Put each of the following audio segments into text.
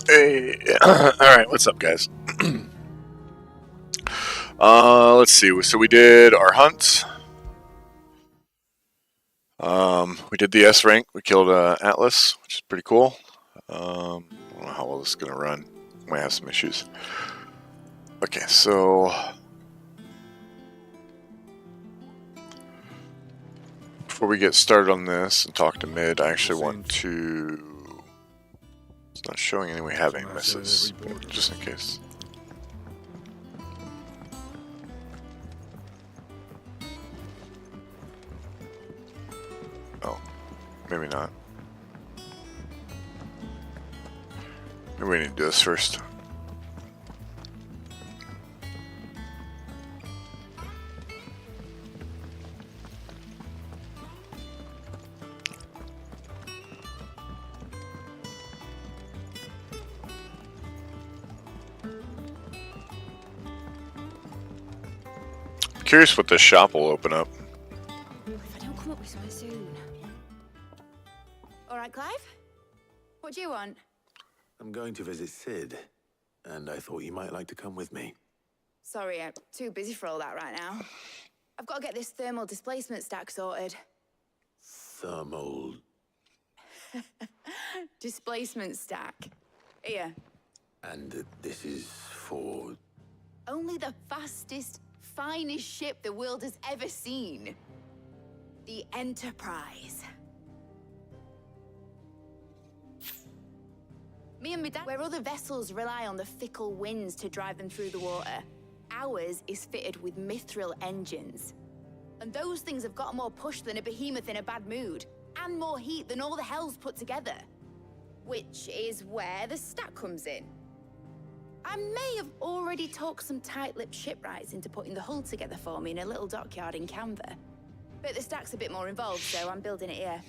Hey, all right, what's up, guys? Let's see. So we did our hunts. We did the S rank. We killed Atlas, which is pretty cool. I don't know how well this is gonna run. Might have some issues. Okay, so before we get started on this and talk to mid, I actually want to. It's not showing any we have any misses, just in case. Oh, maybe not. Maybe we need to do this first. Curious what this shop will open up. If I don't come up with something soon. All right, Clive? What do you want? I'm going to visit Sid, and I thought you might like to come with me. Sorry, I'm too busy for all that right now. I've got to get this thermal displacement stack sorted. Thermal... Displacement stack. Here. And this is for... Only the fastest, finest ship the world has ever seen. The Enterprise. Me and my dad, where other vessels rely on the fickle winds to drive them through the water, ours is fitted with mithril engines. And those things have got more push than a behemoth in a bad mood, and more heat than all the hells put together. Which is where the stack comes in. I may have already talked some tight-lipped shipwrights into putting the hull together for me in a little dockyard in Canva. But the stack's a bit more involved, so I'm building it here.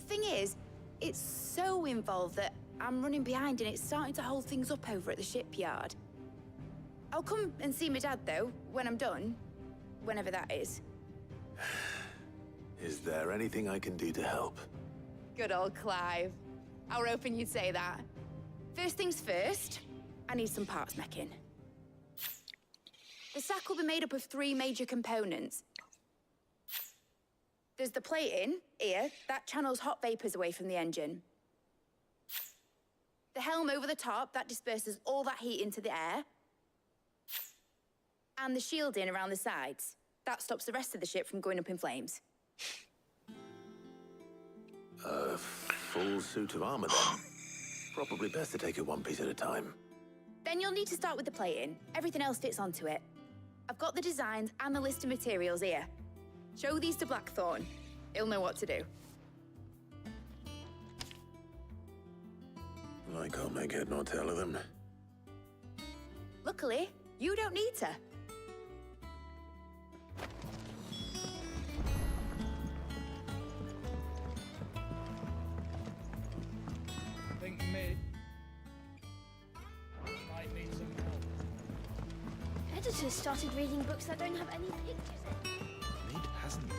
Thing is, it's so involved that I'm running behind and it's starting to hold things up over at the shipyard. I'll come and see my dad, though, when I'm done. Whenever that is. Is there anything I can do to help? Good old Clive. I were hoping you'd say that. First things first, I need some parts meching. The stack will be made up of 3 major components. There's the plating, here, that channels hot vapors away from the engine. The helm over the top, that disperses all that heat into the air. And the shielding around the sides. That stops the rest of the ship from going up in flames. A full suit of armor, then. Probably best to take it one piece at a time. Then you'll need to start with the plating. Everything else fits onto it. I've got the designs and the list of materials here. Show these to Blackthorn. He'll know what to do. I can't make head nor tail of them. Luckily, you don't need to. I think mid might need some help. Editors started reading books that don't have any pictures in. Mid hasn't been.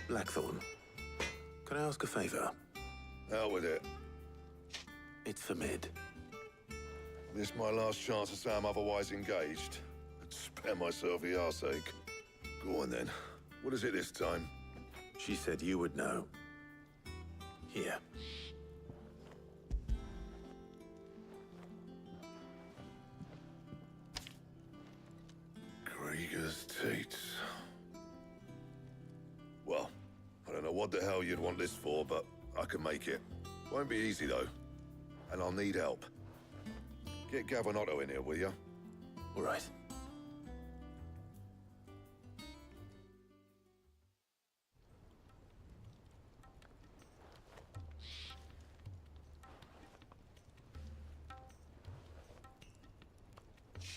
Blackthorn, can I ask a favor? Out with it. It's for Mid. This my last chance to say I'm otherwise engaged. I'd spare myself the arseache. Go on then. What is it this time? She said you would know. Here. Krieger's teats. Well, I don't know what the hell you'd want this for, but I can make it. Won't be easy though. And I'll need help. Get Gavin-Otto in here, will you? All right.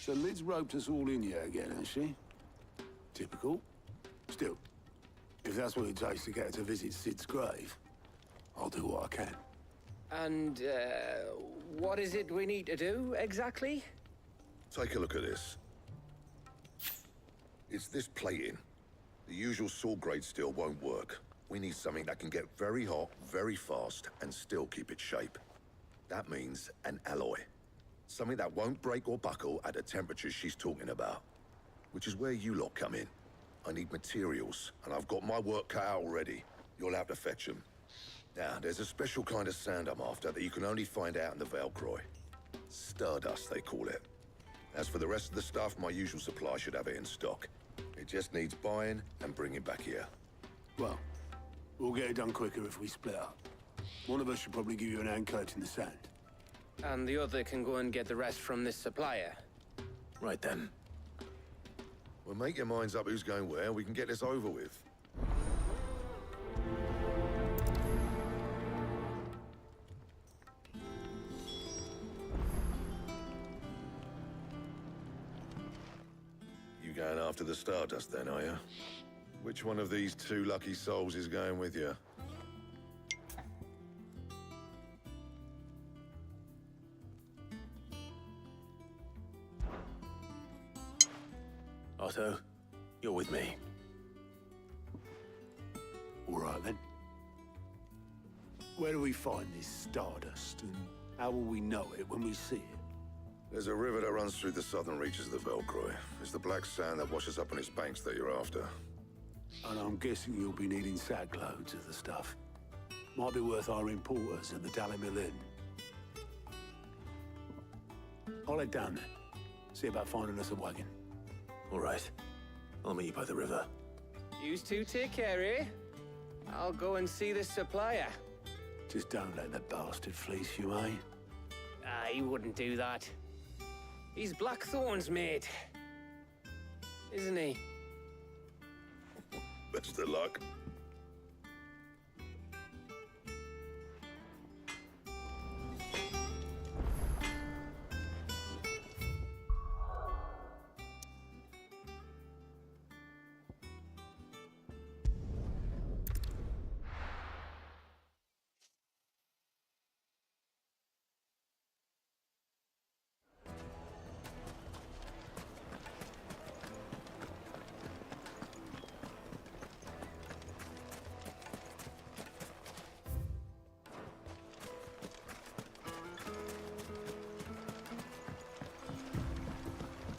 So Lid's roped us all in here again, has she? Typical. Still, If that's what it takes to get her to visit Sid's grave, I'll do what I can. And, what is it we need to do, exactly? Take a look at this. It's this plating. The usual sword grade steel won't work. We need something that can get very hot, very fast, and still keep its shape. That means an alloy. Something that won't break or buckle at the temperatures she's talking about. Which is where you lot come in. I need materials, and I've got my work cut out already. You'll have to fetch them. Now, there's a special kind of sand I'm after that you can only find out in the Velcroy. Stardust, they call it. As for the rest of the stuff, my usual supply should have it in stock. It just needs buying and bringing back here. Well, we'll get it done quicker if we split up. One of us should probably give you an hand coat in the sand. And the other can go and get the rest from this supplier. Right then. Well, make your minds up who's going where, we can get this over with. You going after the Stardust then, are you? Which one of these two lucky souls is going with you? Otto, you're with me. All right, then. Where do we find this Stardust, and how will we know it when we see it? There's a river that runs through the southern reaches of the Velcroy. It's the black sand that washes up on its banks that you're after. And I'm guessing you'll be needing sack loads of the stuff. Might be worth hiring porters at the Dalimil Inn. I'll head down there. See about finding us a wagon. All right. I'll meet you by the river. You two take care, eh? I'll go and see this supplier. Just don't let the bastard fleece you, eh? He wouldn't do that. He's Blackthorn's mate. Isn't he? Best of luck.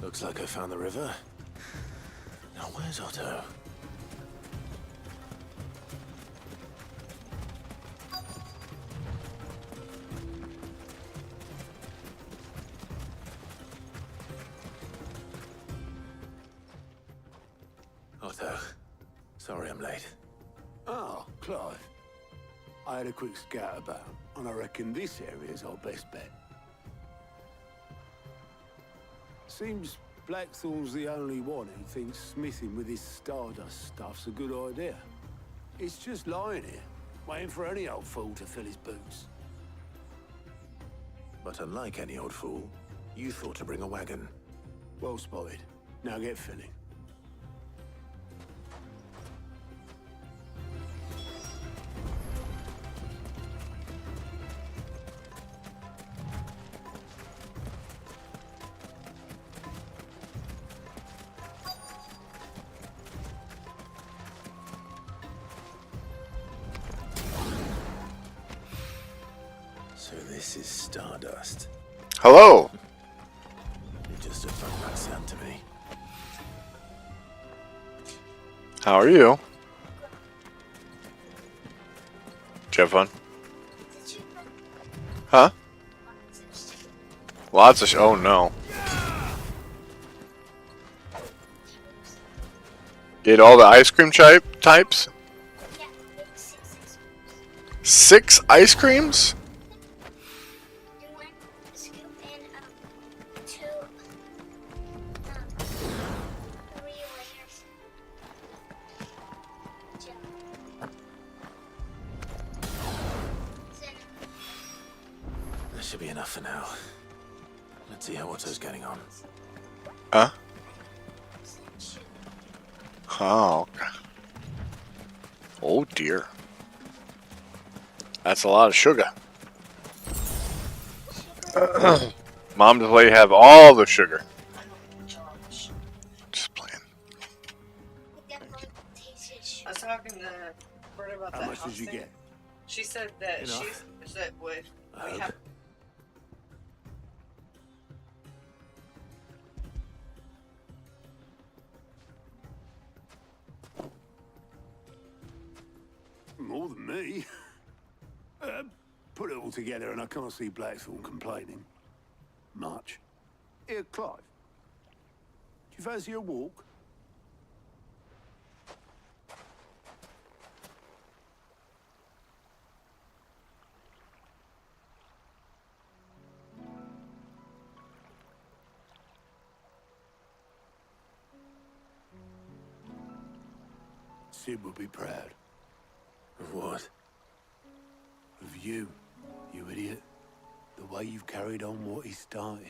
Looks like I found the river. Now where's Otto? Otto, sorry I'm late. Oh, Clive. I had a quick scout about, and I reckon this area's our best bet. Seems Blackthorn's the only one who thinks smithing with his Stardust stuff's a good idea. It's just lying here, waiting for any old fool to fill his boots. But unlike any old fool, you thought to bring a wagon. Well spotted. Now get filling. So this is Stardust. Hello. It just looks like that sound to me. How are you? Did you have fun? Huh? Lots of oh no. Get all the ice cream types? 6 ice creams? That should be enough for now. Let's see how Otto's getting on. Huh? Oh. Oh dear. That's a lot of sugar. Mom, does let you have all the sugar. Just playing. I was talking to Bert about How that much house did you thing. get? She said that Enough. we have. More than me. Put it all together and I can't see Blackthorn complaining. Much. Here, Clive. Do you fancy a walk? Sid will be proud. Of what? Of you, you idiot. The way you've carried on what he started.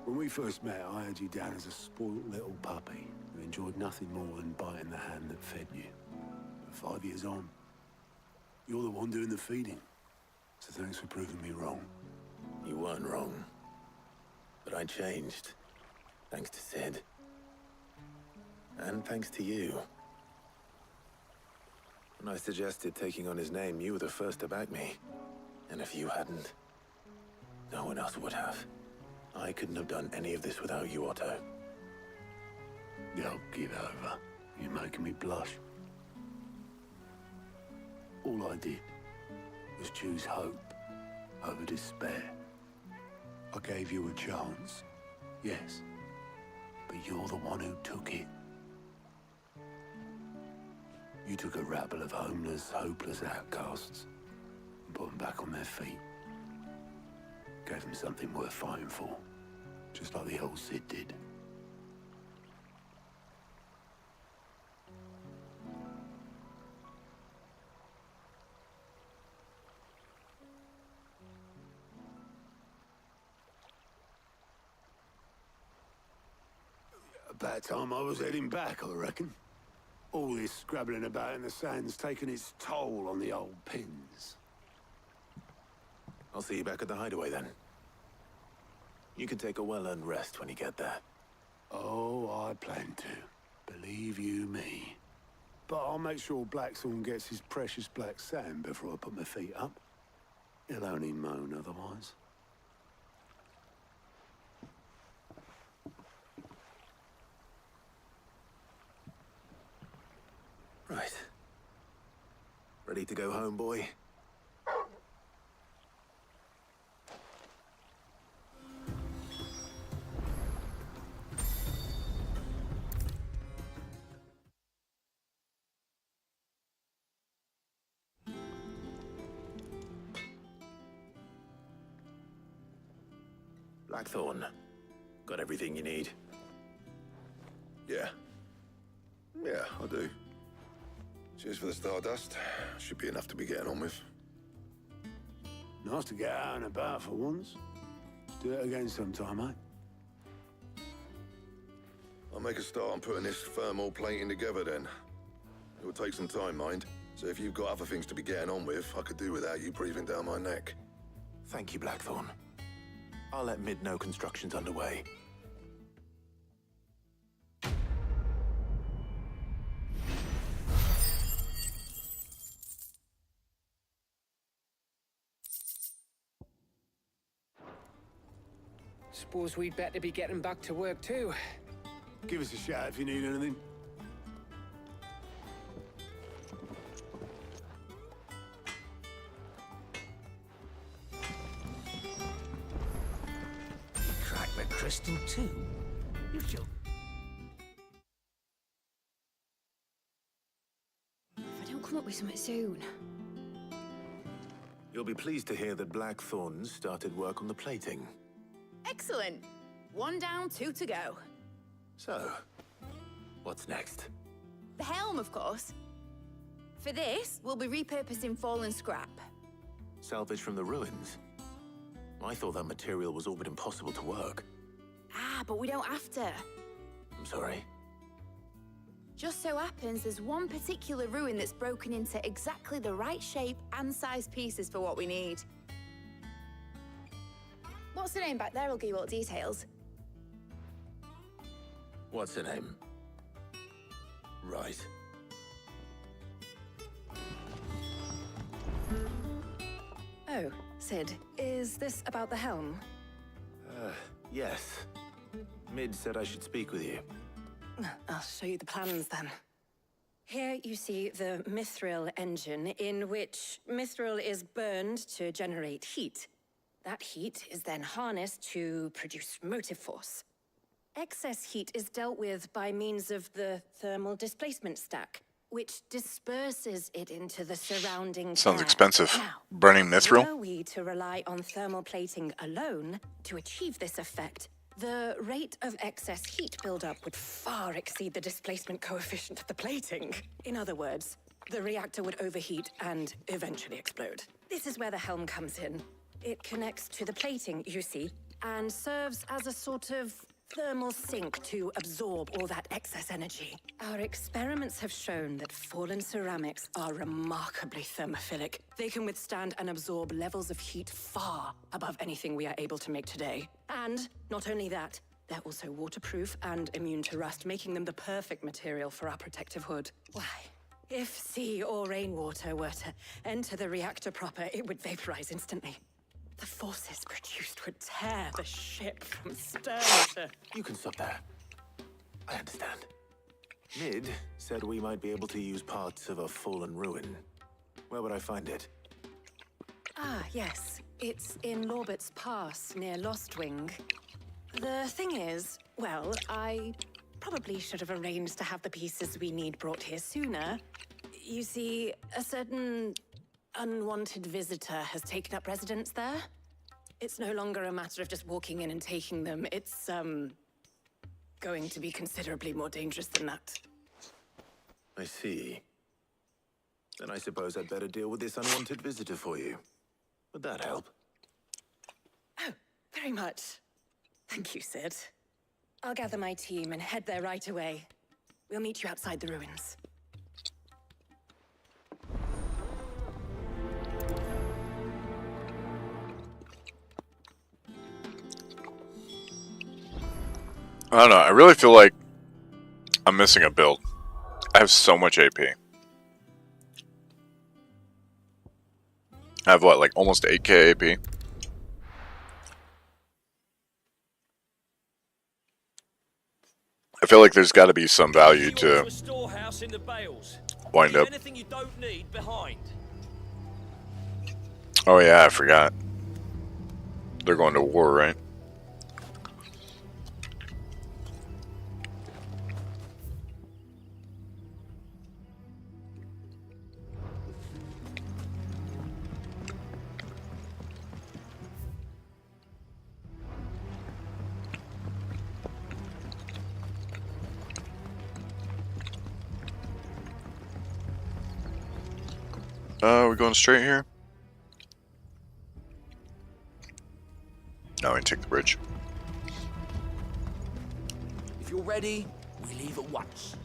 When we first met, I had you down as a spoiled little puppy who enjoyed nothing more than biting the hand that fed you. But 5 years on, you're the one doing the feeding. So thanks for proving me wrong. You weren't wrong. But I changed. Thanks to Sid. And thanks to you. When I suggested taking on his name, you were the first to back me. And if you hadn't, no one else would have. I couldn't have done any of this without you, Otto. Yo, give over. You're making me blush. All I did was choose hope over despair. I gave you a chance, yes, but you're the one who took it. You took a rabble of homeless, hopeless outcasts and put them back on their feet. Gave them something worth fighting for, just like the old Sid did. About time I was heading back, I reckon. All this scrabbling about in the sand's taken its toll on the old pins. I'll see you back at the hideaway then. You can take a well-earned rest when you get there. Oh, I plan to. Believe you me. But I'll make sure Blackthorn gets his precious black sand before I put my feet up. He'll only moan otherwise. Right. Ready to go home, boy? Blackthorn, got everything you need? Yeah. Yeah, I do. Cheers for the stardust. Should be enough to be getting on with. Nice to get out and about for once. Do it again sometime, eh? I'll make a start on putting this thermal plating together then. It will take some time, mind. So if you've got other things to be getting on with, I could do without you breathing down my neck. Thank you, Blackthorn. I'll let Mid know construction's underway. Suppose we'd better be getting back to work too. Give us a shout if you need anything. Crack the crystal too. You feel. If I don't come up with something soon. You'll be pleased to hear that Blackthorn started work on the plating. Excellent. 1 down, 2 to go. So, what's next? The helm, of course. For this, we'll be repurposing fallen scrap. Salvage from the ruins? I thought that material was all but impossible to work. Ah, but we don't have to. I'm sorry. Just so happens there's one particular ruin that's broken into exactly the right shape and size pieces for what we need. What's the name back there? I'll give you all the details. What's her name? Right. Oh, Sid, is this about the helm? Yes. Mid said I should speak with you. I'll show you the plans then. Here you see the mithril engine, in which mithril is burned to generate heat. That heat is then harnessed to produce motive force. Excess heat is dealt with by means of the thermal displacement stack, which disperses it into the surrounding Sounds air. expensive. Now, Burning mithril? were we to rely on thermal plating alone to achieve this effect, the rate of excess heat buildup would far exceed the displacement coefficient of the plating. In other words, the reactor would overheat and eventually explode. This is where the helm comes in. It connects to the plating, you see, and serves as a sort of thermal sink to absorb all that excess energy. Our experiments have shown that fallen ceramics are remarkably thermophilic. They can withstand and absorb levels of heat far above anything we are able to make today. And not only that, they're also waterproof and immune to rust, making them the perfect material for our protective hood. Why? If sea or rainwater were to enter the reactor proper, it would vaporize instantly. The forces produced would tear the ship from stern to... You can stop there. I understand. Mid said we might be able to use parts of a fallen ruin. Where would I find it? Ah, yes. It's in Lorbert's Pass, near Lostwing. The thing is, well, I probably should have arranged to have the pieces we need brought here sooner. You see, a certain unwanted visitor has taken up residence there. It's no longer a matter of just walking in and taking them. It's, going to be considerably more dangerous than that. I see. Then I suppose I'd better deal with this unwanted visitor for you. Would that help? Oh, very much. Thank you, Sid. I'll gather my team and head there right away. We'll meet you outside the ruins. I don't know. I really feel like I'm missing a build. I have so much AP. I have what, like almost 8k AP? I feel like there's got to be some value to wind up. Oh yeah, I forgot. They're going to war, right? We're going straight here? No, we take the bridge. If you're ready, we leave at once.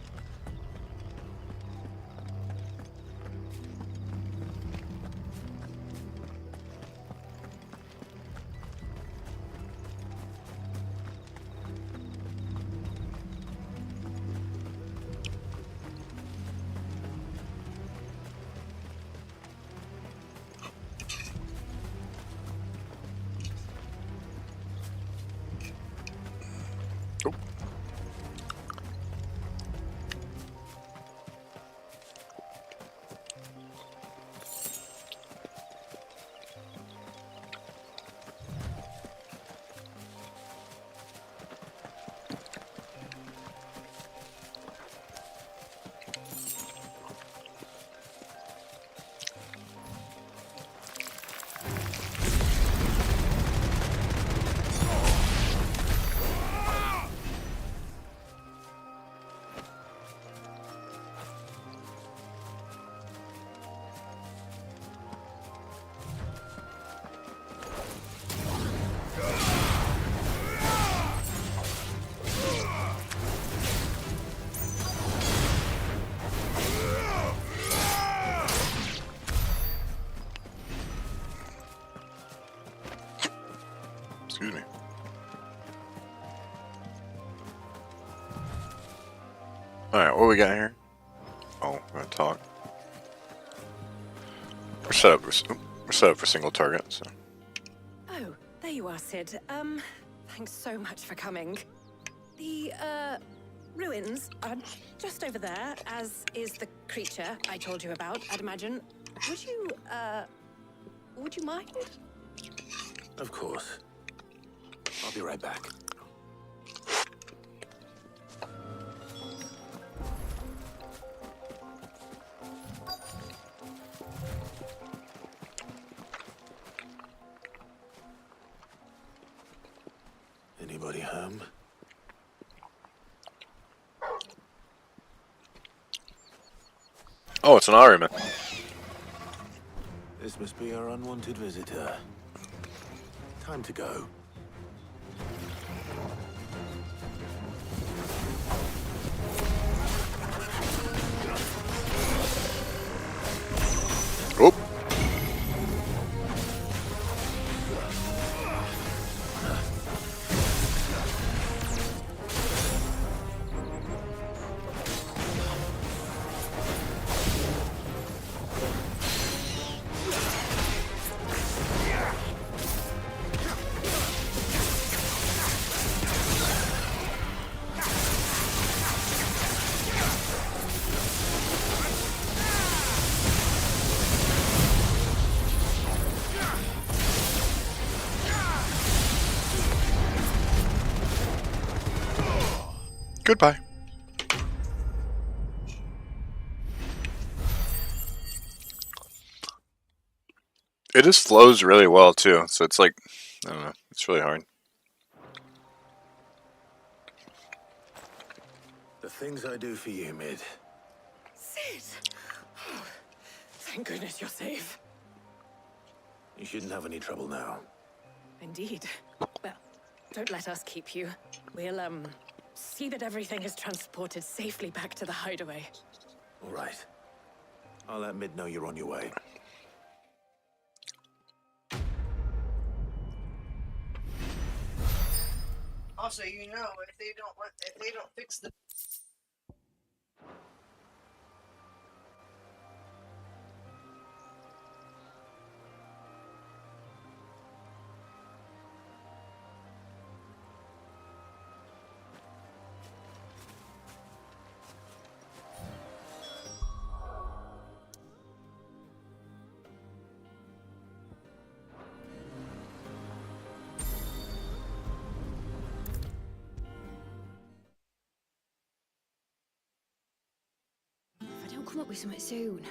Excuse me. Alright, what we got here? Oh, we're gonna talk. We're set up for single target, so. Oh, there you are, Sid. Thanks so much for coming. The, ruins are just over there, as is the creature I told you about, I'd imagine. Would you mind? Of course. I'll be right back. Anybody home? Oh, it's an Ahriman. This must be our unwanted visitor. Time to go. Oh. Goodbye. It just flows really well too, so it's like, I don't know, it's really hard. The things I do for you, Mid. Sid! Oh, thank goodness you're safe. You shouldn't have any trouble now. Indeed. Well, don't let us keep you. We'll, see that everything is transported safely back to the hideaway. All right. I'll let Mid know you're on your way. Also, you know, if they don't fix the If I don't come up with something soon.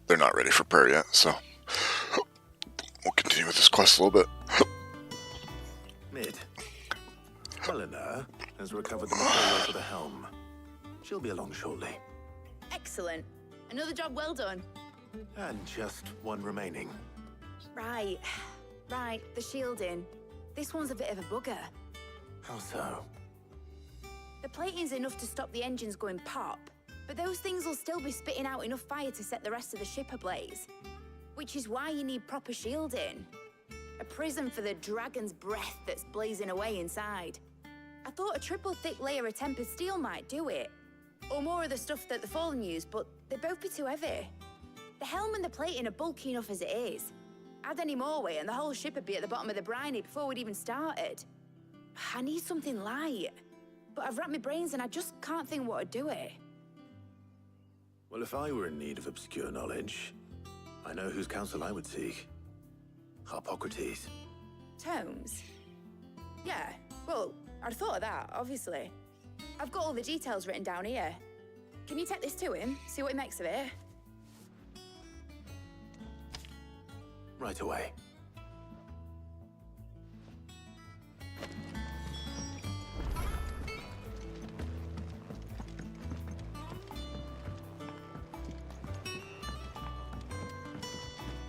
they're not ready for prayer yet, so we'll continue with this quest a little bit. Mid. Helena has recovered the material for the helm. She'll be along shortly. Excellent. Another job well done. And just one remaining. Right. Right, the shielding. This one's a bit of a bugger. How so? The plating's enough to stop the engines going pop, but those things will still be spitting out enough fire to set the rest of the ship ablaze. Which is why you need proper shielding. A prison for the dragon's breath that's blazing away inside. I thought a triple thick layer of tempered steel might do it. Or more of the stuff that the Fallen use, but they'd both be too heavy. The helm and the plating are bulky enough as it is. Add any more weight and the whole ship would be at the bottom of the briny before we'd even started. I need something light. But I've racked my brains and I just can't think what would do it. Well, if I were in need of obscure knowledge, I know whose counsel I would seek. Harpocrates. Tomes? Yeah, well, I'd thought of that, obviously. I've got all the details written down here. Can you take this to him, see what he makes of it? Right away.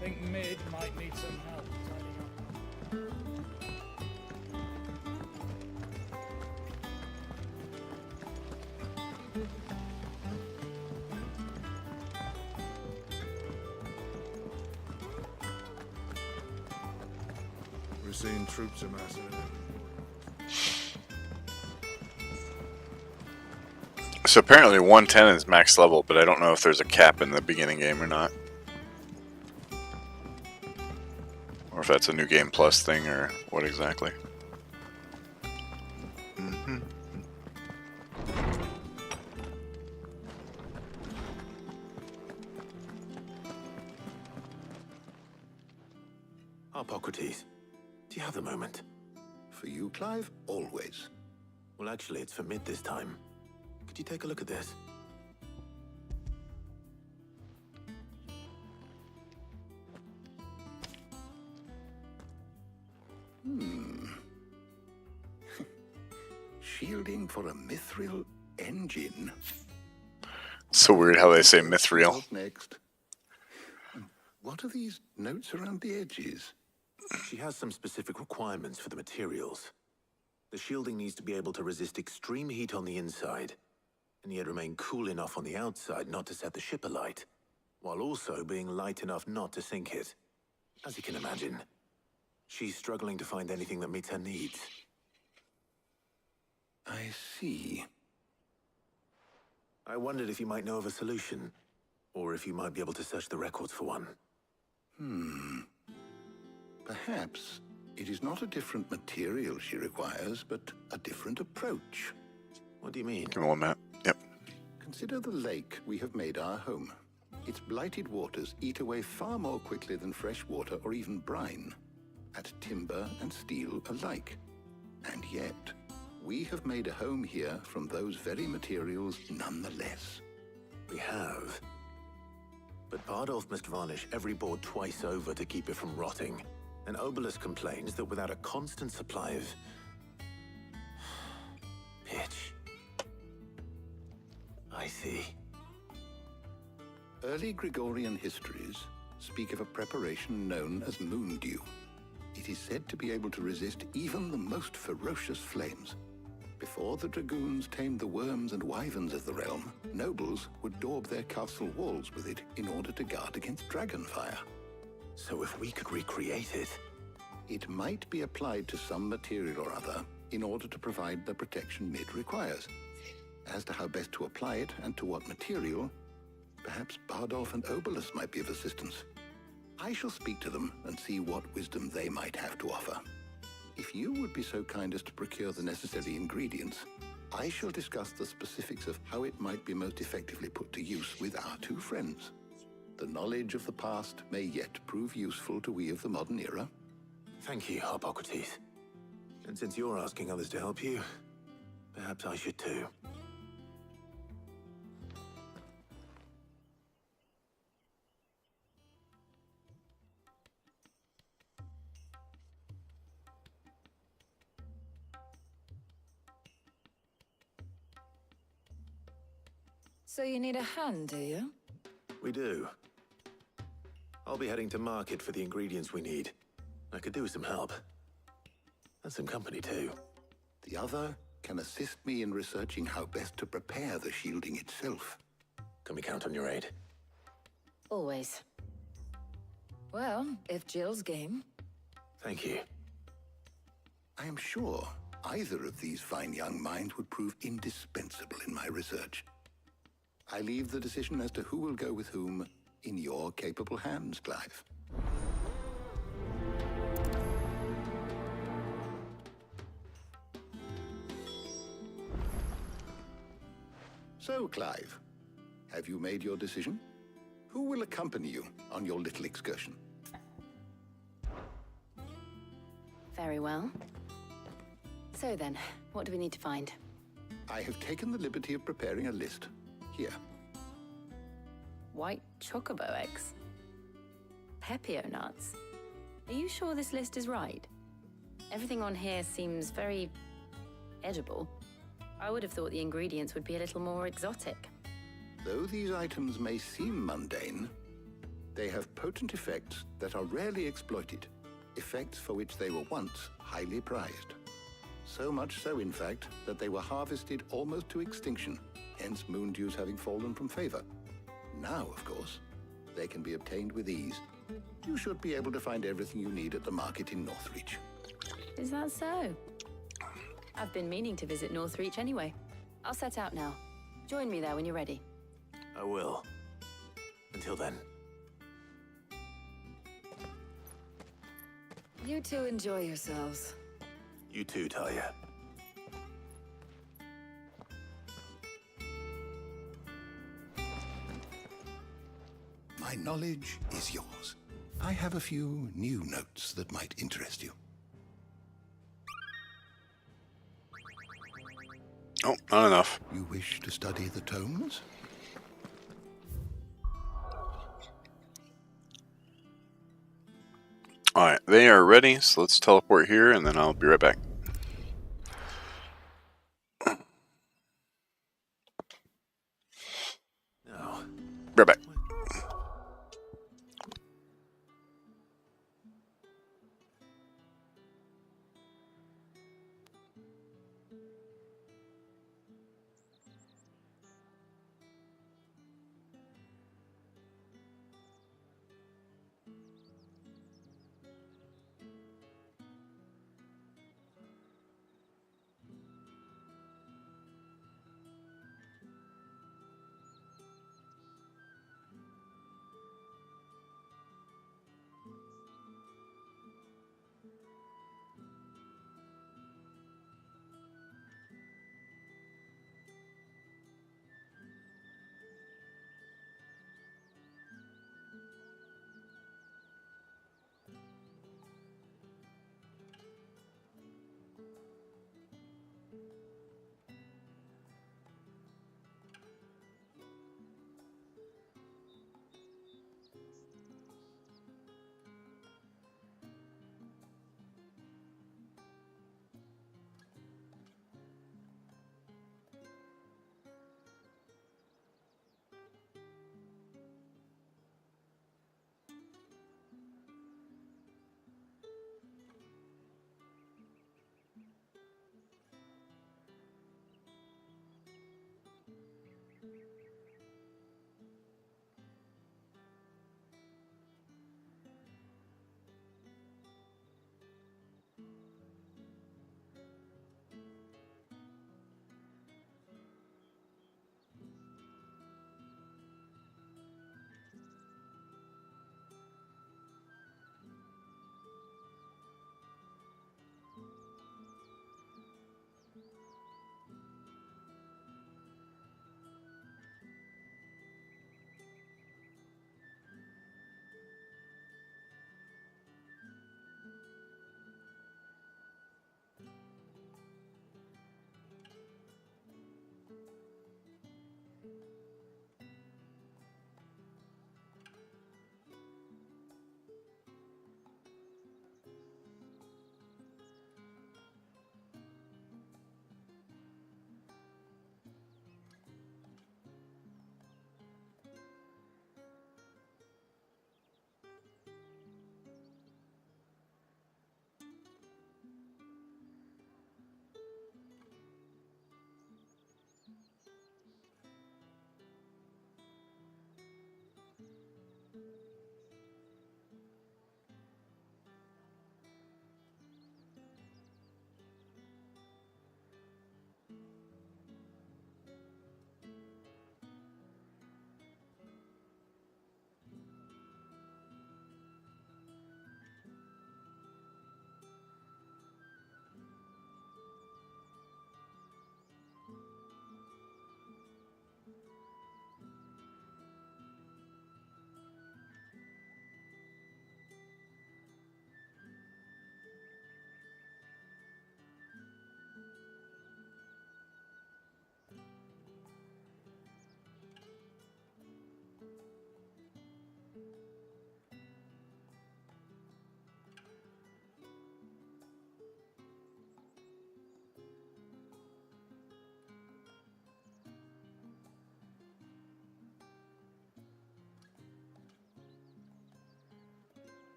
I think Mid might need some help tidying up. We're seeing troops amassing. So apparently 110 is max level, but I don't know if there's a cap in the beginning game or not. Or if that's a new game plus thing or what exactly. Harpocrates, do you have a moment? For you, Clive, always. Well, actually, it's for Mid this time. Could you take a look at this? Shielding for a mithril engine. So weird how they say mithril. What's next? What are these notes around the edges? She has some specific requirements for the materials. The shielding needs to be able to resist extreme heat on the inside, and yet remain cool enough on the outside not to set the ship alight, while also being light enough not to sink it. As you can imagine, she's struggling to find anything that meets her needs. I see. I wondered if you might know of a solution, or if you might be able to search the records for one. Perhaps it is not a different material she requires, but a different approach. What do you mean? Give me 1 minute. Yep. Consider the lake we have made our home. Its blighted waters eat away far more quickly than fresh water or even brine, at timber and steel alike. And yet, we have made a home here from those very materials nonetheless. We have. But Bardolph must varnish every board twice over to keep it from rotting. And Obelisk complains that without a constant supply of pitch. I see. Early Gregorian histories speak of a preparation known as moon dew. It is said to be able to resist even the most ferocious flames. Before the dragoons tamed the worms and wyverns of the realm, nobles would daub their castle walls with it in order to guard against dragon fire. So if we could recreate it... It might be applied to some material or other in order to provide the protection Mid requires. As to how best to apply it and to what material, perhaps Bardolph and Obelisk might be of assistance. I shall speak to them and see what wisdom they might have to offer. If you would be so kind as to procure the necessary ingredients, I shall discuss the specifics of how it might be most effectively put to use with our two friends. The knowledge of the past may yet prove useful to we of the modern era. Thank you, Harpocrates. And since you're asking others to help you, perhaps I should too. So you need a hand, do you? We do. I'll be heading to market for the ingredients we need. I could do with some help. And some company, too. The other can assist me in researching how best to prepare the shielding itself. Can we count on your aid? Always. Well, if Jill's game. Thank you. I am sure either of these fine young minds would prove indispensable in my research. I leave the decision as to who will go with whom in your capable hands, Clive. So, Clive, have you made your decision? Who will accompany you on your little excursion? Very well. So then, what do we need to find? I have taken the liberty of preparing a list. Here. White chocobo eggs. Pepio nuts. Are you sure this list is right? Everything on here seems very edible. I would have thought the ingredients would be a little more exotic. Though these items may seem mundane, they have potent effects that are rarely exploited, effects for which they were once highly prized. So much so, in fact, that they were harvested almost to extinction, hence moon dews having fallen from favor. Now, of course, they can be obtained with ease. You should be able to find everything you need at the market in Northreach. Is that so? I've been meaning to visit Northreach anyway. I'll set out now. Join me there when you're ready. I will. Until then. You two enjoy yourselves. You too, Talia. My knowledge is yours. I have a few new notes that might interest you. Oh, not enough. You wish to study the tomes? Alright, they are ready, so let's teleport here and then I'll be right back. No. Right back.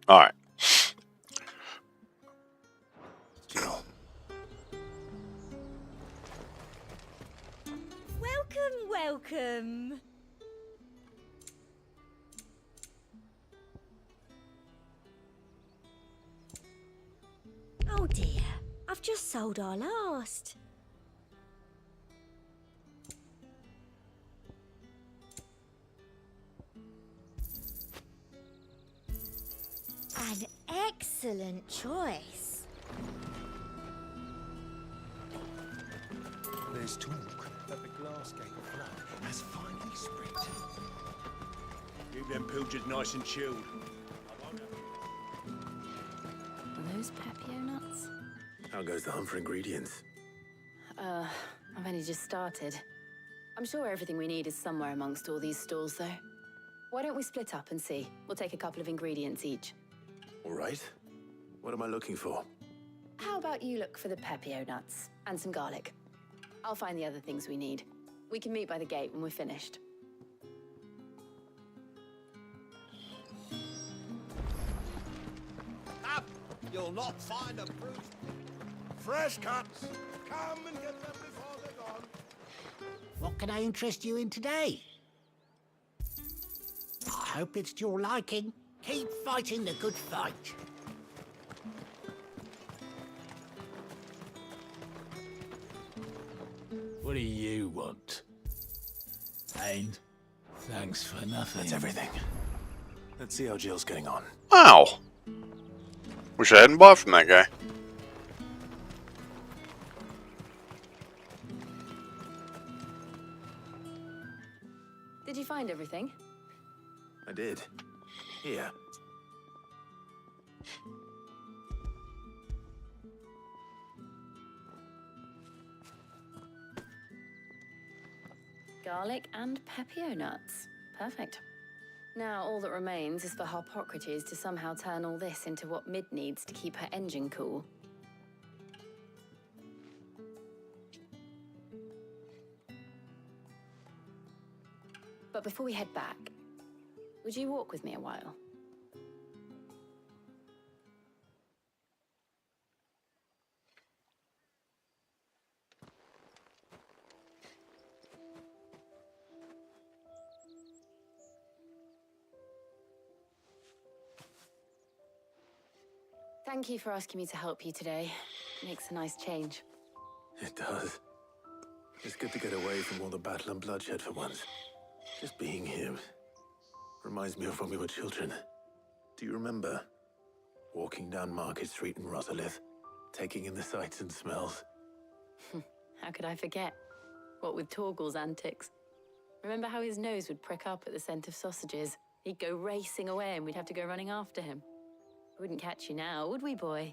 All right. Jill. Welcome. Oh dear, I've just sold our last. An excellent choice. There's talk that the glass gate of flood has finally spread. Keep them pilchards nice and chilled. Are those Pepio nuts? How goes the hunt for ingredients? I've only just started. I'm sure everything we need is somewhere amongst all these stalls, though. Why don't we split up and see? We'll take a couple of ingredients each. All right. What am I looking for? How about you look for the Pepio nuts and some garlic? I'll find the other things we need. We can meet by the gate when we're finished. Up! You'll not find a bruised... Fresh cuts. Come and get them before they're gone. What can I interest you in today? I hope it's to your liking. Keep fighting the good fight. What do you want? And thanks for nothing. That's everything. Let's see how Jill's getting on. Wow. Wish I hadn't bought from that guy. Did you find everything? I did. Here. Garlic and Pepio nuts. Perfect. Now all that remains is for Harpocrates to somehow turn all this into what Mid needs to keep her engine cool. But before we head back, would you walk with me a while? Thank you for asking me to help you today. Makes a nice change. It does. It's good to get away from all the battle and bloodshed for once. Just being here reminds me of when we were children. Do you remember? Walking down Market Street in Rosalith, taking in the sights and smells. How could I forget? What with Torgal's antics. Remember how his nose would prick up at the scent of sausages? He'd go racing away and we'd have to go running after him. We wouldn't catch you now, would we, boy?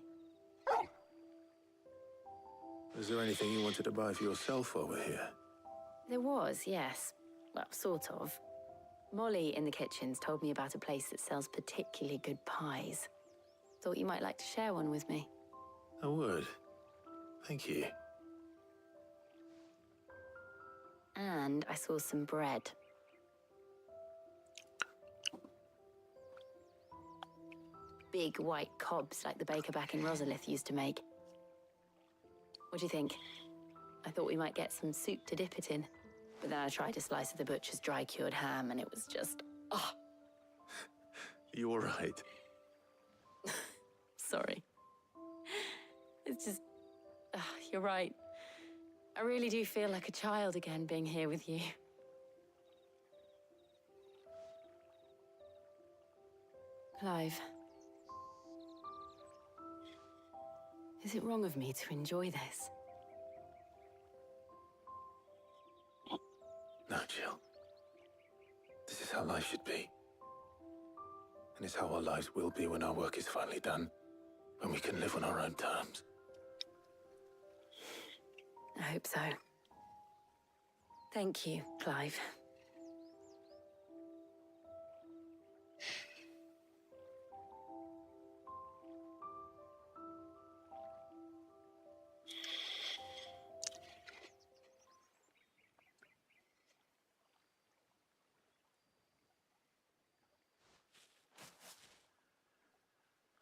Is there anything you wanted to buy for yourself while we're here? There was, yes. Well, sort of. Molly in the kitchens told me about a place that sells particularly good pies. Thought you might like to share one with me. I would. Thank you. And I saw some bread. Big white cobs like the baker back in Rosalith used to make. What do you think? I thought we might get some soup to dip it in. But then I tried a slice of the butcher's dry-cured ham and it was just... oh. You all right? Sorry. It's just... you're right. I really do feel like a child again being here with you. Clive. Is it wrong of me to enjoy this? No, Jill. This is how life should be. And it's how our lives will be when our work is finally done. When we can live on our own terms. I hope so. Thank you, Clive.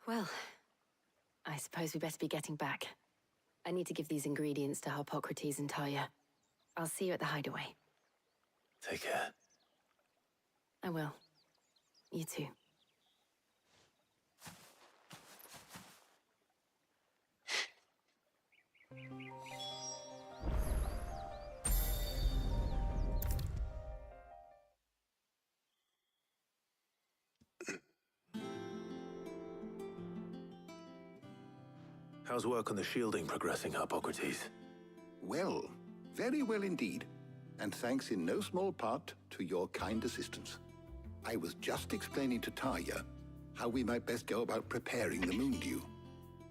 Well, I suppose we better be getting back. I need to give these ingredients to Harpocrates and Talia. I'll see you at the hideaway. Take care. I will. You too. How's work on the shielding progressing, Harpocrates? Well, very well indeed. And thanks in no small part to your kind assistance. I was just explaining to Talia how we might best go about preparing the moon dew.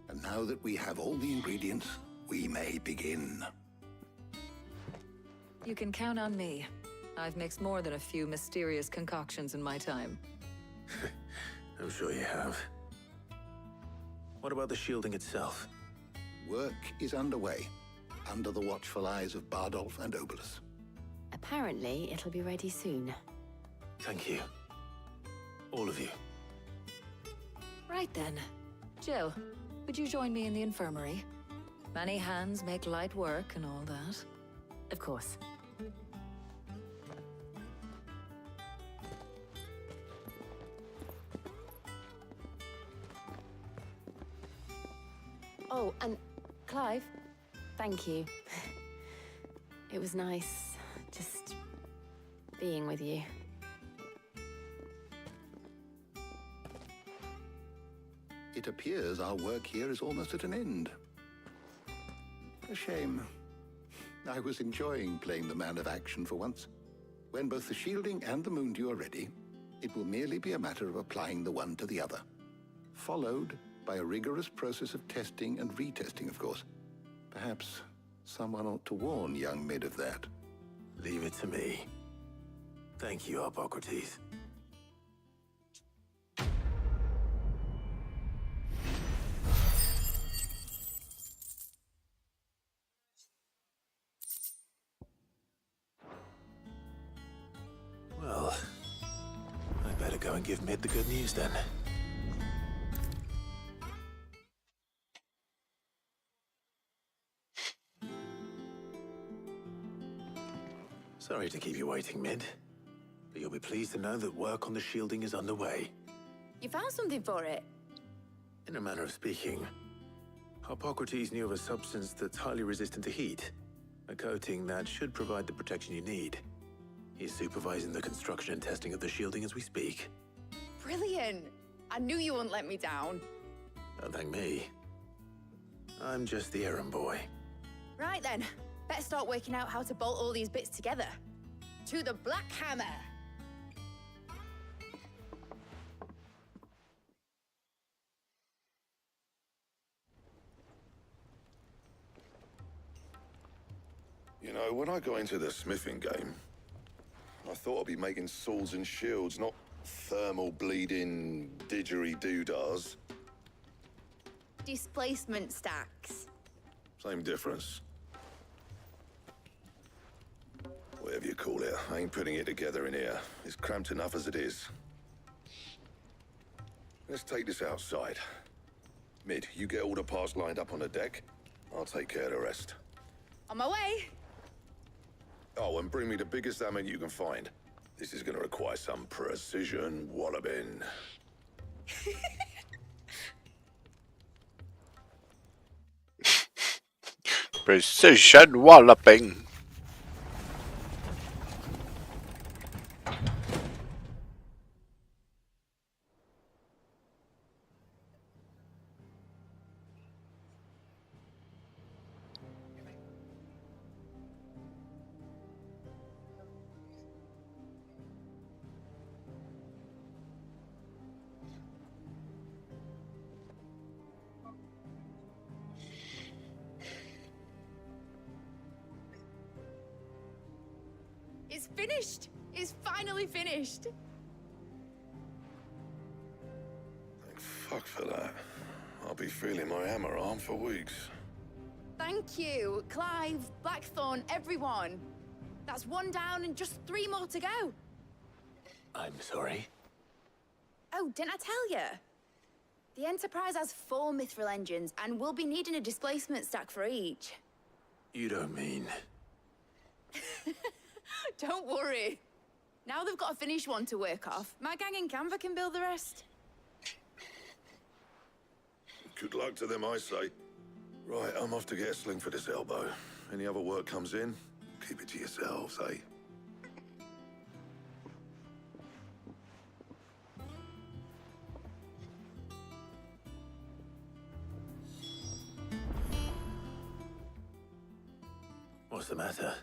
And now that we have all the ingredients, we may begin. You can count on me. I've mixed more than a few mysterious concoctions in my time. I'm sure you have. What about the shielding itself? Work is underway, under the watchful eyes of Bardolph and Obolus. Apparently, it'll be ready soon. Thank you. All of you. Right then. Jill, would you join me in the infirmary? Many hands make light work and all that. Of course. Oh, and Clive, thank you. It was nice just being with you. It appears our work here is almost at an end. A shame. I was enjoying playing the man of action for once. When both the shielding and the moon dew are ready, it will merely be a matter of applying the one to the other. Followed by a rigorous process of testing and retesting, of course. Perhaps someone ought to warn young Mid of that. Leave it to me. Thank you, Harpocrates. Well, I better go and give Mid the good news then. Sorry to keep you waiting, Mid. But you'll be pleased to know that work on the shielding is underway. You found something for it? In a manner of speaking, Harpocrates knew of a substance that's highly resistant to heat. A coating that should provide the protection you need. He's supervising the construction and testing of the shielding as we speak. Brilliant! I knew you wouldn't let me down. Don't thank me. I'm just the errand boy. Right then, better start working out how to bolt all these bits together. To the Black Hammer! You know, when I got into the smithing game, I thought I'd be making swords and shields, not thermal bleeding didgeridoo-dahs. Displacement stacks. Same difference. Whatever you call it, I ain't putting it together in here. It's cramped enough as it is. Let's take this outside. Mid, you get all the parts lined up on the deck. I'll take care of the rest. On my way! Oh, and bring me the biggest hammer you can find. This is gonna require some precision walloping. Precision walloping. It's finished! It's finally finished! Thank fuck for that. I'll be feeling my hammer arm for weeks. Thank you, Clive, Blackthorn, everyone. That's one down and just 3 more to go. I'm sorry. Oh, didn't I tell you? The Enterprise has 4 mithril engines, and we'll be needing a displacement stack for each. You don't mean... Don't worry. Now they've got a finished one to work off. My gang in Canva can build the rest. Good luck to them, I say. Right, I'm off to get a sling for this elbow. Any other work comes in, keep it to yourselves, eh? What's the matter?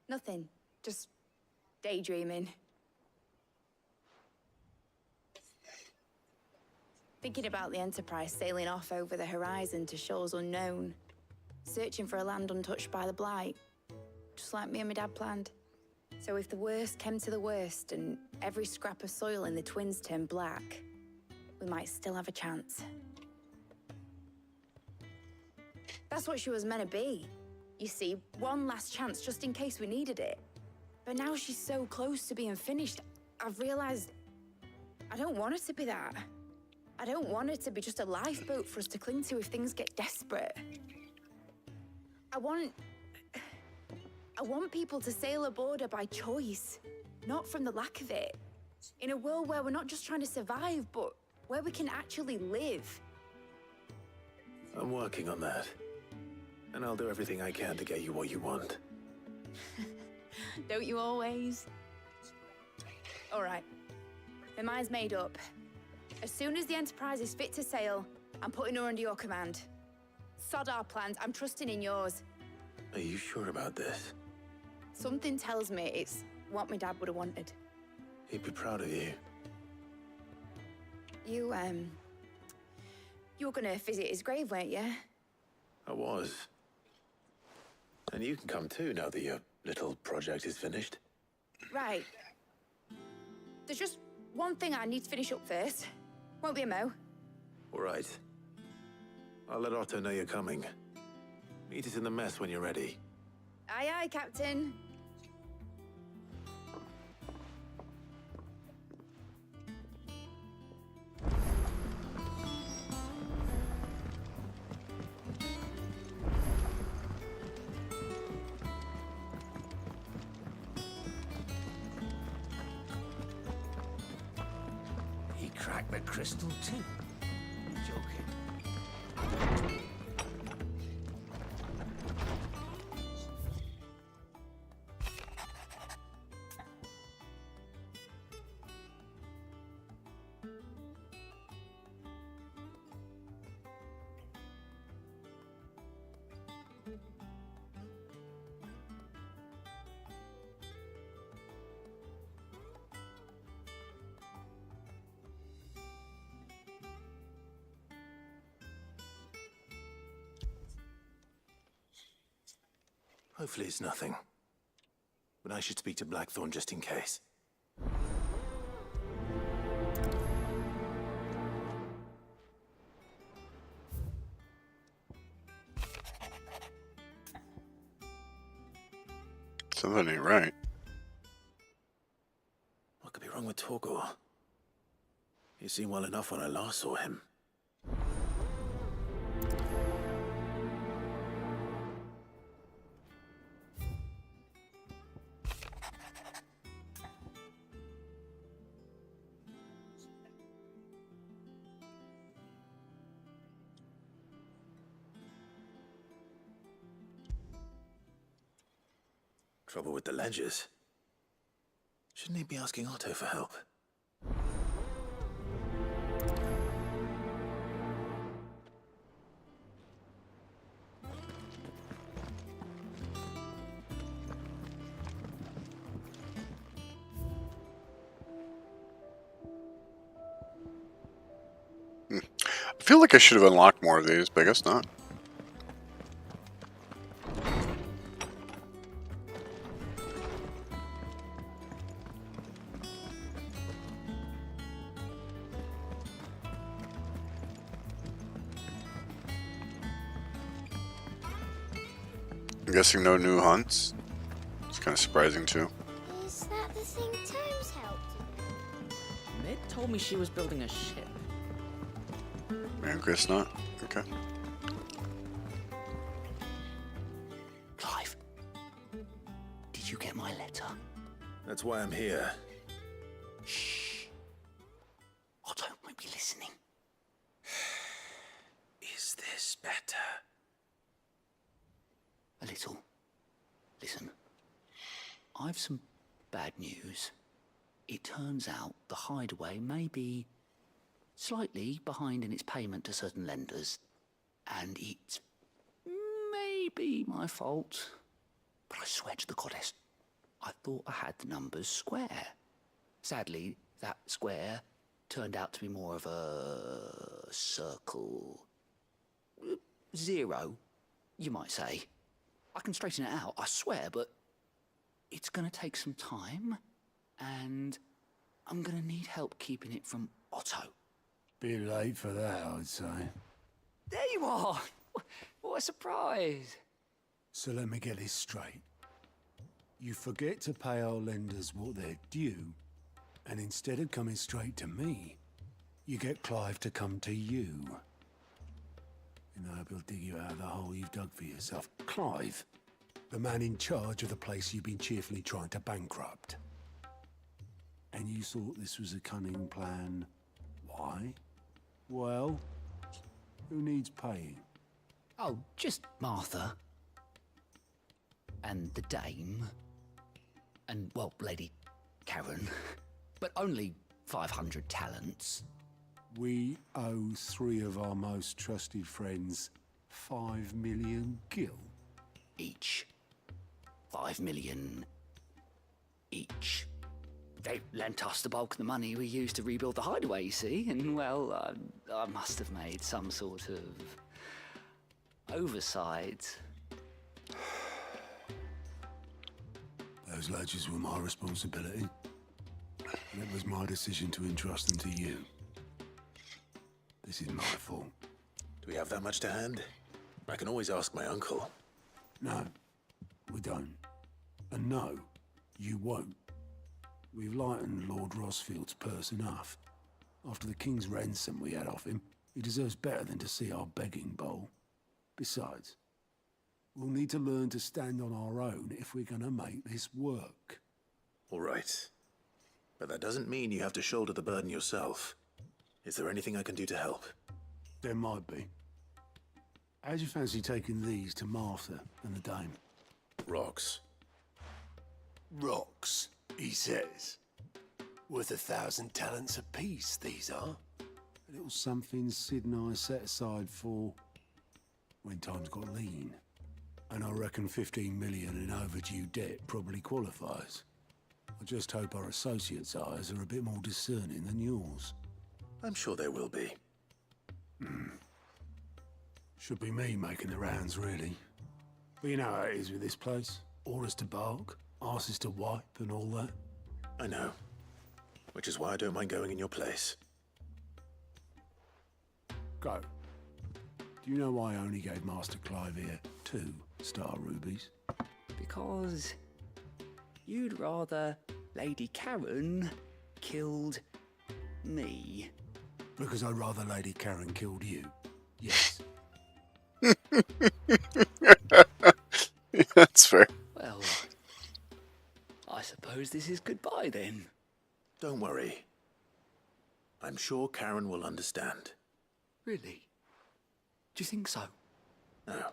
Nothing. Just daydreaming. Thinking about the Enterprise sailing off over the horizon to shores unknown, searching for a land untouched by the Blight, just like me and my dad planned. So if the worst came to the worst and every scrap of soil in the Twins turned black, we might still have a chance. That's what she was meant to be. You see, one last chance just in case we needed it. But now she's so close to being finished, I've realized I don't want it to be that. I don't want it to be just a lifeboat for us to cling to if things get desperate. I want people to sail aboard her by choice, not from the lack of it. In a world where we're not just trying to survive, but where we can actually live. I'm working on that. And I'll do everything I can to get you what you want. Don't you always? All right. My mind's made up. As soon as the Enterprise is fit to sail, I'm putting her under your command. Sod our plans, I'm trusting in yours. Are you sure about this? Something tells me it's what my dad would have wanted. He'd be proud of you. You were gonna visit his grave, weren't you? I was. And you can come too, now that your little project is finished. Right. There's just one thing I need to finish up first. Won't be a mo. All right. I'll let Otto know you're coming. Meet us in the mess when you're ready. Aye, aye, Captain. He cracked the crystal too. Joking. Hopefully it's nothing. But I should speak to Blackthorn just in case. Something ain't right. What could be wrong with Torgor? He seemed well enough when I last saw him. Trouble with the ledgers. Shouldn't he be asking Otto for help? I feel like I should have unlocked more of these, but I guess not. I'm guessing no new hunts. It's kind of surprising too. Is that the thing Tomes helped you with? Mid told me she was building a ship. I guess not. Okay. Clive, did you get my letter? That's why I'm here. Shh. Otto might be listening. Is this better? A little. Listen, I've some bad news. It turns out the hideaway may be slightly behind in its payment to certain lenders, and it may be my fault. But I swear to the goddess, I thought I had the numbers square. Sadly, that square turned out to be more of a circle. 0, you might say. I can straighten it out, I swear, but it's gonna take some time, and I'm gonna need help keeping it from Otto. Bit late for that, I'd say. There you are! What a surprise! So let me get this straight. You forget to pay our lenders what they're due, and instead of coming straight to me, you get Clive to come to you. And I hope he'll dig you out of the hole you've dug for yourself. Clive, the man in charge of the place you've been cheerfully trying to bankrupt. And you thought this was a cunning plan. Why? Well, who needs paying? Oh, just Martha. And the dame. And, well, Lady Karen. But only 500 talents. We owe 3 of our most trusted friends 5 million gil. Each. 5 million each. They lent us the bulk of the money we used to rebuild the hideaway, you see, and, well, I must have made some sort of oversight. Those ledgers were my responsibility. And it was my decision to entrust them to you. This is my fault. Do we have that much to hand? I can always ask my uncle. No, we don't. And no, you won't. We've lightened Lord Rosfield's purse enough. After the king's ransom we had off him, he deserves better than to see our begging bowl. Besides, we'll need to learn to stand on our own if we're gonna make this work. All right. But that doesn't mean you have to shoulder the burden yourself. Is there anything I can do to help? There might be. How'd you fancy taking these to Martha and the dame? Rocks. Rocks, he says. Worth 1,000 talents apiece, these are. A little something Sid and I set aside for when times got lean. And I reckon 15 million in overdue debt probably qualifies. I just hope our associates' eyes are a bit more discerning than yours. I'm sure there will be. Should be me making the rounds, really. But you know how it is with this place. Orders to bark, arses to wipe, and all that. I know. Which is why I don't mind going in your place. Go. Do you know why I only gave Master Clive here 2 star rubies? Because you'd rather Lady Karen killed me. Because I'd rather Lady Karen killed you. Yes. That's fair. Well, I suppose this is goodbye then. Don't worry. I'm sure Karen will understand. Really? Do you think so? No,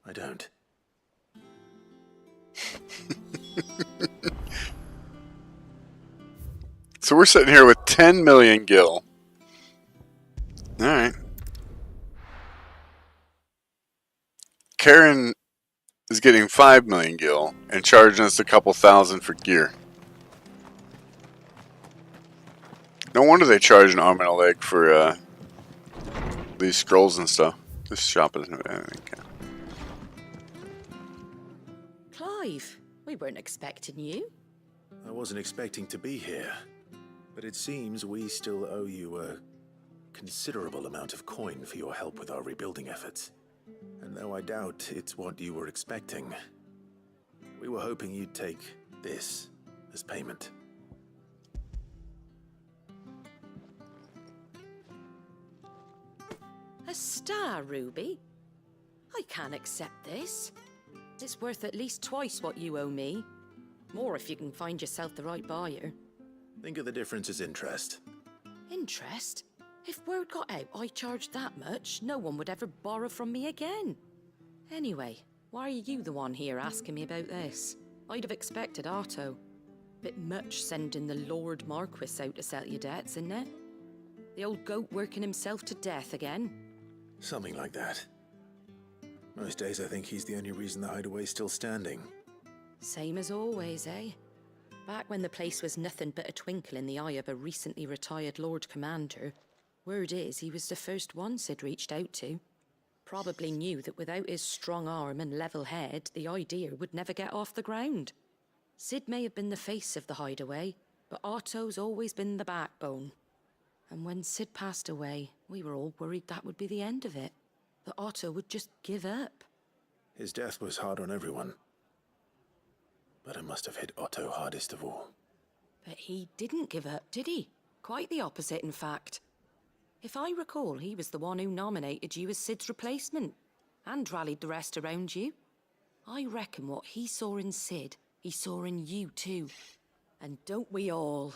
I don't. So we're sitting here with 10 million gil. Alright. Karen is getting 5 million gil and charging us a couple thousand for gear. No wonder they charge an arm and a leg for these scrolls and stuff. This shop isn't anything. Clive, we weren't expecting you. I wasn't expecting to be here, but it seems we still owe you a considerable amount of coin for your help with our rebuilding efforts. And though I doubt it's what you were expecting, we were hoping you'd take this as payment. A star ruby? I can't accept this. It's worth at least twice what you owe me. More if you can find yourself the right buyer. Think of the difference as interest. Interest? If word got out I charged that much, no one would ever borrow from me again. Anyway, why are you the one here asking me about this? I'd have expected Otto. Bit much sending the Lord Marquis out to settle your debts, isn't it? The old goat working himself to death again? Something like that. Most days I think he's the only reason the hideaway's still standing. Same as always, eh? Back when the place was nothing but a twinkle in the eye of a recently retired Lord Commander, word is he was the first one Sid reached out to. Probably knew that without his strong arm and level head, the idea would never get off the ground. Sid may have been the face of the hideaway, but Otto's always been the backbone. And when Sid passed away, we were all worried that would be the end of it. That Otto would just give up. His death was hard on everyone. But it must have hit Otto hardest of all. But he didn't give up, did he? Quite the opposite, in fact. If I recall, he was the one who nominated you as Sid's replacement, and rallied the rest around you. I reckon what he saw in Sid, he saw in you too. And don't we all?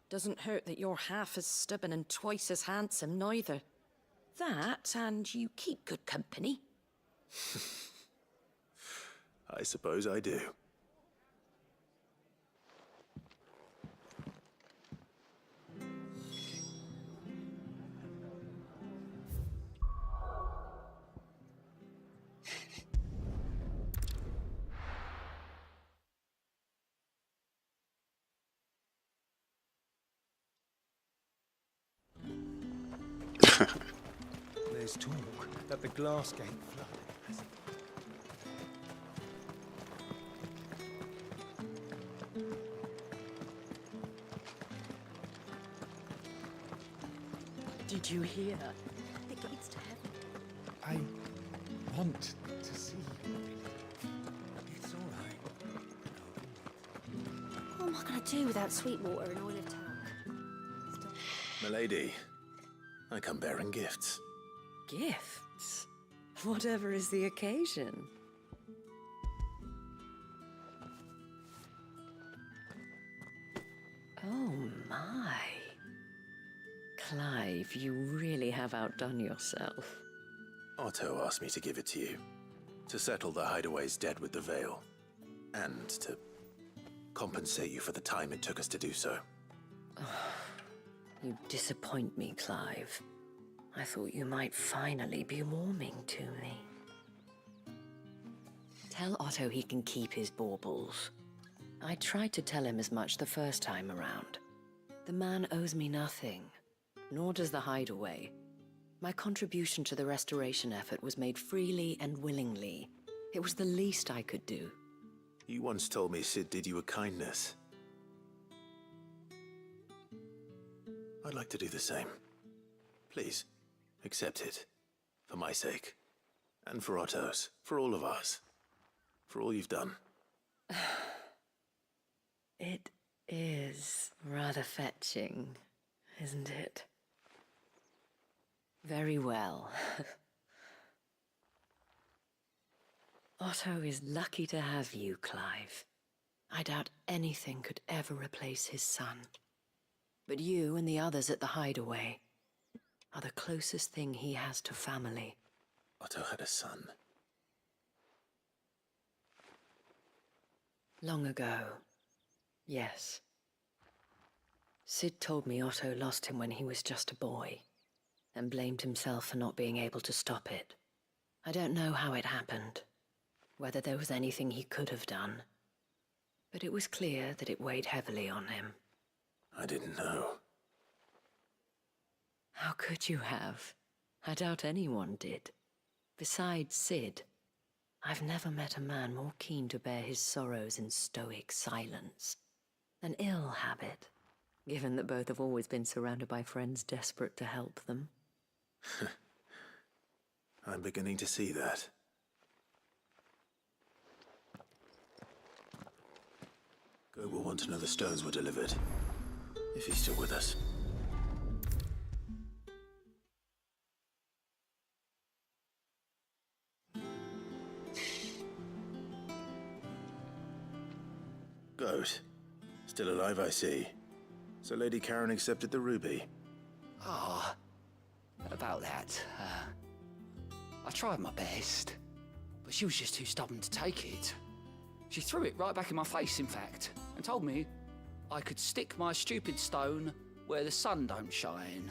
Doesn't hurt that you're half as stubborn and twice as handsome, neither. That, and you keep good company. I suppose I do. There's talk that the glass gate flooded. Did you hear? The gates to heaven. I want to see. It's all right. What am I going to do without Sweetwater and Oil of Town? Milady, I come bearing gifts. Gifts? Whatever is the occasion. Oh my. Clive, you really have outdone yourself. Otto asked me to give it to you. To settle the hideaway's debt with the Veil. And to compensate you for the time it took us to do so. You disappoint me, Clive. I thought you might finally be warming to me. Tell Otto he can keep his baubles. I tried to tell him as much the first time around. The man owes me nothing, nor does the hideaway. My contribution to the restoration effort was made freely and willingly. It was the least I could do. You once told me Sid did you a kindness. I'd like to do the same. Please, accept it. For my sake. And for Otto's. For all of us. For all you've done. It is rather fetching, isn't it? Very well. Otto is lucky to have you, Clive. I doubt anything could ever replace his son. But you and the others at the hideaway are the closest thing he has to family. Otto had a son. Long ago, yes. Sid told me Otto lost him when he was just a boy, and blamed himself for not being able to stop it. I don't know how it happened, whether there was anything he could have done, but it was clear that it weighed heavily on him. I didn't know. How could you have? I doubt anyone did. Besides Sid, I've never met a man more keen to bear his sorrows in stoic silence. An ill habit, given that both have always been surrounded by friends desperate to help them. I'm beginning to see that. Go will want to know the stones were delivered. If he's still with us. Still alive, I see. So Lady Karen accepted the ruby. Ah, about that. I tried my best, but she was just too stubborn to take it. She threw it right back in my face, in fact, and told me I could stick my stupid stone where the sun don't shine.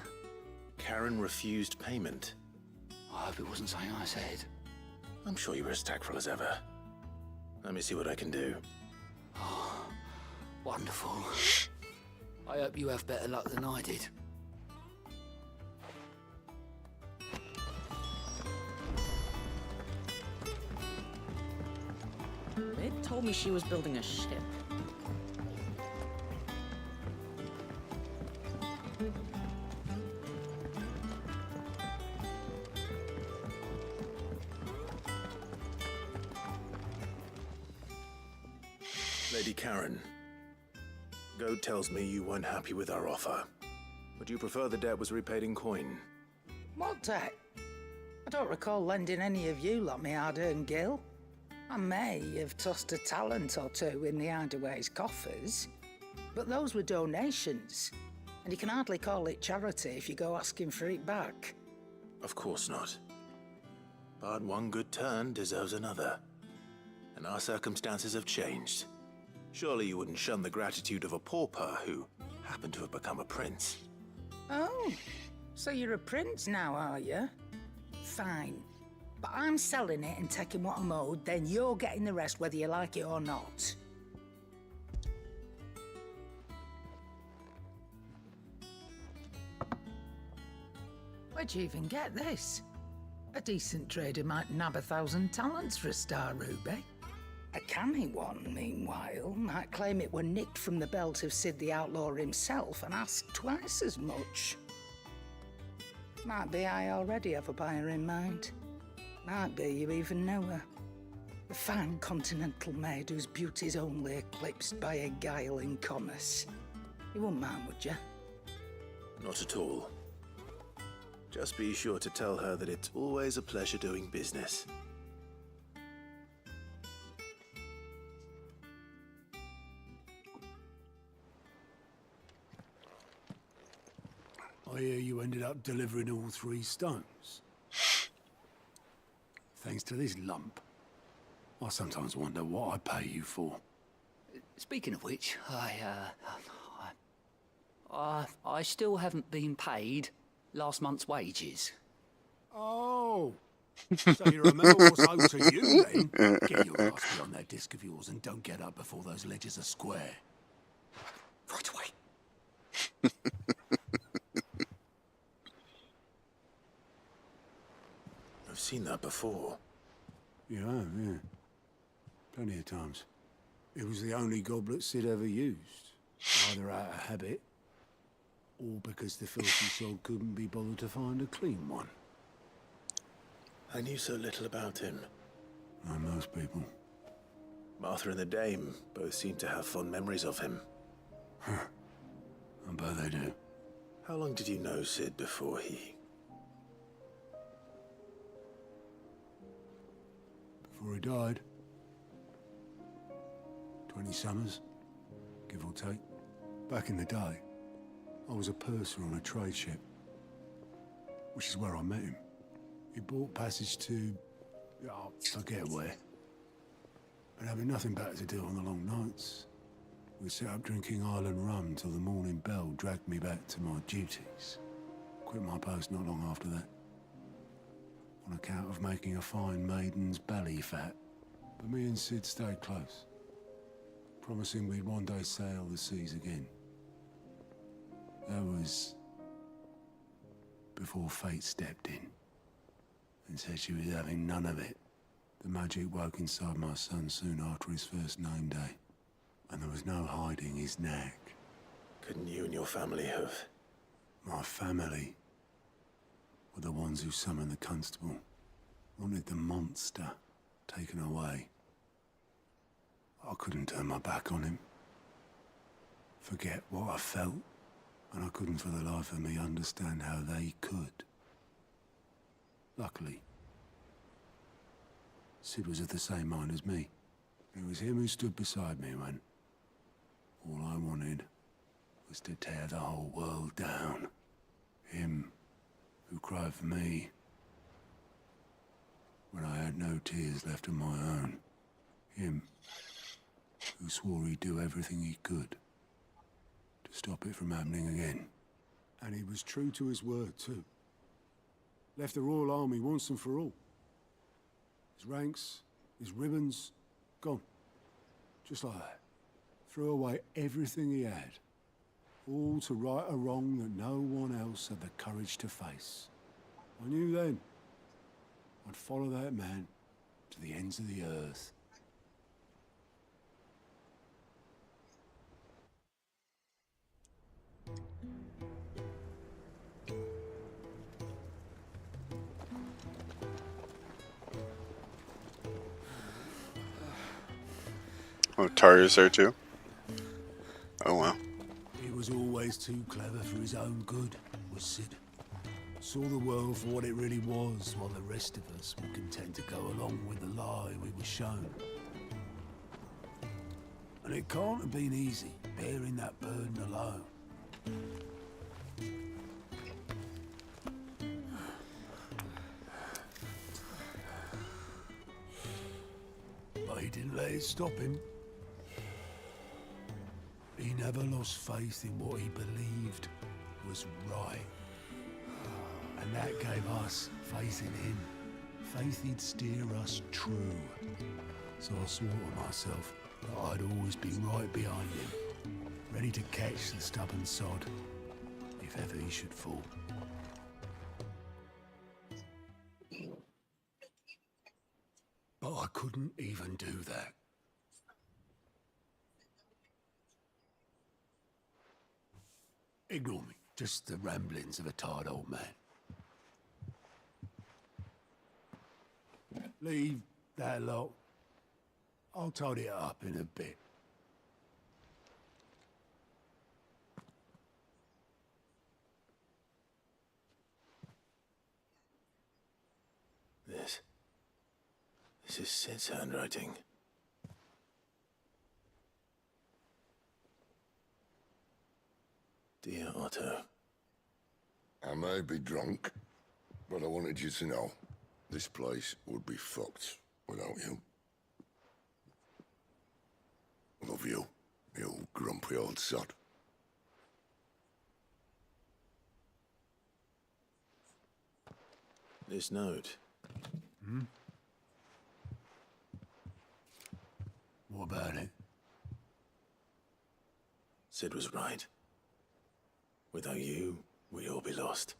Karen refused payment. I hope it wasn't something I said. I'm sure you were as tactful as ever. Let me see what I can do. Oh, wonderful. I hope you have better luck than I did. It told me she was building a ship. Lady Karen, Goad tells me you weren't happy with our offer. Would you prefer the debt was repaid in coin? What debt? I don't recall lending any of you like me hard-earned gil. I may have tossed a talent or two in the Hideaway's coffers, but those were donations, and you can hardly call it charity if you go asking for it back. Of course not. But one good turn deserves another. And our circumstances have changed. Surely you wouldn't shun the gratitude of a pauper who happened to have become a prince. Oh, so you're a prince now, are you? Fine. But I'm selling it and taking what I'm owed, then you're getting the rest whether you like it or not. Where'd you even get this? A decent trader might nab 1,000 talents for a star ruby. A canny one, meanwhile, might claim it were nicked from the belt of Sid the Outlaw himself and ask twice as much. Might be I already have a buyer in mind. Might be you even know her. A fine continental maid whose beauty's only eclipsed by a guile in commerce. You wouldn't mind, would you? Not at all. Just be sure to tell her that it's always a pleasure doing business. I hear you ended up delivering all 3 stones. Thanks to this lump. I sometimes wonder what I pay you for. Speaking of which, I still haven't been paid last month's wages. Oh! So you remember what's owed to you, then? Get your ass beyond that disc of yours and don't get up before those ledgers are square. Right away. I've seen that before. You have, yeah. Plenty of times. It was the only goblet Sid ever used. Either out of habit, or because the filthy soul couldn't be bothered to find a clean one. I knew so little about him. Like most people. Martha and the Dame both seem to have fond memories of him. I bet they do. How long did you know Sid before he... Before he died. 20 summers, give or take. Back in the day, I was a purser on a trade ship, which is where I met him. He bought passage to, forget where. And having nothing better to do on the long nights, we set up drinking island rum till the morning bell dragged me back to my duties. Quit my post not long after that, on account of making a fine maiden's belly fat. But me and Sid stayed close, promising we'd one day sail the seas again. That was before fate stepped in and said she was having none of it. The magic woke inside my son soon after his first name day, and there was no hiding his knack. Couldn't you and your family have... My family were the ones who summoned the constable, wanted the monster taken away. I couldn't turn my back on him, forget what I felt, and I couldn't for the life of me understand how they could. Luckily, Sid was of the same mind as me. It was him who stood beside me when All I wanted was to tear the whole world down. Him, who cried for me when I had no tears left of my own. Him, who swore he'd do everything he could to stop it from happening again. And he was true to his word, too. Left the Royal Army once and for all. His ranks, his ribbons, gone. Just like that. Threw away everything he had. All to right a wrong that no one else had the courage to face. I knew then I'd follow that man to the ends of the earth. Oh, Tarya's there too? Oh, wow. He was always too clever for his own good, was Sid. Saw the world for what it really was, while the rest of us were content to go along with the lie we were shown. And it can't have been easy, bearing that burden alone. But he didn't let it stop him. He never lost faith in what he believed was right. And that gave us faith in him. Faith he'd steer us true. So I swore to myself that I'd always be right behind him, ready to catch the stubborn sod, if ever he should fall. But I couldn't even do that. Ignore me. Just the ramblings of a tired old man. Leave that lot. I'll tidy it up in a bit. This is Sid's handwriting. Dear Otto. I may be drunk, but I wanted you to know this place would be fucked without you. Love you, you grumpy old sod. This note. Hmm? What about it? Sid was right. Without you, we'd all be lost.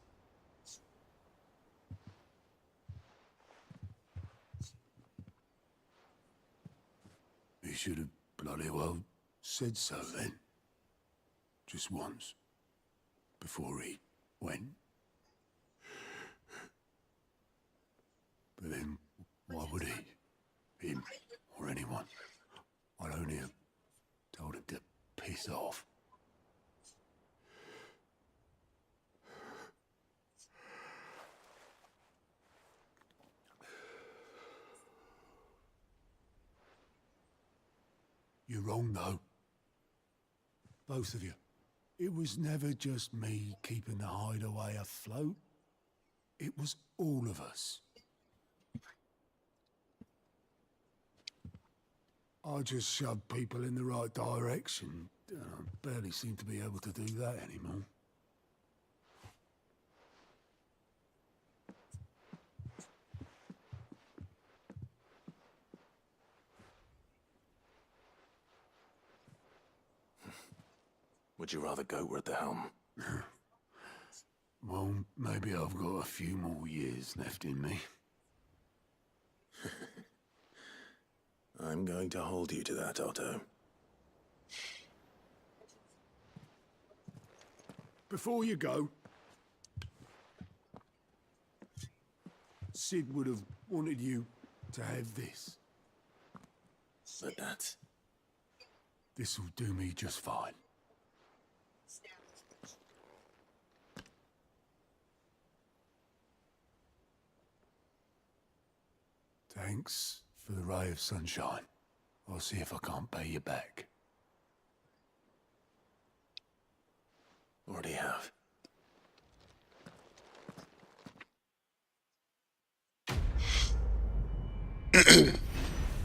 He should have bloody well said so then. Just once. Before he went. But then, why would he? Him, or anyone? I'd only have told him to piss off. You're wrong, though. Both of you. It was never just me keeping the hideaway afloat. It was all of us. I just shoved people in the right direction. I barely seem to be able to do that anymore. Would you rather goat were at the helm? Well, maybe I've got a few more years left in me. I'm going to hold you to that, Otto. Before you go, Sid would have wanted you to have this. But that's... This'll do me just fine. Thanks for the ray of sunshine. I'll see if I can't pay you back. Already have.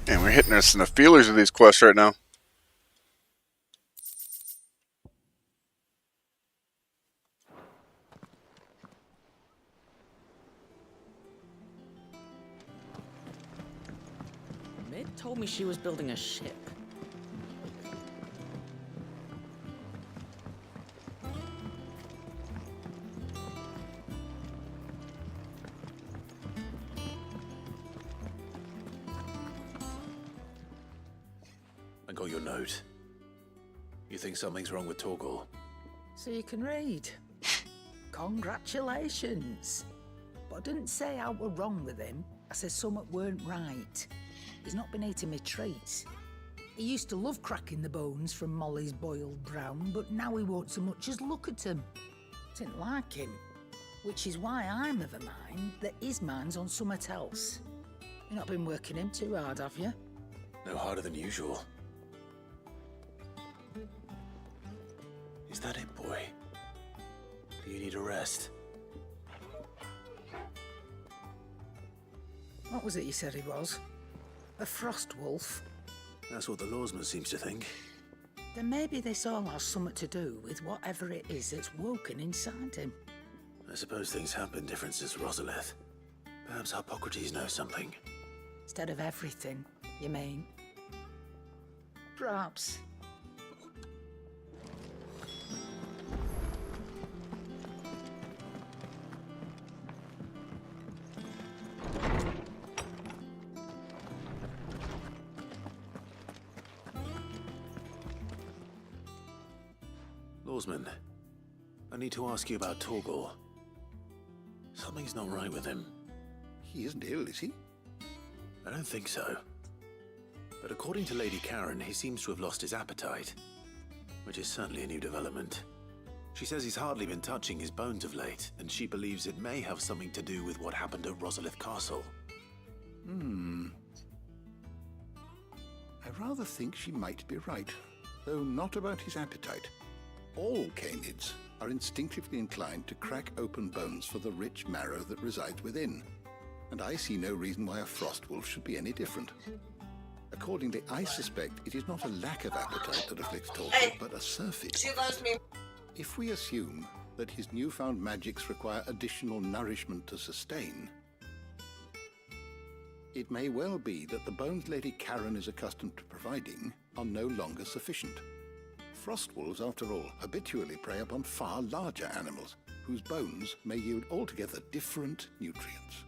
And we're hitting us in the feelers of these quests right now. Mid told me she was building a ship. I got your note. You think something's wrong with Torgal? So you can read. Congratulations. But I didn't say I were wrong with him. I said something weren't right. He's not been eating me treats. He used to love cracking the bones from Molly's boiled brown, but now he won't so much as look at them. Didn't like him. Which is why I'm of a mind that his mind's on something else. You've not been working him too hard, have you? No harder than usual. Is that it, boy? Do you need a rest? What was it you said he was? A frost wolf? That's what the lawsman seems to think. Then maybe this all has something to do with whatever it is that's woken inside him. I suppose things have been different since Rosalith. Perhaps Hippocrates knows something. Instead of everything, you mean? Perhaps. Lawsman, I need to ask you about Torgal. Something's not right with him. He isn't ill, is he? I don't think so. But according to Lady Karen, he seems to have lost his appetite, which is certainly a new development. She says he's hardly been touching his bones of late, and she believes it may have something to do with what happened at Rosalith Castle. I rather think she might be right, though not about his appetite. All canids are instinctively inclined to crack open bones for the rich marrow that resides within, and I see no reason why a frost wolf should be any different. Accordingly, I suspect it is not a lack of appetite that afflicts Torgal, but a surfeit. She loves me. If we assume that his newfound magics require additional nourishment to sustain, it may well be that the bones Lady Karen is accustomed to providing are no longer sufficient. Frost wolves, after all, habitually prey upon far larger animals, whose bones may yield altogether different nutrients.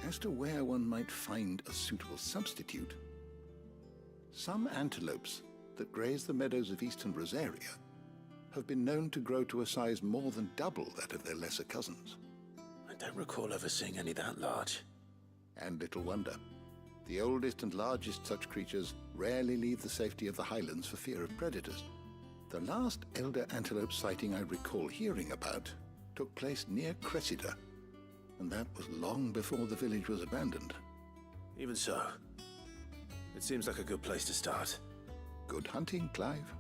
As to where one might find a suitable substitute, some antelopes that graze the meadows of eastern Rosaria have been known to grow to a size more than double that of their lesser cousins. I don't recall ever seeing any that large. And little wonder. The oldest and largest such creatures rarely leave the safety of the highlands for fear of predators. The last elder antelope sighting I recall hearing about took place near Cressida, and that was long before the village was abandoned. Even so, it seems like a good place to start. Good hunting, Clive.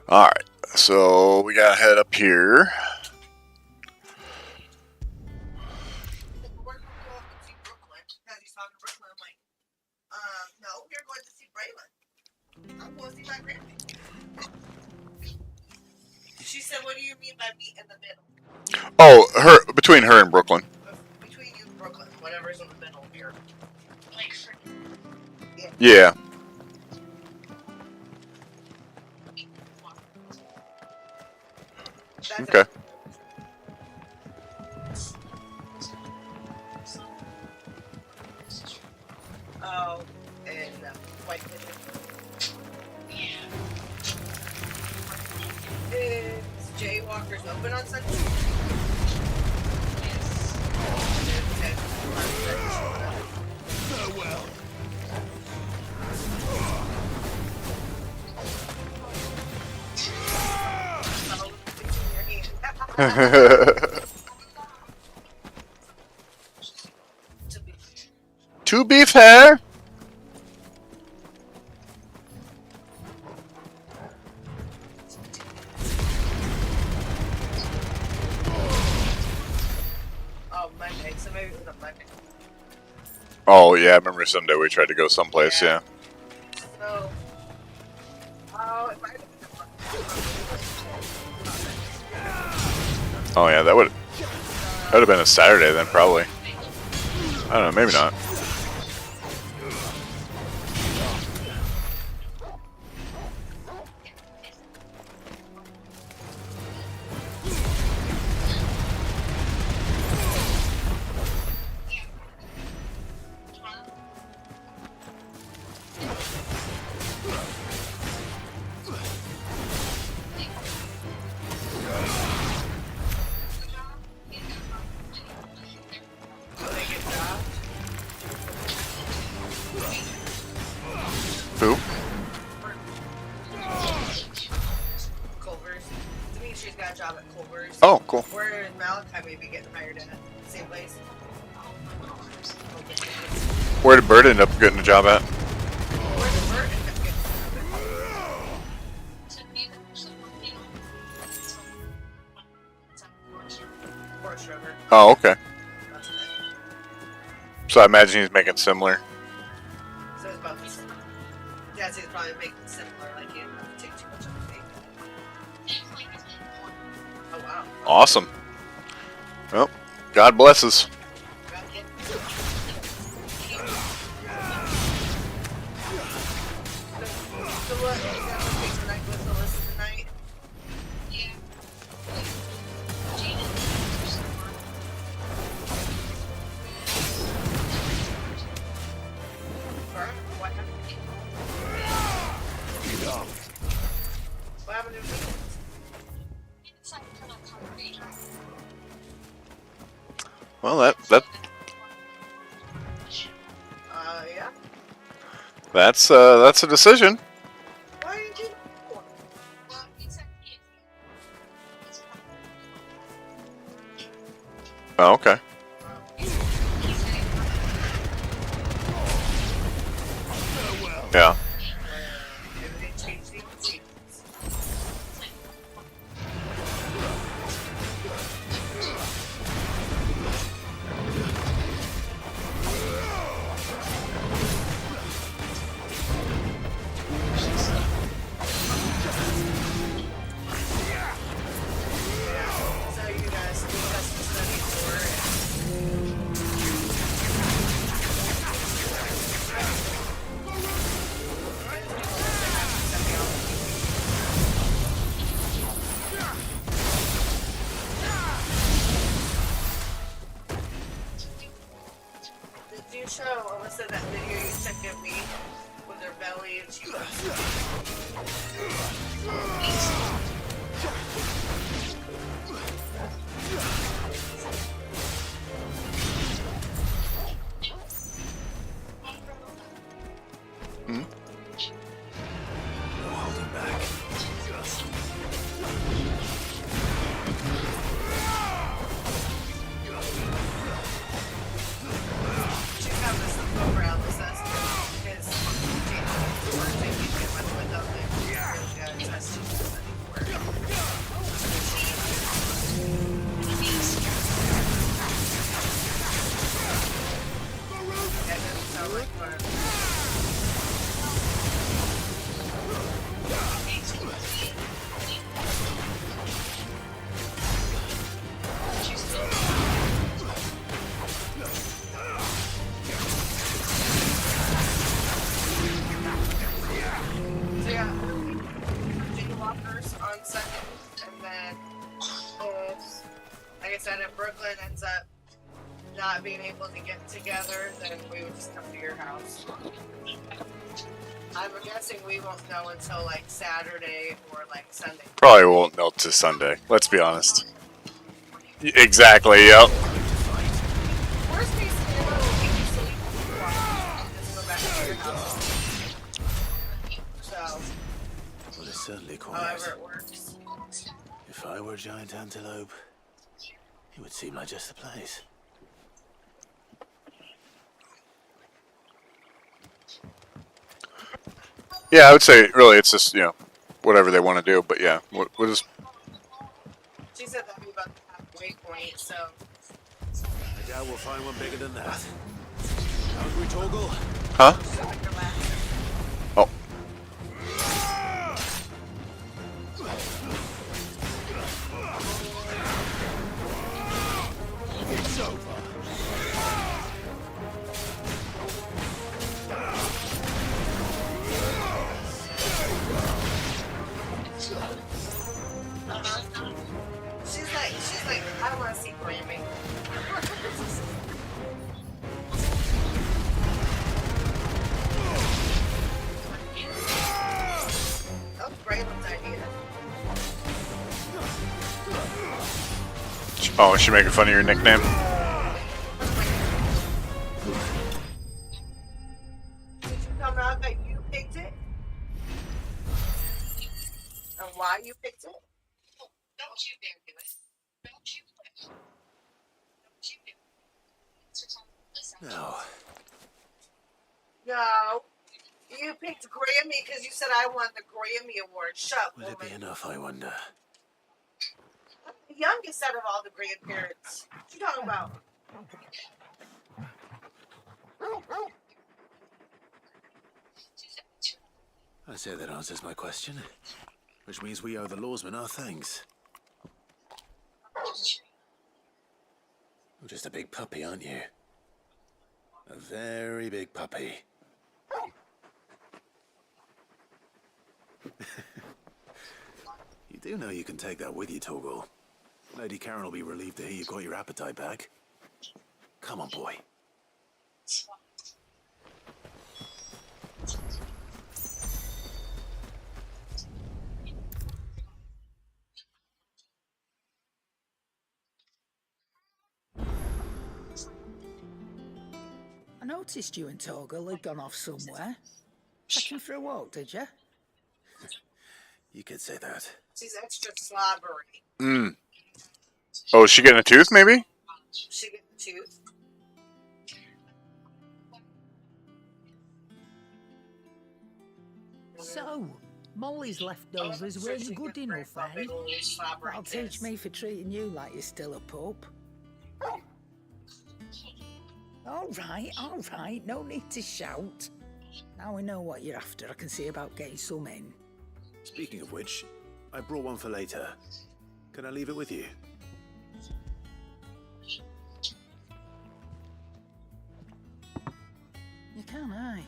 Alright, so we gotta head up here. She said, what do you mean by meet in the middle? Oh, between her and Brooklyn. Between you and Brooklyn, whatever's in the middle here. Yeah. Okay. Oh, and White Is Jaywalkers open on Sunday? Yes. Okay. Farewell. To be fair. Oh, Monday. So maybe it was a Monday. Oh yeah, I remember Sunday we tried to go someplace. Yeah. So, oh, it might have been Oh yeah, that would have been a Saturday then probably. I don't know, maybe not. Who? Culver's. Dimitri's got a job at Culver's. Oh, cool. Where Malachi may be getting hired at? Same place? Where did Bird end up getting a job at? Where did Bert end up getting Horse River. Oh, okay. So I imagine he's making similar. So it's about this. Yeah, so he's probably making similar, like he didn't have to take too much of a pay. Oh, wow. Awesome. Well, God blesses. So what, is that what takes the night with Alyssa tonight? What happened? What happened to the Well, that Yeah. That's a decision. Why did you? Oh, okay. Yeah. So you guys discussed the study tour. Did you show Alyssa that video you sent to me with her belly and she was... Hmm? No holding back. She found this over Alyssa because she weren't taking too much with them. They got tested that doesn't sound like fun. So yeah, Virginia Walkers on Sunday, and then like I said, if Brooklyn ends up not being able to get together, then we would just come to your house. I'm guessing we won't know until like Saturday or like Sunday. Probably won't know to Sunday. Let's be honest. Exactly. Yep. Worst case scenario, we can sleep and just go back to your house. So, Well, it's certainly quiet. however it works. If I were a giant antelope, it would seem like just the place. Yeah, I would say really it's just, whatever they want to do. But yeah, we'll just. She said that'd be about the halfway point, so. I doubt we'll find one bigger than that. Hungry, Torgal? Huh? Oh. It's over. She's like, I want to see Grammy. That was Braylon's idea. Oh, is she making fun of your nickname? Did you come out that you picked it? And why you picked it? Don't you dare do it. Don't you do it. Don't you do it. No. No. You picked Grammy because you said I won the Grammy Award. Shut up, Will it be enough, I wonder? The youngest out of all the grandparents. What you talking about? I say that answers my question. Which means we owe the lawsmen our thanks. You're just a big puppy, aren't you? A very big puppy. You do know you can take that with you, Torgal. Lady Karen will be relieved to hear you got your appetite back. Come on, boy. I noticed you and Torgal had gone off somewhere. Taking for a walk, did you? You could say that. She's extra slobbery. Mm. Oh, is she getting a tooth, maybe? She get the tooth. So, Molly's leftovers weren't good enough, eh? That'll teach me for treating you like you're still a pup. All right, no need to shout. Now we know what you're after, I can see about getting some in. Speaking of which, I brought one for later. Can I leave it with you? You can, aye.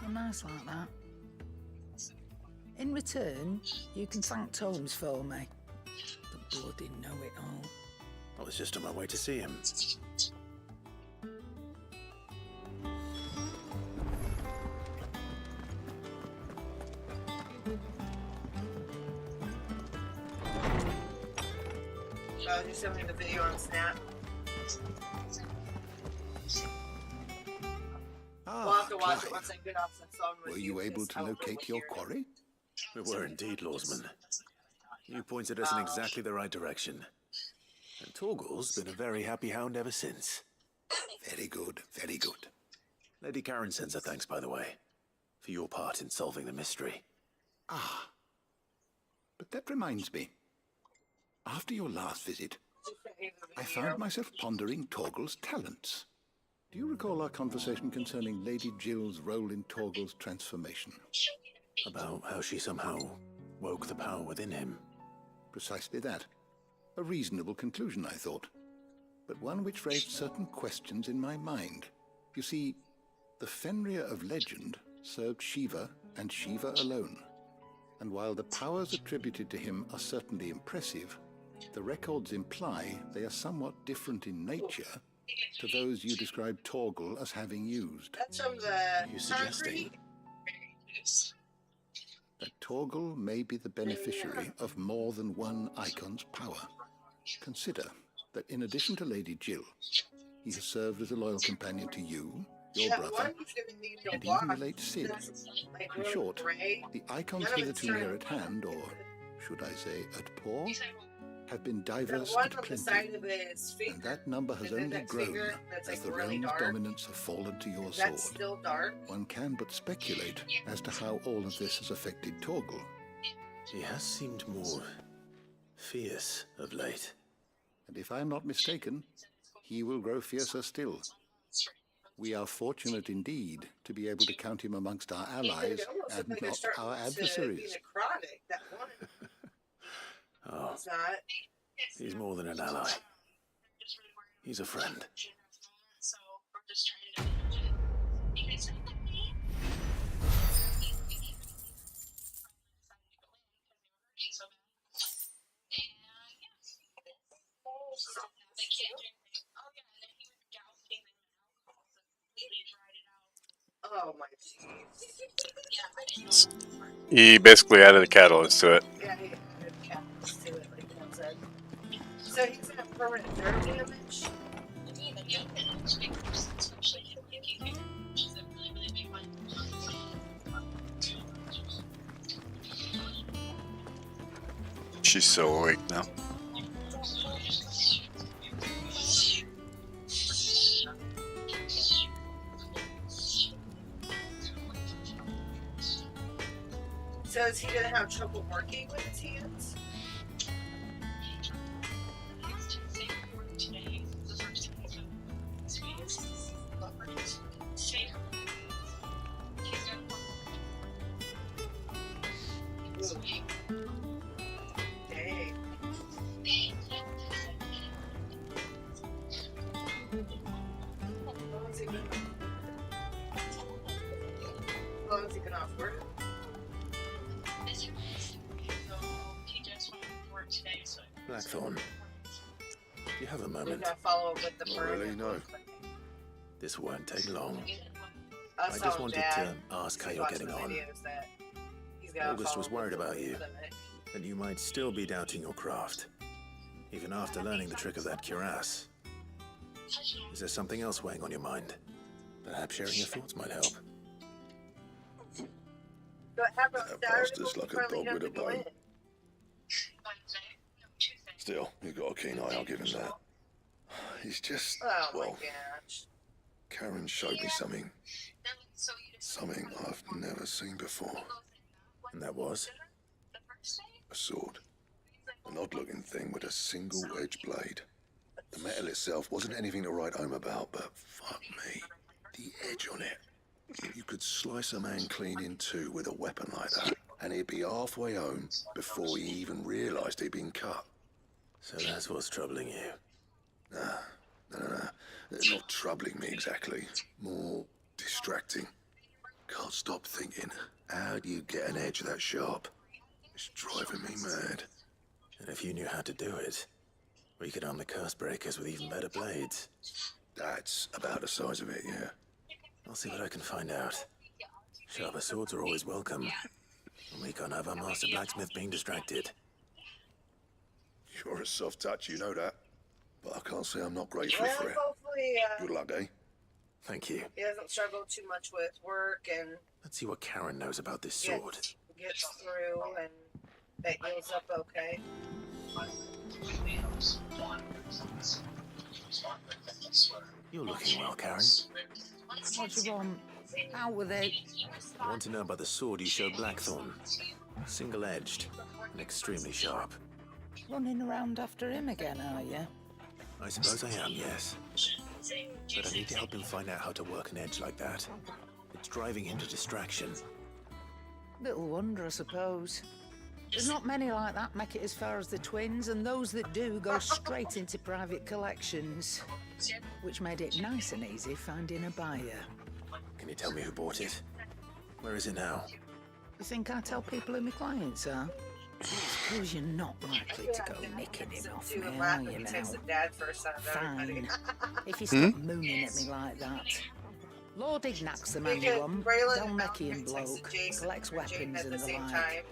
You're nice like that. In return, you can thank Tomes for me. The bloody know-it-all. I was just on my way to see him. Oh, you sent me the video on Snap. We'll have to watch it once I get off the phone with you. Were you able to locate your quarry? We were indeed, Lawsman. You pointed us in exactly the right direction. And Torgal's been a very happy hound ever since. Very good, very good. Lady Karen sends her thanks, by the way, for your part in solving the mystery. Ah. But that reminds me. After your last visit, I found myself pondering Torgal's talents. Do you recall our conversation concerning Lady Jill's role in Torgal's transformation? About how she somehow woke the power within him. Precisely that. A reasonable conclusion, I thought. But one which raised certain questions in my mind. You see, the Fenrir of legend served Shiva and Shiva alone. And while the powers attributed to him are certainly impressive, the records imply they are somewhat different in nature to those you described Torgal as having used. That's from the suggesting that Torgal may be the beneficiary of more than one icon's power. Consider that in addition to Lady Jill, he has served as a loyal companion to you, your brother, and even the late Cid. In short, the icons hitherto near at hand, or should I say at paw, have been diverse and plenty, and that number has only grown as the realm's dominance have fallen to your sword. Still dark. One can but speculate as to how all of this has affected Torgal. He has seemed more fierce of late. And if I am not mistaken, he will grow fiercer still. We are fortunate indeed to be able to count him amongst our allies and not our adversaries. Oh, he's more than an ally. He's a friend. Oh my jeez. He basically added a catalyst to it. Yeah, he added catalyst to it, like Kim said. So he's gonna have permanent nerve damage? She's so awake now. So is he gonna have trouble working with his hands? Dang. How long has he been off work? Blackthorn, you have a We moment. gotta follow up with the burn. Really, no. This won't take long. I I just wanted to ask how He's you're watching getting the on. videos that he's gotta August follow was up worried with the about you, clinic. that you might still be doubting your craft, even after learning the trick of that cuirass. Is there something else weighing on your mind? Perhaps sharing your thoughts might help. That bastard's like a dog with a bone. Still, you've got a keen eye, I'll give him that. He's just, well, Karen showed me something. Something I've never seen before. And that was? A sword. An odd-looking thing with a single-edged blade. The metal itself wasn't anything to write home about, but fuck me, the edge on it. You could slice a man clean in two with a weapon like that, and he'd be halfway home before he even realised he'd been cut. So that's what's troubling you? No. Not troubling me exactly. More distracting. Can't stop thinking, how do you get an edge that sharp? It's driving me mad. And if you knew how to do it, we could arm the curse breakers with even better blades. That's about the size of it, yeah. I'll see what I can find out. Sharper swords are always welcome. And we can't have our master blacksmith being distracted. You're a soft touch, you know that. But I can't say I'm not grateful for it. Hopefully, Good luck, eh? Thank you. he doesn't struggle too much with work and Let's see what Karen knows about this sword. gets through and that heals up okay. You're looking well, Karen. What you want? Out with it. I want to know about the sword you showed Blackthorn. Single-edged and extremely sharp. Running around after him again, are you? I suppose I am, yes. But I need to help him find out how to work an edge like that. It's driving him to distraction. Little wonder, I suppose. There's not many like that make it as far as the twins, and those that do go straight into private collections, which made it nice and easy finding a buyer. Can you tell me who bought it? Where is it now? You think I tell people who my clients are? I suppose you're not likely to go nicking him off me, are you now? Fine. If you stop mooning at me like that. Lord Ignac's the man you want. Dalmecian bloke, collects weapons and the like.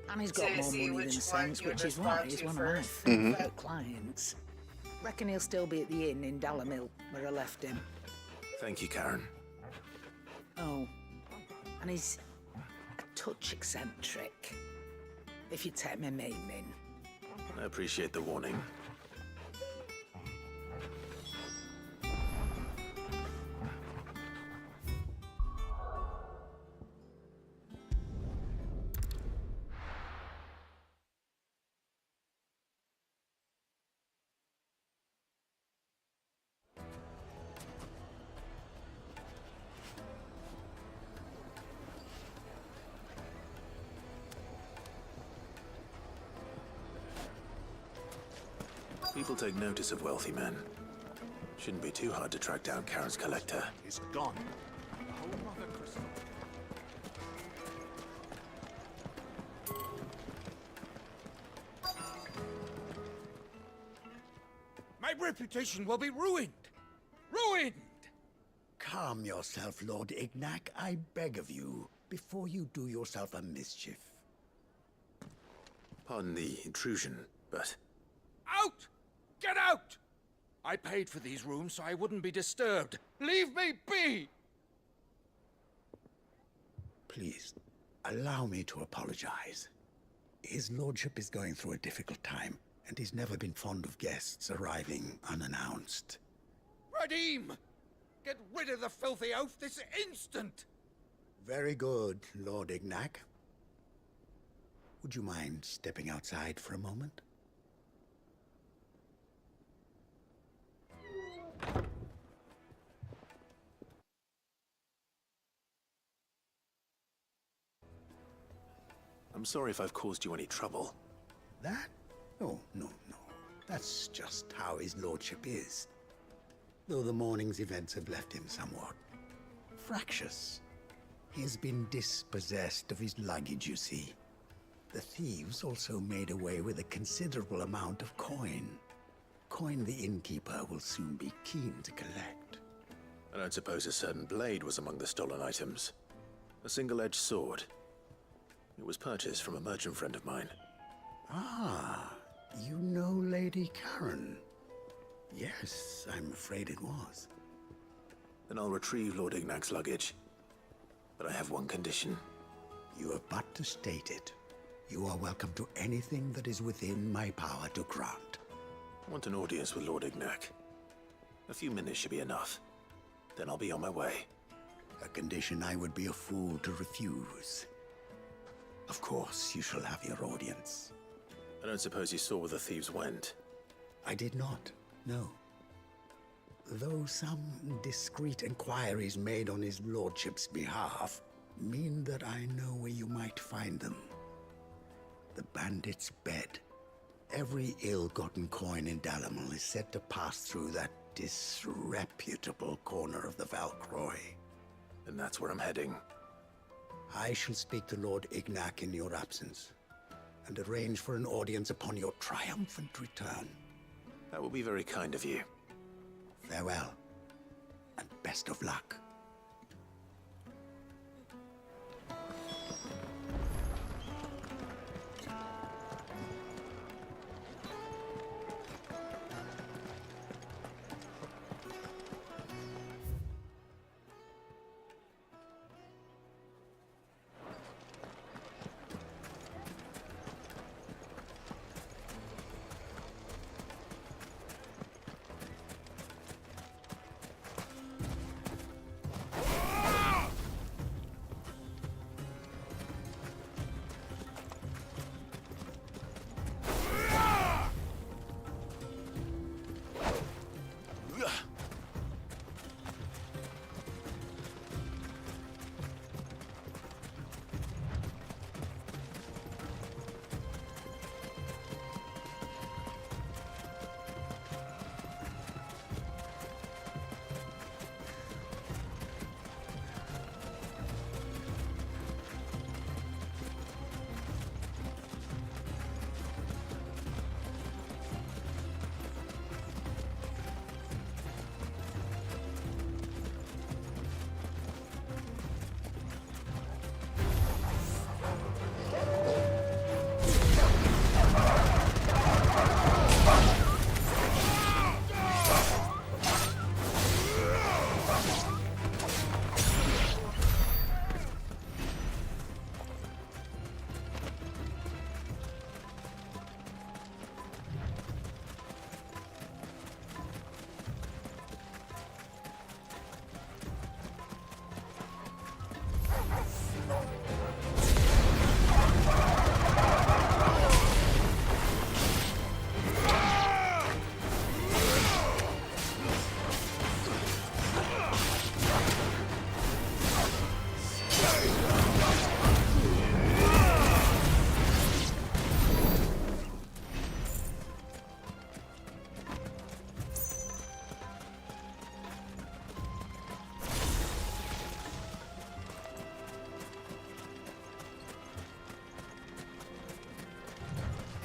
And he's got more money than sense, which is why he's one of my favourite clients. Reckon he'll still be at the inn in Dalamil, where I left him. Thank you, Karen. Oh, and he's a touch eccentric, if you take my meaning. I appreciate the warning. People take notice of wealthy men. Shouldn't be too hard to track down Karen's collector. It's gone. The whole mother crystal. My reputation will be ruined! Ruined! Calm yourself, Lord Ignac, I beg of you, before you do yourself a mischief. Pardon the intrusion, but... Out! Get out! I paid for these rooms so I wouldn't be disturbed. Leave me be! Please, allow me to apologize. His lordship is going through a difficult time, and he's never been fond of guests arriving unannounced. Radim! Get rid of the filthy oaf this instant! Very good, Lord Ignac. Would you mind stepping outside for a moment? I'm sorry if I've caused you any trouble. That? Oh, no. That's just how his lordship is. Though the morning's events have left him somewhat fractious. He has been dispossessed of his luggage, you see. The thieves also made away with a considerable amount of coin. Coin the innkeeper will soon be keen to collect. I don't suppose a certain blade was among the stolen items. A single-edged sword. It was purchased from a merchant friend of mine. Ah, you know Lady Karen. Yes, I'm afraid it was. Then I'll retrieve Lord Ignac's luggage. But I have one condition. You have but to state it. You are welcome to anything that is within my power to grant. I want an audience with Lord Ignac. A few minutes should be enough. Then I'll be on my way. A condition I would be a fool to refuse. Of course, you shall have your audience. I don't suppose you saw where the thieves went? I did not, no. Though some discreet inquiries made on his lordship's behalf mean that I know where you might find them. The bandit's bed. Every ill-gotten coin in Dalamal is said to pass through that disreputable corner of the Valcroy. And that's where I'm heading. I shall speak to Lord Ignac in your absence, and arrange for an audience upon your triumphant return. That will be very kind of you. Farewell, and best of luck.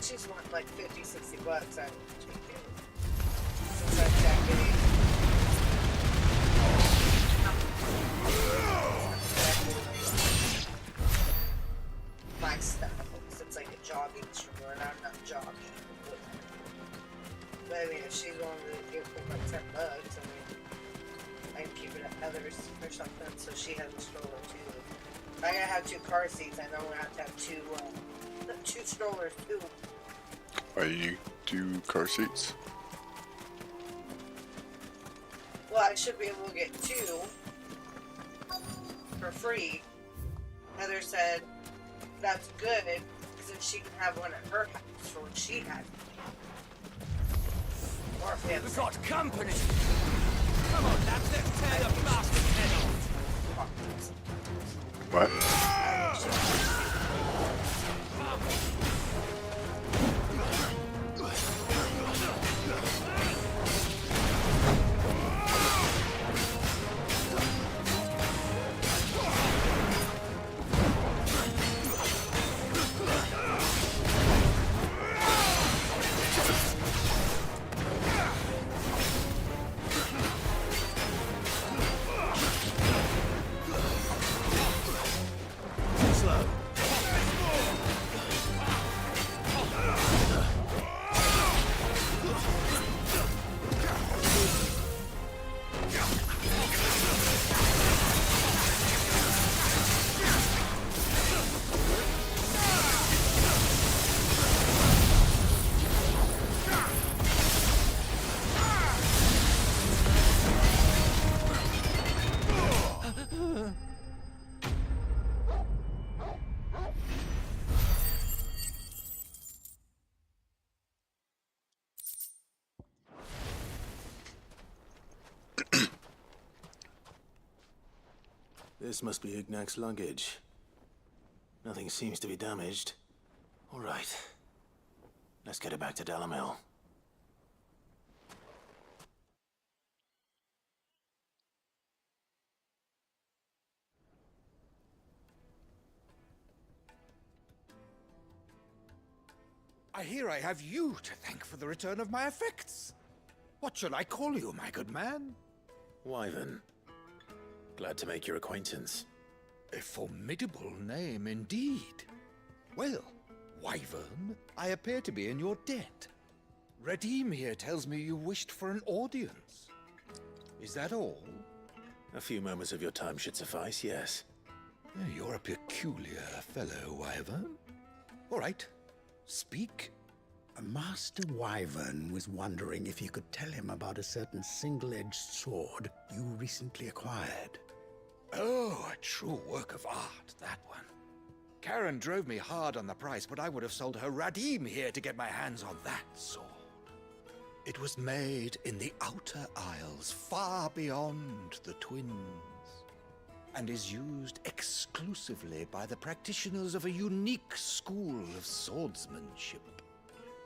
She's worth like 50, 60 bucks. I would take it. Since I've checked it. My stuff. It's like a jogging stroller, and I'm not jogging. But I mean, if she's willing to give me like 10 bucks, I mean, I can keep it at others or something, so she has a stroller too. If I gotta have 2 car seats, I know I'm gonna have to have 2 strollers too. Are you do car seats? Well, I should be able to get 2 for free. Heather said that's good because then she can have one at her house for what she had. Or if We've got company! Come on, lads, let's tear the bastard's head off! What? This must be Ignac's luggage. Nothing seems to be damaged. All right. Let's get it back to Dalamil. I hear I have you to thank for the return of my effects. What shall I call you, my good man? Wyvern. Glad to make your acquaintance. A formidable name indeed. Well, Wyvern, I appear to be in your debt. Redeem here tells me you wished for an audience. Is that all? A few moments of your time should suffice, yes. You're a peculiar fellow, Wyvern. All right, speak. Master Wyvern was wondering if you could tell him about a certain single-edged sword you recently acquired. Oh, a true work of art, that one. Karen drove me hard on the price, but I would have sold her Radim here to get my hands on that sword. It was made in the Outer Isles, far beyond the Twins, and is used exclusively by the practitioners of a unique school of swordsmanship.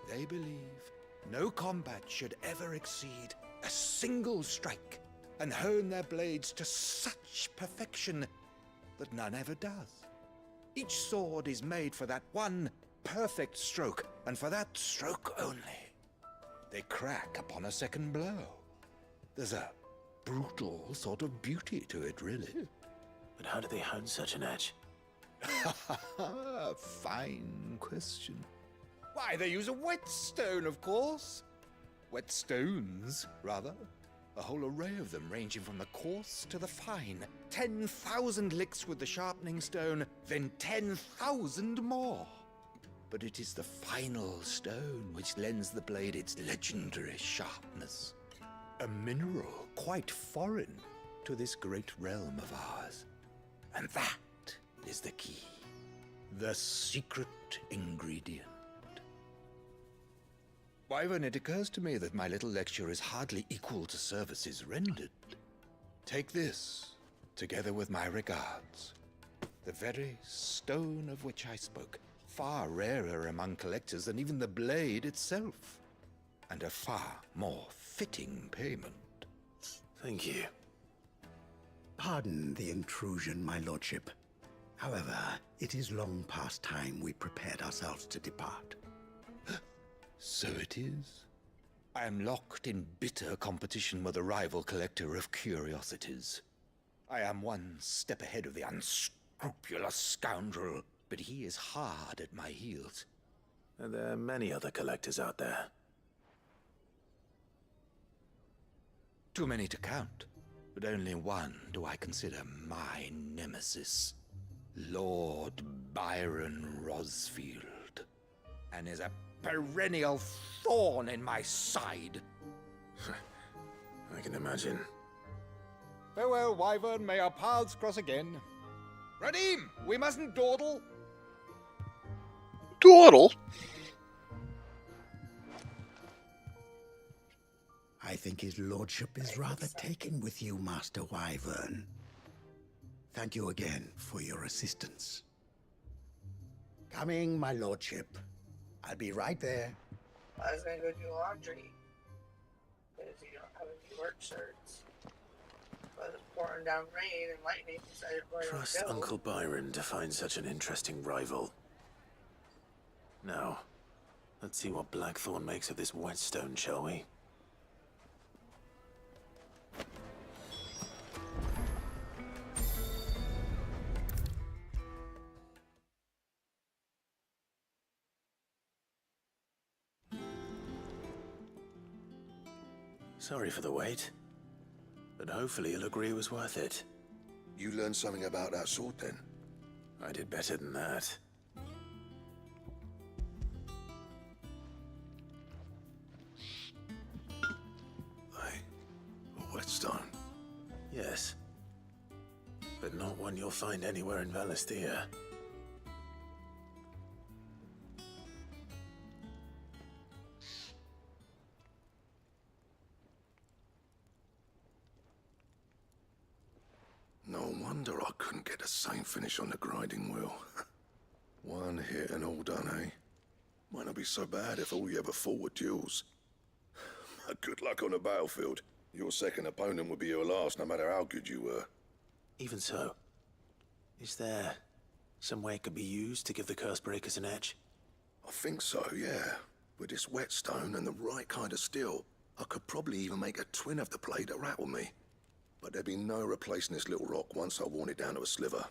They believe no combat should ever exceed a single strike, and hone their blades to such perfection that none ever does. Each sword is made for that one perfect stroke, and for that stroke only. They crack upon a second blow. There's a brutal sort of beauty to it, really. But how do they hone such an edge? Fine question. Why, they use a whetstone, of course. Whetstones, rather. A whole array of them, ranging from the coarse to the fine. 10,000 licks with the sharpening stone, then 10,000 more. But it is the final stone which lends the blade its legendary sharpness. A mineral quite foreign to this great realm of ours. And that is the key. The secret ingredient. Wyvern, it occurs to me that my little lecture is hardly equal to services rendered. Take this, together with my regards. The very stone of which I spoke, far rarer among collectors than even the blade itself, and a far more fitting payment. Thank you. Pardon the intrusion, my lordship. However, it is long past time we prepared ourselves to depart. So it is. I am locked in bitter competition with a rival collector of curiosities. I am one step ahead of the unscrupulous scoundrel, but he is hard at my heels. And there are many other collectors out there. Too many to count, but only one do I consider my nemesis. Lord Byron Rosfield, and is a perennial thorn in my side. I can imagine. Farewell, Wyvern. May our paths cross again. Radim, we mustn't dawdle. Dawdle? I think his lordship is rather taken with you, Master Wyvern. Thank you again for your assistance. Coming, my lordship. I'll be right there. I was gonna go do laundry. Because you don't have any work shirts. But it's pouring down rain and lightning, so I didn't Trust go. Uncle Byron to find such an interesting rival. Now, let's see what Blackthorn makes of this whetstone, shall we? Sorry for the wait, but hopefully you'll agree it was worth it. You learned something about that sword, then? I did better than that. A whetstone? Yes. But not one you'll find anywhere in Valisthea. No wonder I couldn't get the same finish on the grinding wheel. One hit and all done, eh? Might not be so bad if all you ever fought were duels. Good luck on the battlefield. Your second opponent would be your last, no matter how good you were. Even so, is there some way it could be used to give the curse breakers an edge? I think so, yeah. With this whetstone and the right kind of steel, I could probably even make a twin of the blade that rattled me. But there'd be no replacing this little rock once I worn it down to a sliver.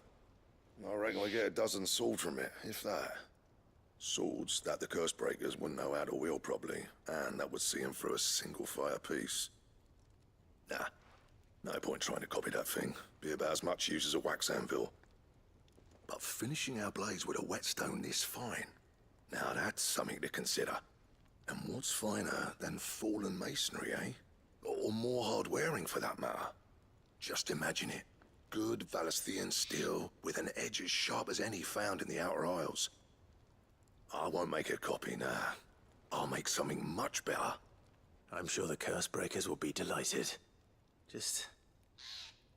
I reckon we get a dozen swords from it, if that. Swords that the curse breakers wouldn't know how to wield properly, and that would see them through a single fire piece. Nah, no point trying to copy that thing. Be about as much use as a wax anvil. But finishing our blades with a whetstone this fine, now that's something to consider. And what's finer than fallen masonry, eh? Or more hard-wearing, for that matter. Just imagine it. Good Valisthian steel with an edge as sharp as any found in the Outer Isles. I won't make a copy, nah. I'll make something much better. I'm sure the curse breakers will be delighted. Just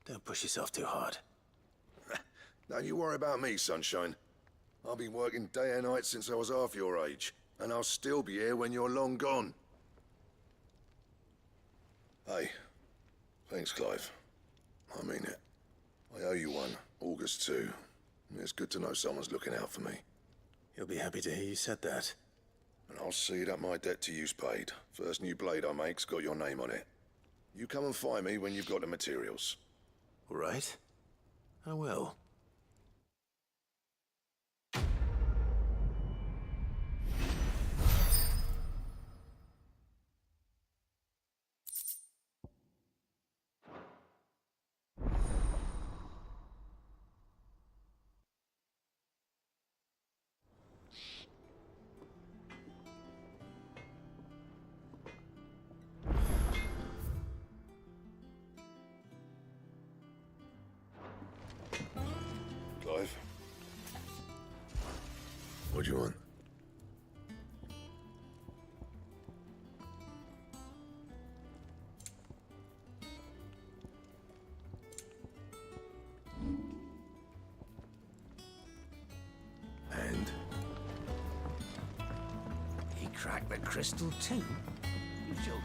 don't push yourself too hard. Don't you worry about me, sunshine. I've been working day and night since I was half your age, and I'll still be here when you're long gone. Hey, thanks, Clive. I mean it. I owe you one, August too. It's good to know someone's looking out for me. He'll be happy to hear you said that. And I'll see that my debt to you's paid. First new blade I make's got your name on it. You come and find me when you've got the materials. All right. I will. Clive? What do you want? And? He cracked the crystal too? You joking?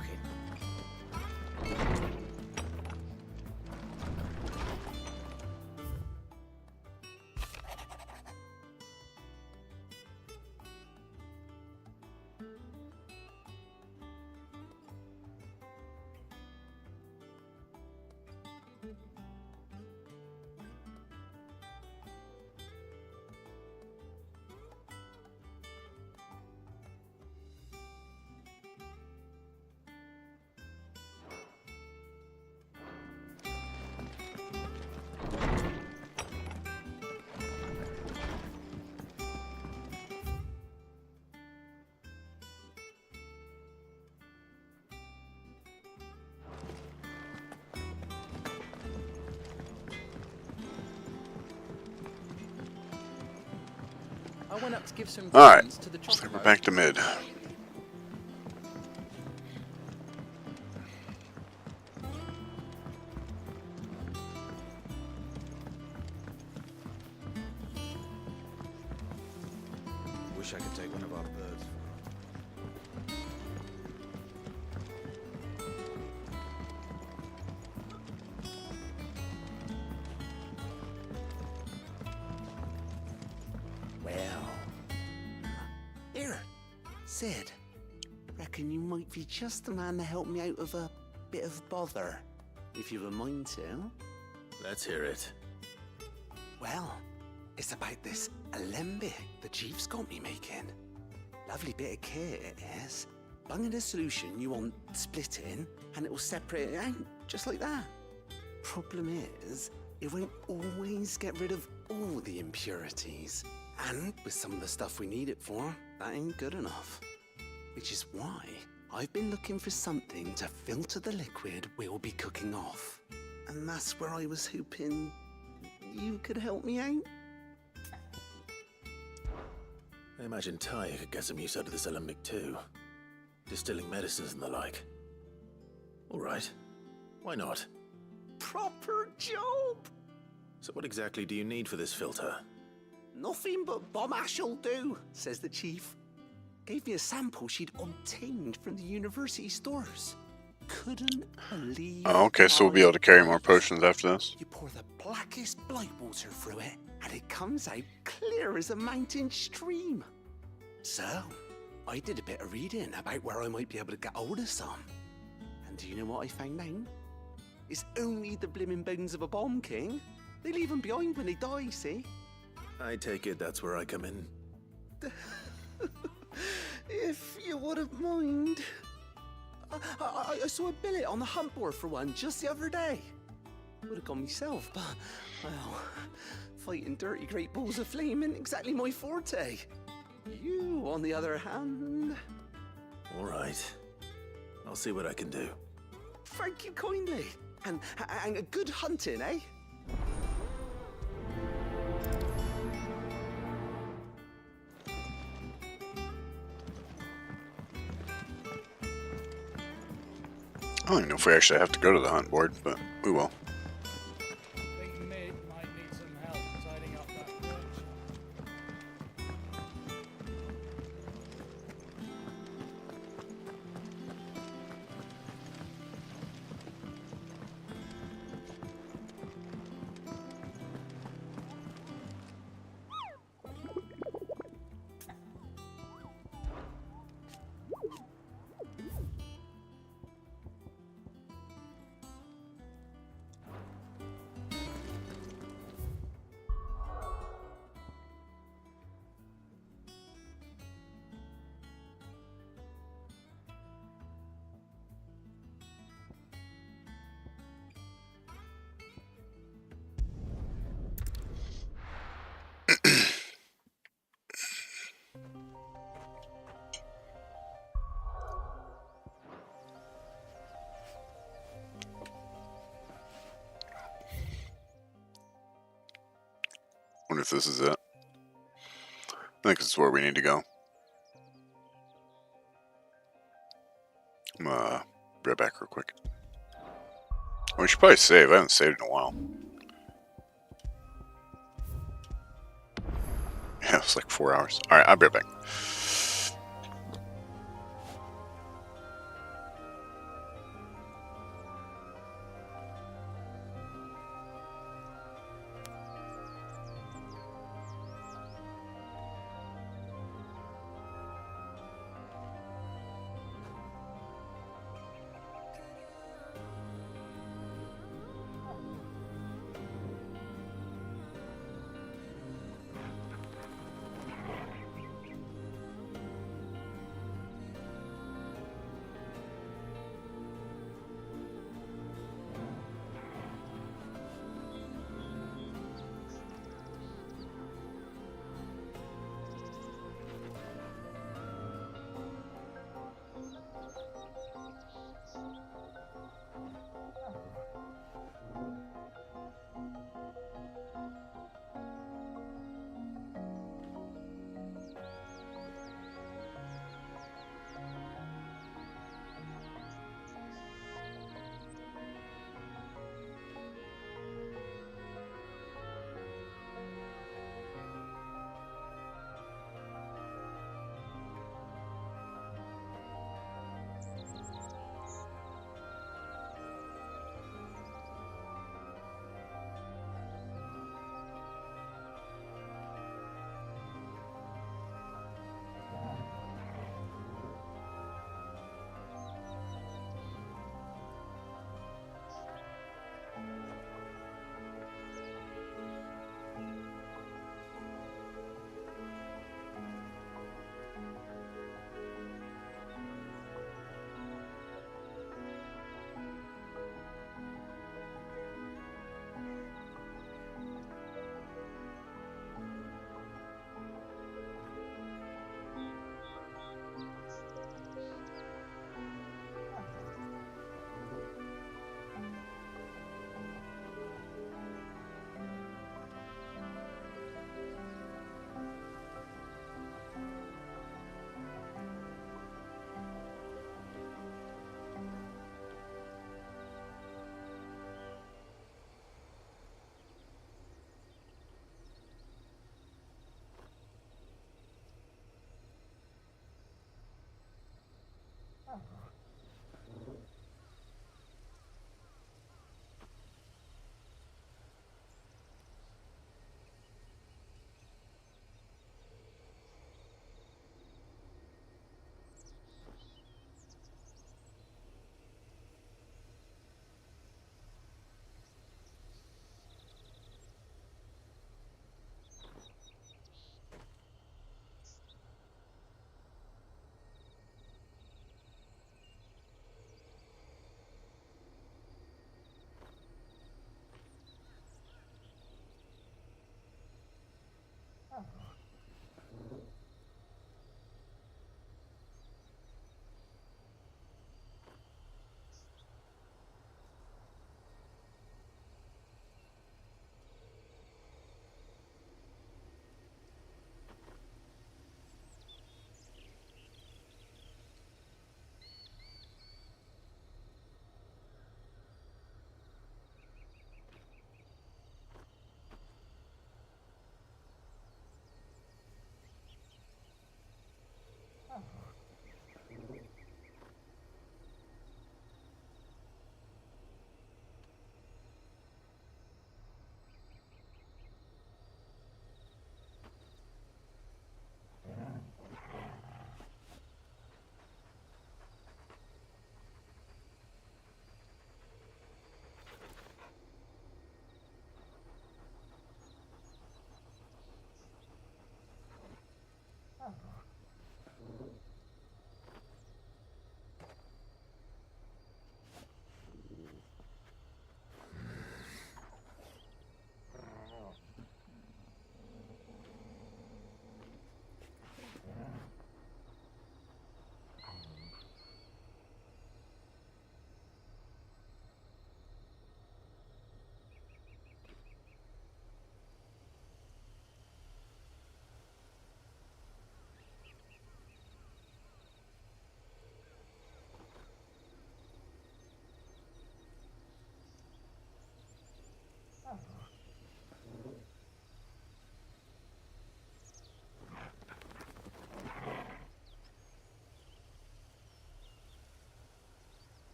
I went up to give some Alright, guidance to the looks like we're chocobo. back to mid. Wish I could take one of our birds. Well. Here, Sid. Reckon you might be just the man to help me out of a bit of bother, if you've a mind to. Let's hear it. Well, it's about this alembic the chief's got me making. Lovely bit of kit it is. Bung in a solution you want splitting, and it will separate it out, just like that. Problem is, it won't always get rid of all the impurities. And with some of the stuff we need it for, that ain't good enough. Which is why I've been looking for something to filter the liquid we'll be cooking off. And that's where I was hoping you could help me out. I imagine Ty could get some use out of this alembic too. Distilling medicines and the like. All right. Why not? Proper job! So what exactly do you need for this filter? Nothing but bomb ash'll do, says the chief. Gave me a sample she'd obtained from the university stores. Couldn't believe Oh, okay, so we'll be able to carry more potions after this. You pour the blackest blight water through it, and it comes out clear as a mountain stream. So, I did a bit of reading about where I might be able to get hold of some. And do you know what I found out? It's only the blimmin' bones of a bomb king. They leave them behind when they die, see? I take it that's where I come in. If you wouldn't mind. I saw a billet on the hunt board for one just the other day. Would have gone myself, but, well, fighting dirty great balls of flame isn't exactly my forte. You, on the other hand... All right. I'll see what I can do. Thank you kindly. And a good hunting, eh? I don't even know if we actually have to go to the hunt board, but we will. I think Mid might need some help tidying up that workshop. Wonder if this is it. I think it's where we need to go. I'm be right back real quick. We should probably save. I haven't saved in a while. Yeah, it's like 4 hours. Alright, I'll be right back.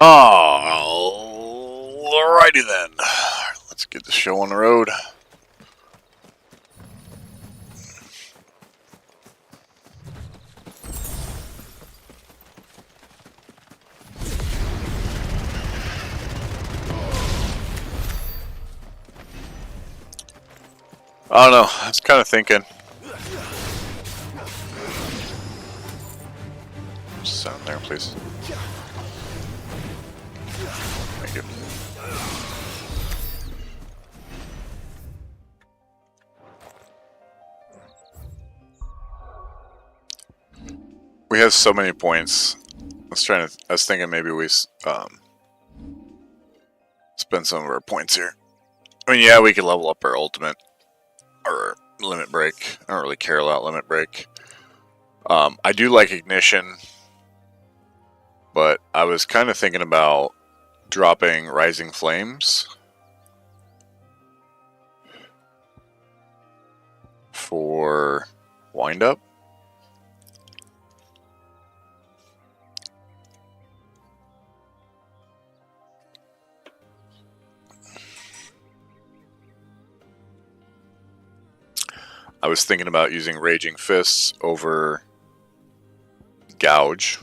Alrighty then. Let's get the show on the road. I don't know. I was kind of thinking. Just down there, please. Thank you. We have so many points. I was thinking maybe we spend some of our points here. I mean, yeah, we could level up our ultimate or limit break. I don't really care about limit break. I do like ignition, but I was kind of thinking about dropping rising flames for wind up. I was thinking about using Raging Fists over Gouge.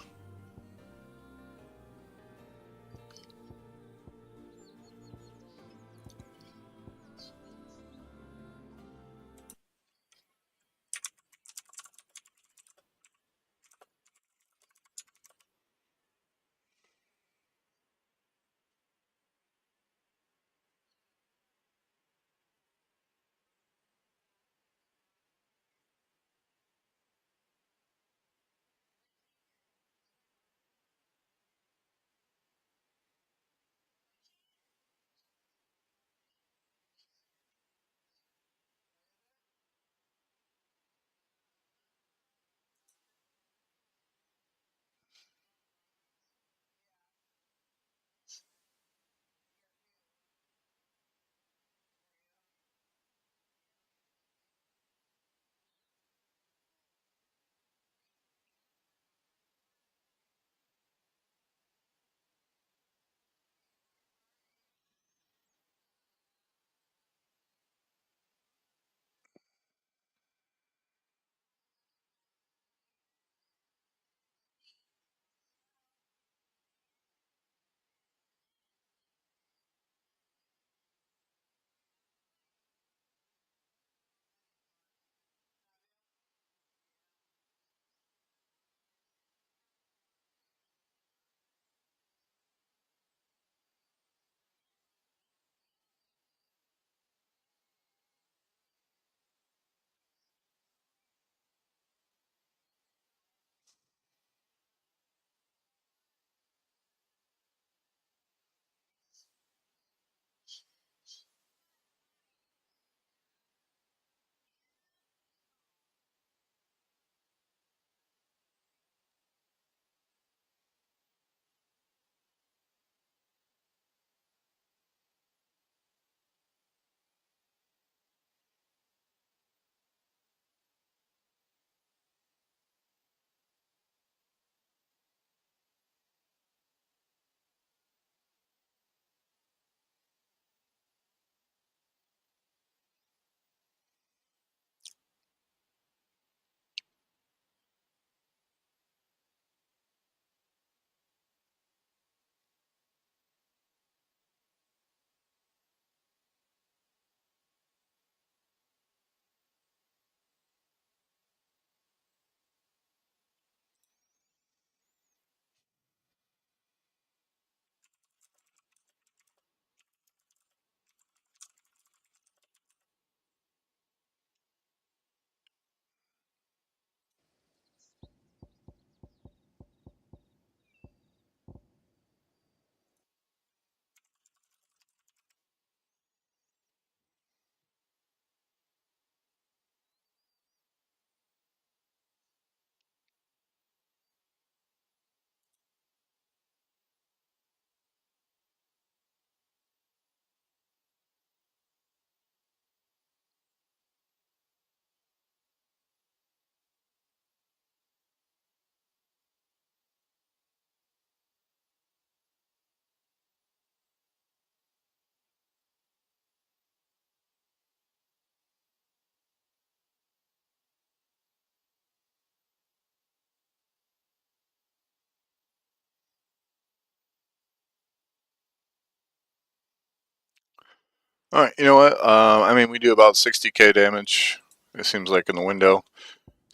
Alright, you know what? I mean, we do about 60k damage, it seems like, in the window.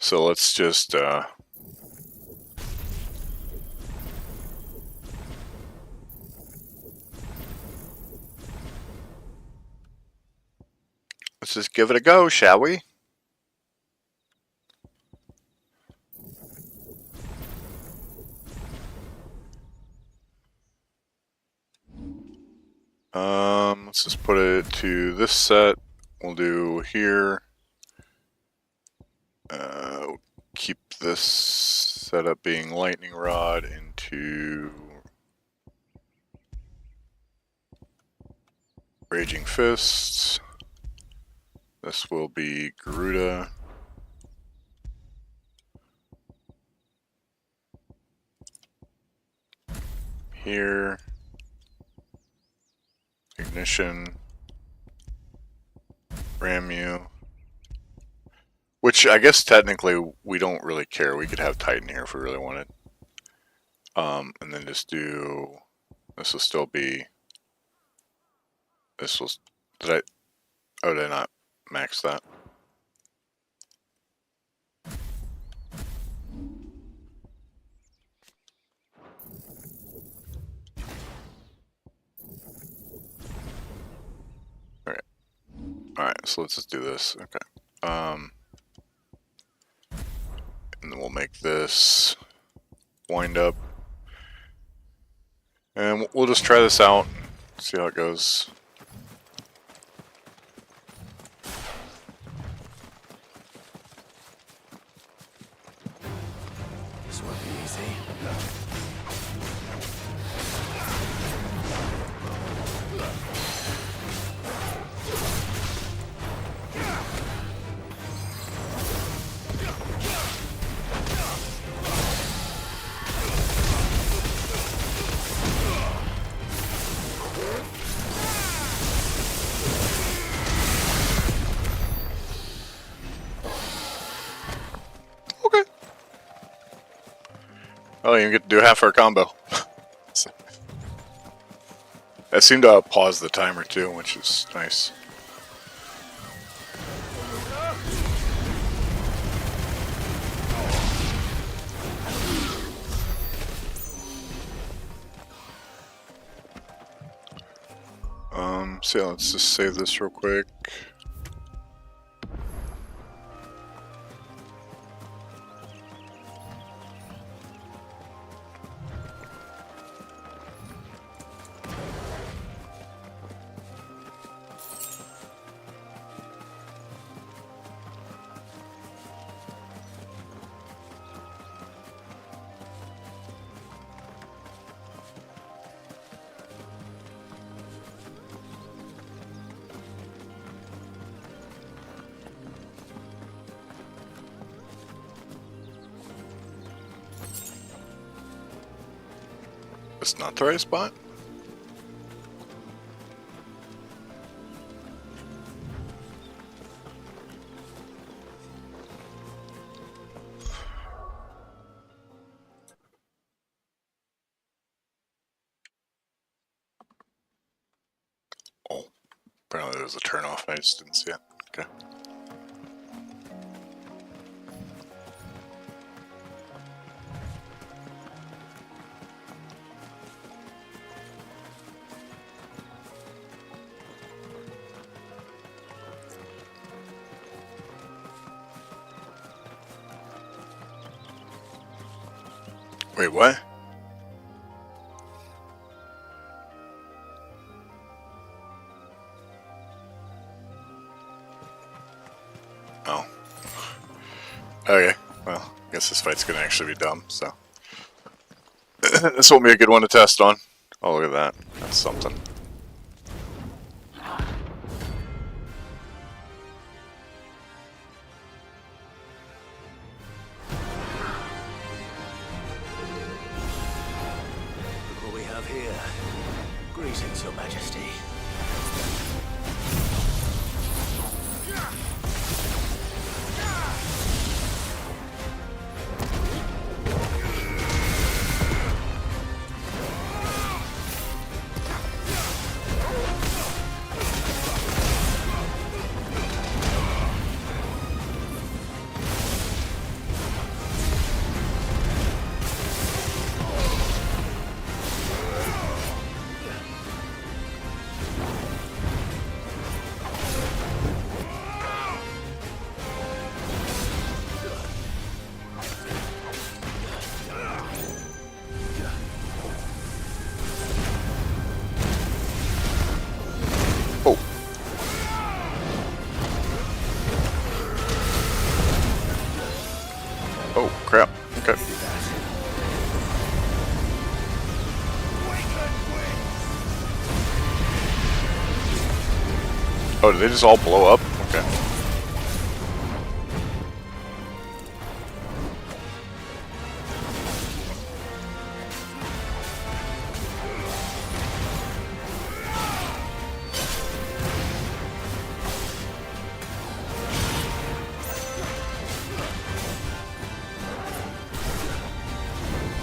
So let's just, let's just give it a go, shall we? Let's just put it to this set. We'll do here. Keep this setup being lightning rod into raging fists. This will be Garuda. Here. Ignition. Ramu. Which I guess technically we don't really care. We could have Titan here if we really wanted. And then just do, this will still be, this will, did I not max that? Okay. Alright, so let's just do this. Okay. And then we'll make this wind up. And we'll just try this out, see how it goes. This won't be easy. Oh, you get to do half our combo. I seem to pause the timer too, which is nice. So yeah, let's just save this real quick. It's not the right spot. Oh, apparently there was a turn off. I just didn't see it. Okay. Wait, what? Oh. Okay, well, I guess this fight's gonna actually be dumb, so. This won't be a good one to test on. Oh, look at that. That's something. Look what we have here. Greetings, Your Majesty. Oh, did they just all blow up? Okay.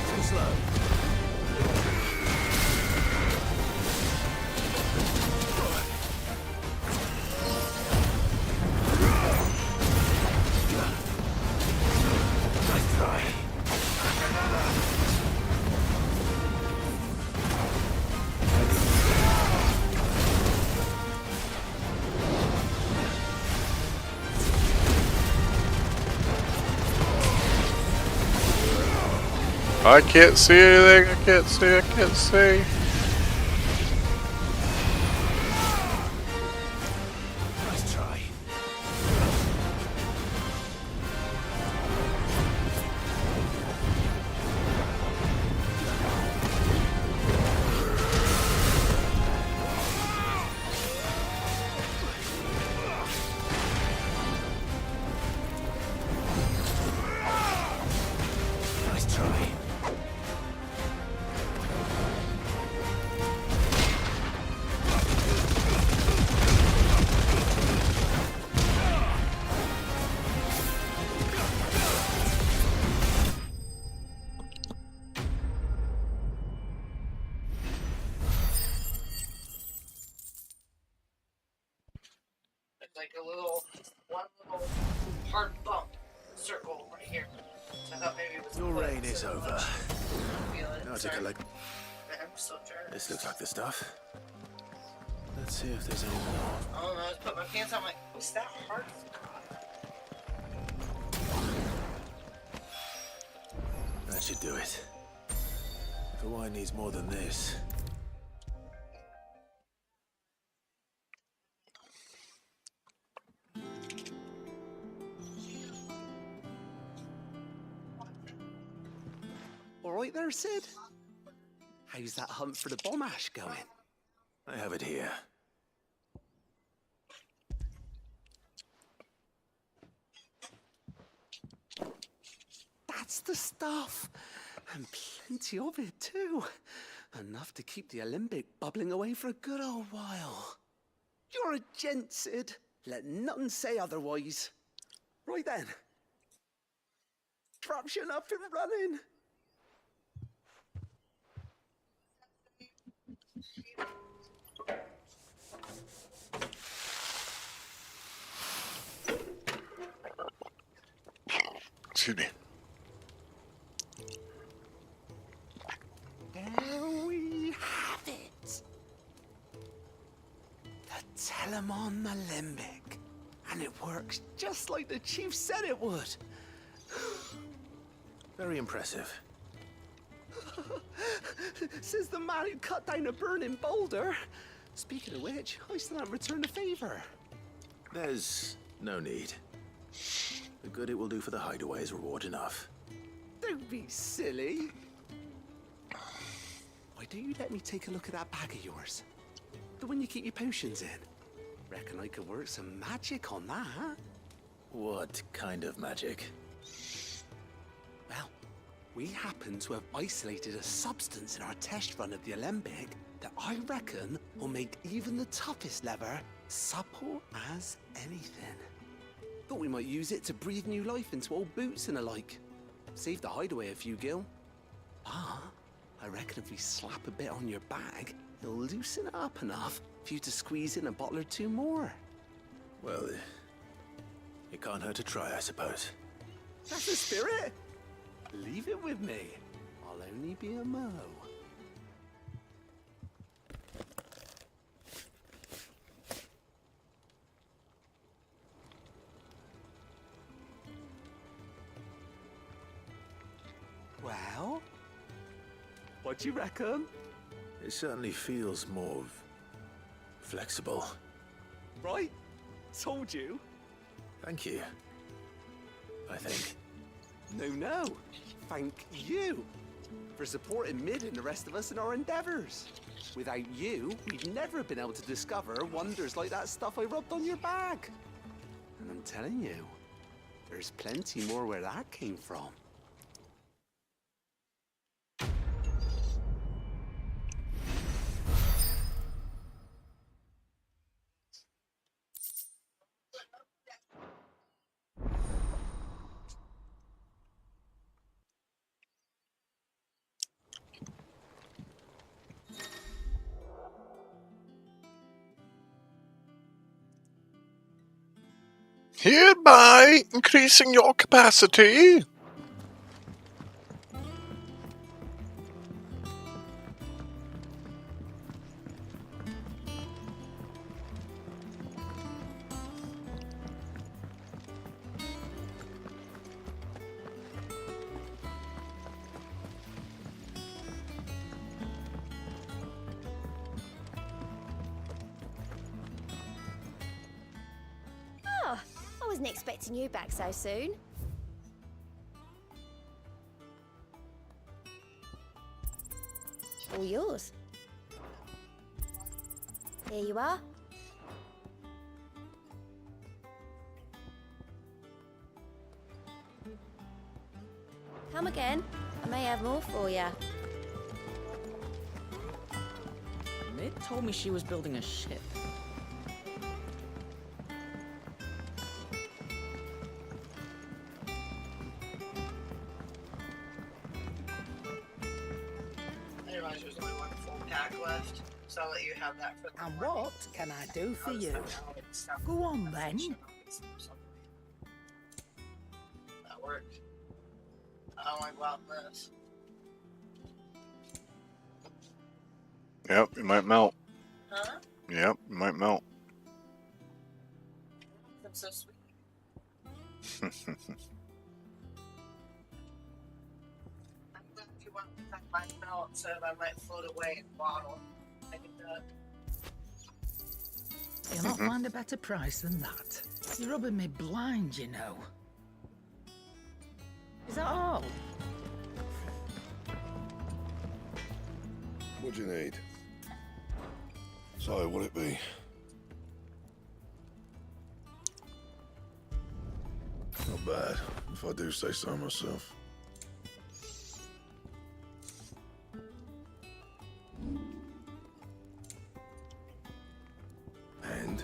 Too slow. Nice try. I can't see anything. I can't see. I can't see. Nice try. Nice try. There's like a one little hard bump circle right here. So I thought maybe it was. Your wood, reign is so over. much. Feel it. Now take a Sorry. look. I'm so tired. This looks like the stuff. Let's see if there's anything more. I don't know. I just put my pants on. I'm like, was that hard? That should do it. The wine needs more than this. All right there, Sid? How's that hunt for the bomb ash going? I have it here. That's the stuff. And plenty of it, too. Enough to keep the Olympic bubbling away for a good old while. You're a gent, Sid. Let nothing say otherwise. Right then. Traption up and running. Excuse me. There we have it. The Telemon Alembic. And it works just like the chief said it would. Very impressive. Says the man who cut down a burning boulder. Speaking of which, I still haven't returned the favor. There's no need. The good it will do for the hideaway is reward enough. Don't be silly. Why don't you let me take a look at that bag of yours? The one you keep your potions in. Reckon I could work some magic on that, huh? What kind of magic? Well, we happen to have isolated a substance in our test run of the Alembic that I reckon will make even the toughest lever supple as anything. Thought we might use it to breathe new life into old boots and the like. Save the hideaway a few gil. Ah, I reckon if we slap a bit on your bag, it'll loosen it up enough for you to squeeze in a bottle or two more. Well, it can't hurt to try, I suppose. That's the spirit. Leave it with me. I'll only be a mo. Well, what do you reckon? It certainly feels more flexible. Right? Told you. Thank you. I think. No. Thank you. for supporting Mid and the rest of us in our endeavors. Without you, we'd never have been able to discover wonders like that stuff I rubbed on your bag. And I'm telling you, there's plenty more where that came from. Hereby increasing your capacity. Oh, I wasn't expecting you back so soon. All yours. Here you are. Come again. I may have more for you. Mid told me she was building a ship. I realize there's only one full pack left, so I'll let you have that for the And morning. what can I do for you? Go on then. That worked. I don't want to go out in this. Yep, it might melt. Huh? Yep, it might melt. I'm so sweet. I'm glad you want to pack my melt so that I might float away in a bottle. I can do that. You'll not find a better price than that. You're rubbing me blind, you know. Is that all? What do you need? So, what'll it be? Not bad, if I do say so myself. And?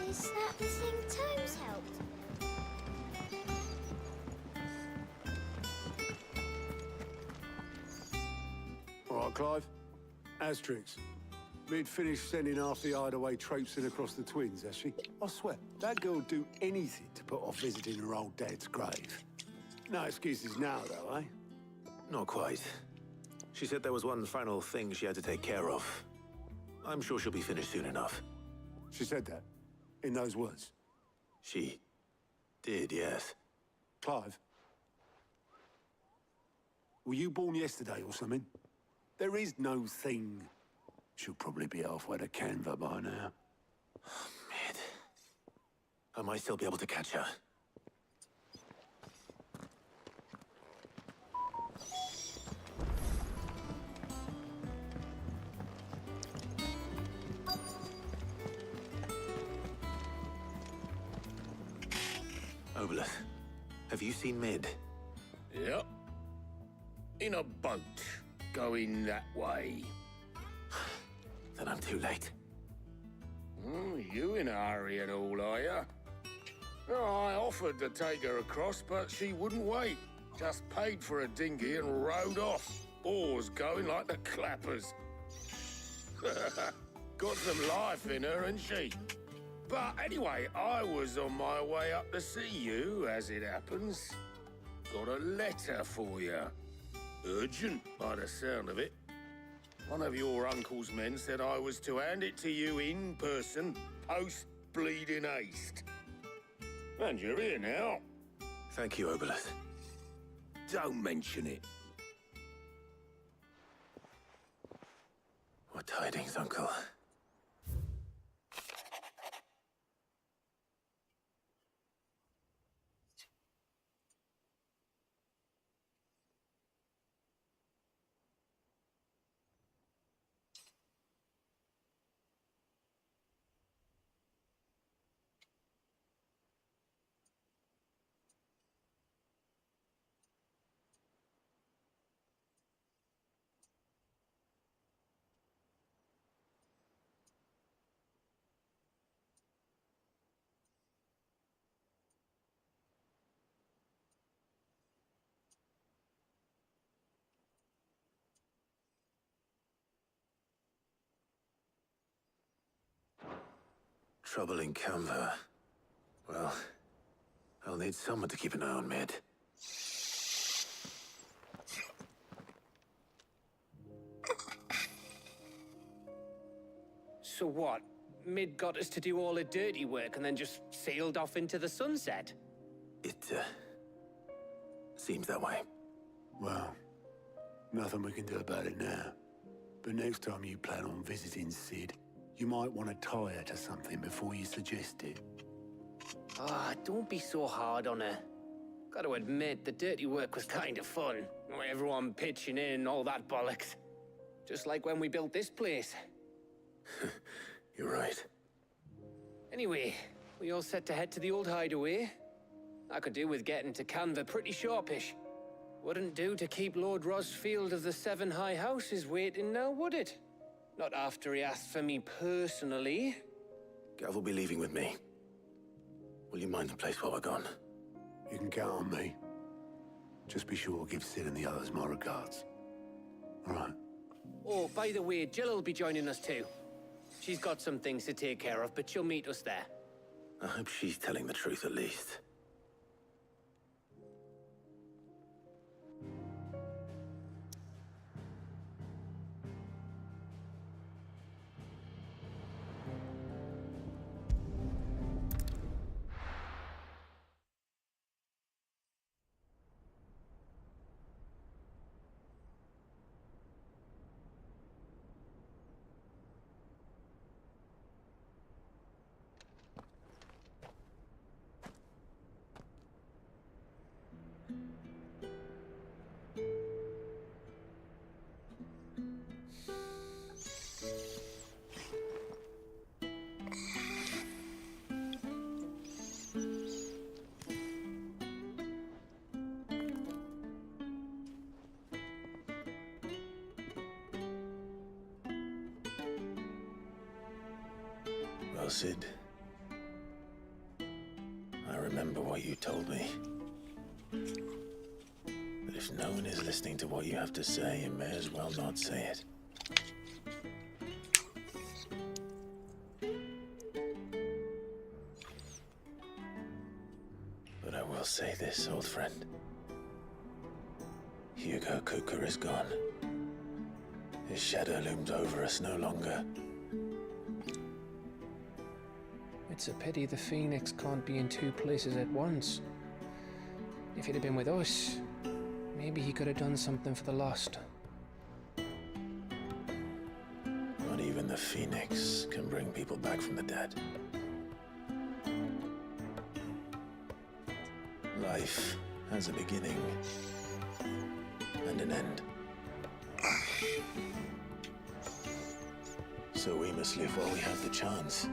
Is that the thing Tomes helped? All right, Clive. Asterix. Mid finished sending half the hideaway traipsing across the twins, has she? I swear, that girl would do anything to put off visiting her old dad's grave. No excuses now, though, eh? Not quite. She said there was one final thing she had to take care of. I'm sure she'll be finished soon enough. She said that? In those words? She did, yes. Clive? Were you born yesterday or something? There is no thing. She'll probably be halfway to Canva by now. Mid. I might still be able to catch her. Obelith, have you seen Mid? Yep. In a boat, going that way. Then I'm too late. You in a hurry and all, are you? Oh, I offered to take her across, but she wouldn't wait. Just paid for a dinghy and rowed off. Oars going like the clappers. Got some life in her, ain't she? But anyway, I was on my way up to see you, as it happens. Got a letter for you. Urgent, by the sound of it. One of your uncle's men said I was to hand it to you in person, post-bleeding haste. And you're here now. Thank you, Obelith. Don't mention it. What tidings, Uncle? Trouble in Canva. Well, I'll need someone to keep an eye on Mid. So what? Mid got us to do all the dirty work and then just sailed off into the sunset? It, seems that way. Well, nothing we can do about it now. But next time you plan on visiting Sid, you might want to tie her to something before you suggest it. Ah, don't be so hard on her. Gotta admit, the dirty work was kind of fun. Everyone pitching in, all that bollocks. Just like when we built this place. You're right. Anyway, we all set to head to the old hideaway. I could do with getting to Canva pretty sharpish. Wouldn't do to keep Lord Rosfield of the Seven High Houses waiting now, would it? Not after he asked for me personally. Gav will be leaving with me. Will you mind the place while we're gone? You can count on me. Just be sure to give Sid and the others my regards. All right. Oh, by the way, Jill will be joining us too. She's got some things to take care of, but she'll meet us there. I hope she's telling the truth at least. Well, Sid, I remember what you told me. But if no one is listening to what you have to say, you may as well not say it. But I will say this, old friend. Hugo Cooker is gone. His shadow looms over us no longer. It's a pity the Phoenix can't be in two places at once. If he'd have been with us, maybe he could have done something for the lost. Not even the Phoenix can bring people back from the dead. Life has a beginning and an end. So we must live while we have the chance.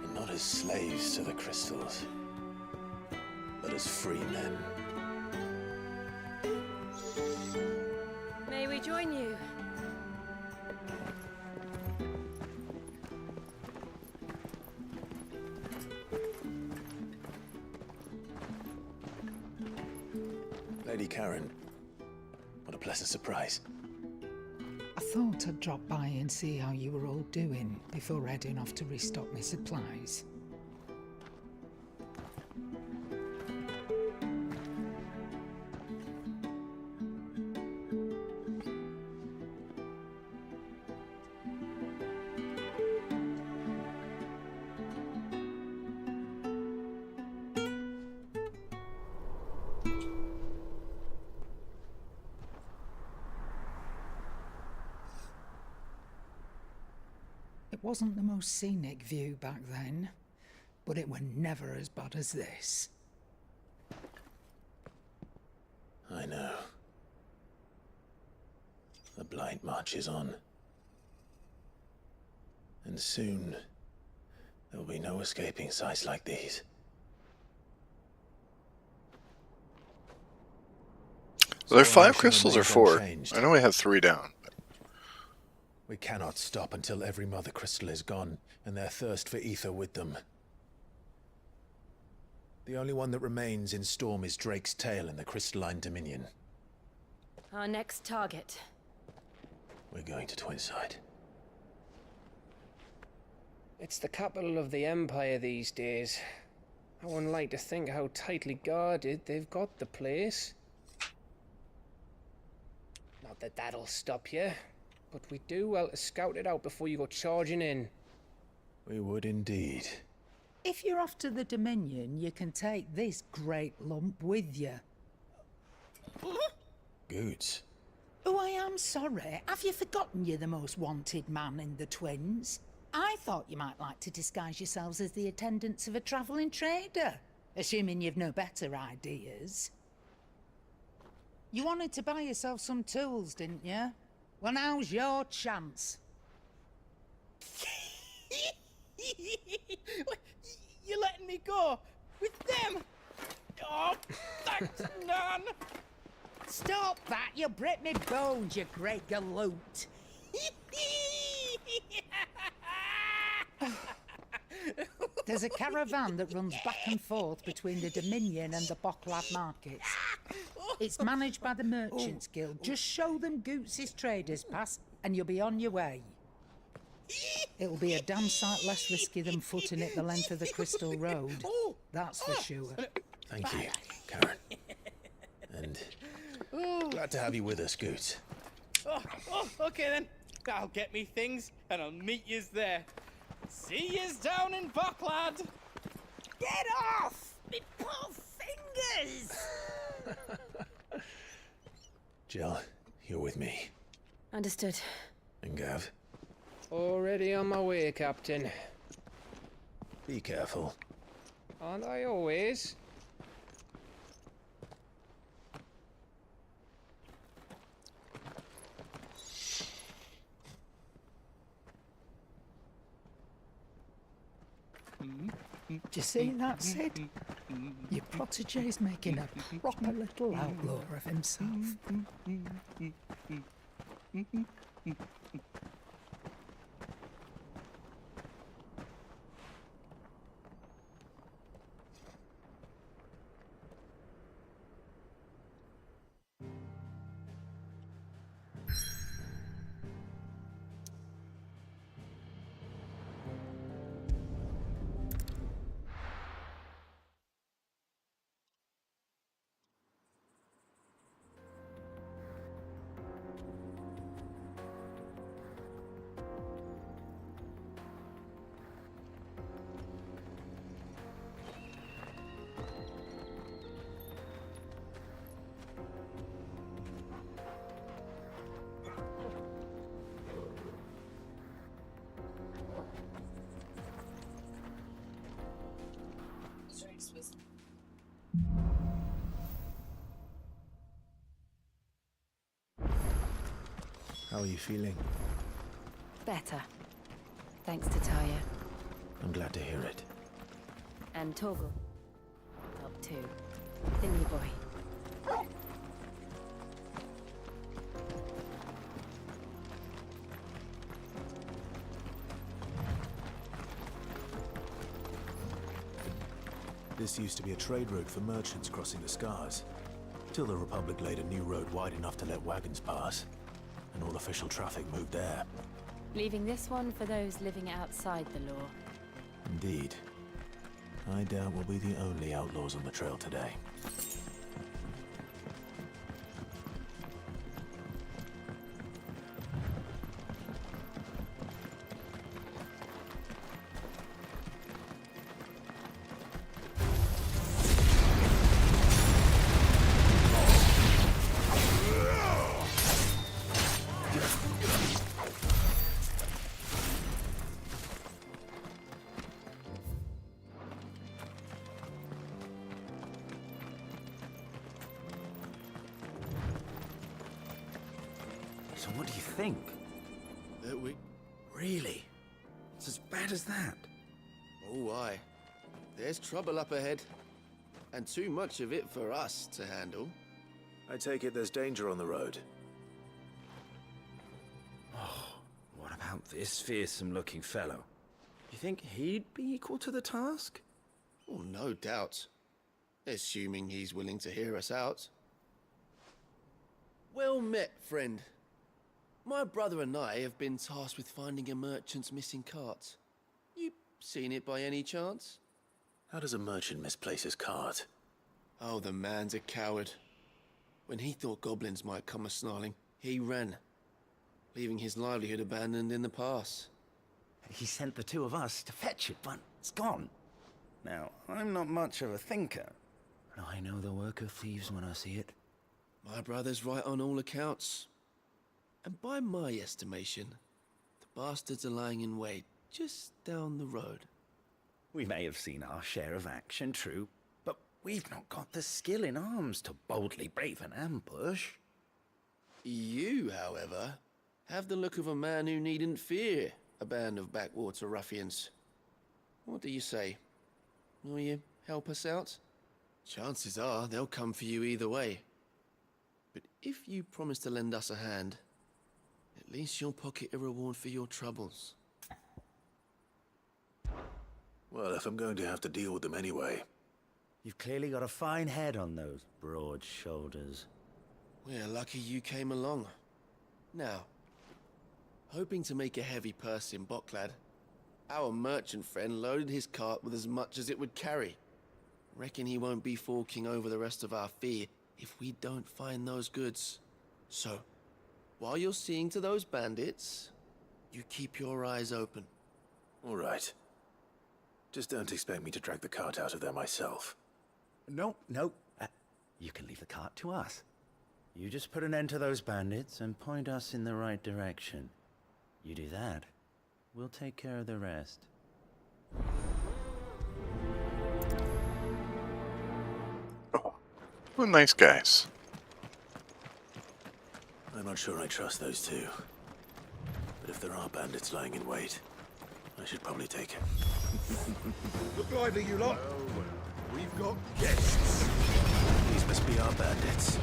And not as slaves to the crystals, but as free men. May we join you? Lady Karen, what a pleasant surprise. I thought I'd drop by and see how you were all doing before heading off to restock my supplies. wasn't the most scenic view back then, but it were never as bad as this. I know. The Blight marches on. And soon, there will be no escaping sights like these. Are there 5 crystals or 4? I know we have 3 down. We cannot stop until every mother crystal is gone, and their thirst for ether with them. The only one that remains in Storm is Drake's tail in the Crystalline Dominion. Our next target. We're going to Twinside. It's the capital of the Empire these days. I wouldn't like to think how tightly guarded they've got the place. Not that that'll stop you, but we do well to scout it out before you go charging in. We would indeed. If you're off to the Dominion, you can take this great lump with you. Goods. Oh, I am sorry. Have you forgotten you're the most wanted man in the Twins? I thought you might like to disguise yourselves as the attendants of a travelling trader, assuming you've no better ideas. You wanted to buy yourself some tools, didn't you? Well, now's your chance. You're letting me go with them? Oh, thanks, Nan. Stop that! You'll break me bones, you great galoot. There's a caravan that runs back and forth between the Dominion and the Bocklad markets. It's managed by the Merchants Guild. Just show them Goots' traders pass and you'll be on your way. It'll be a damn sight less risky than footing it the length of the Crystal Road. That's for sure. Thank you, Karen. And glad to have you with us, Goots. Okay then. I'll get me things and I'll meet yous there. See yous down in Bocklad. Get off! Me poor fingers! Jill, you're with me. Understood. And Gav? Already on my way, Captain. Be careful. Aren't I always? Do you see that, Sid? Your protege's making a proper little outlaw of himself. How are you feeling? Better. Thanks to Taya. I'm glad to hear it. And Torgal. Help too. The new boy. This used to be a trade route for merchants crossing the Scars, till the Republic laid a new road wide enough to let wagons pass, and all official traffic moved there. Leaving this one for those living outside the law. Indeed. I doubt we'll be the only outlaws on the trail today. So what do you think? That we... Really? It's as bad as that? Oh, aye. There's trouble up ahead. And too much of it for us to handle. I take it there's danger on the road. Oh, what about this fearsome-looking fellow? You think he'd be equal to the task? Oh, no doubt. Assuming he's willing to hear us out. Well met, friend. My brother and I have been tasked with finding a merchant's missing cart. You seen it by any chance? How does a merchant misplace his cart? Oh, the man's a coward. When he thought goblins might come a-snarling, he ran, leaving his livelihood abandoned in the pass. He sent the two of us to fetch it, but it's gone. Now, I'm not much of a thinker, but I know the work of thieves when I see it. My brother's right on all accounts. And by my estimation, the bastards are lying in wait just down the road. We may have seen our share of action, true, but we've not got the skill in arms to boldly brave an ambush. You, however, have the look of a man who needn't fear a band of backwater ruffians. What do you say? Will you help us out? Chances are they'll come for you either way. But if you promise to lend us a hand, at least you'll pocket a reward for your troubles. Well, if I'm going to have to deal with them anyway. You've clearly got a fine head on those broad shoulders. We're lucky you came along. Now, hoping to make a heavy purse in Boklad, our merchant friend loaded his cart with as much as it would carry. Reckon he won't be forking over the rest of our fee if we don't find those goods. So, while you're seeing to those bandits, you keep your eyes open. All right. Just don't expect me to drag the cart out of there myself. No. You can leave the cart to us. You just put an end to those bandits and point us in the right direction. You do that, we'll take care of the rest. Well, nice guys. I'm not sure I trust those two. But if there are bandits lying in wait, I should probably take it. Look lively, you lot. We've got guests. These must be our bandits.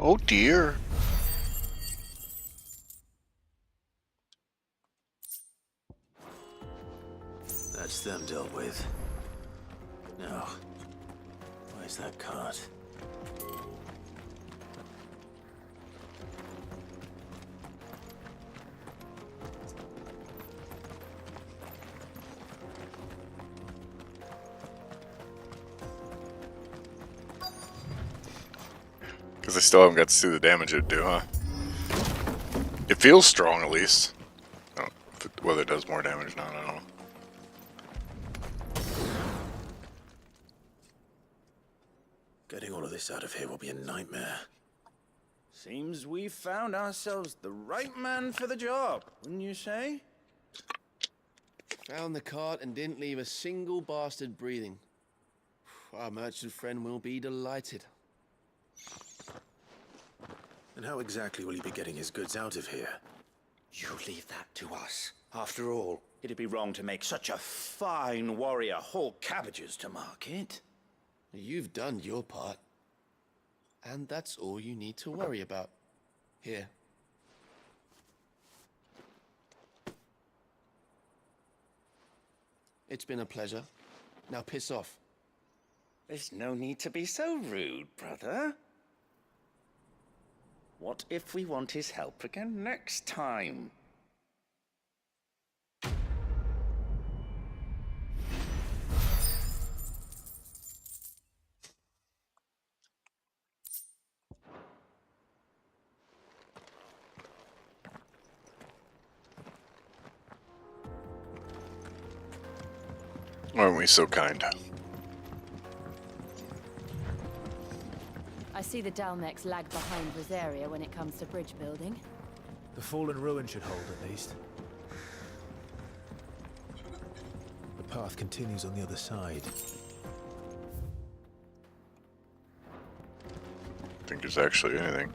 Oh dear. That's them dealt with. Now, where's that cart? Because I still haven't got to see the damage it'd do, huh? It feels strong, at least. Oh, whether it does more damage or not, I don't know. Getting all of this out of here will be a nightmare. Seems we've found ourselves the right man for the job, wouldn't you say? Found the cart and didn't leave a single bastard breathing. Our merchant friend will be delighted. And how exactly will he be getting his goods out of here? You leave that to us. After all, it'd be wrong to make such a fine warrior haul cabbages to market. You've done your part. And that's all you need to worry about. Here. It's been a pleasure. Now piss off. There's no need to be so rude, brother. What if we want his help again next time? Aren't we so kind? I see the Dalmex lag behind Rosaria when it comes to bridge building. The fallen ruin should hold, at least. The path continues on the other side. I think there's actually anything.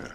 Yeah.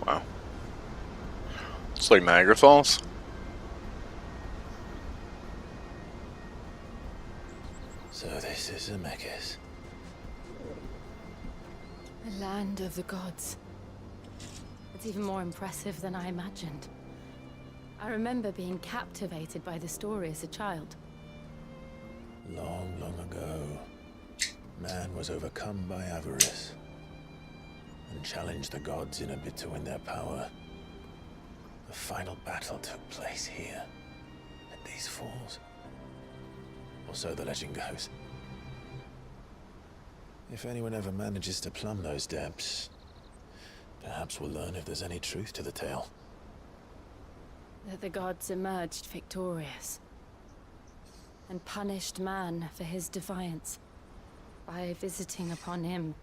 Wow. It's like Niagara Falls. So this is Zemeckis. The land of the gods. It's even more impressive than I imagined. I remember being captivated by the story as a child. Long, long ago, man was overcome by avarice and challenged the gods in a bid to win their power. The final battle took place here, at these falls. Or so the legend goes. If anyone ever manages to plumb those depths, perhaps we'll learn if there's any truth to the tale. That the gods emerged victorious and punished man for his defiance by visiting upon him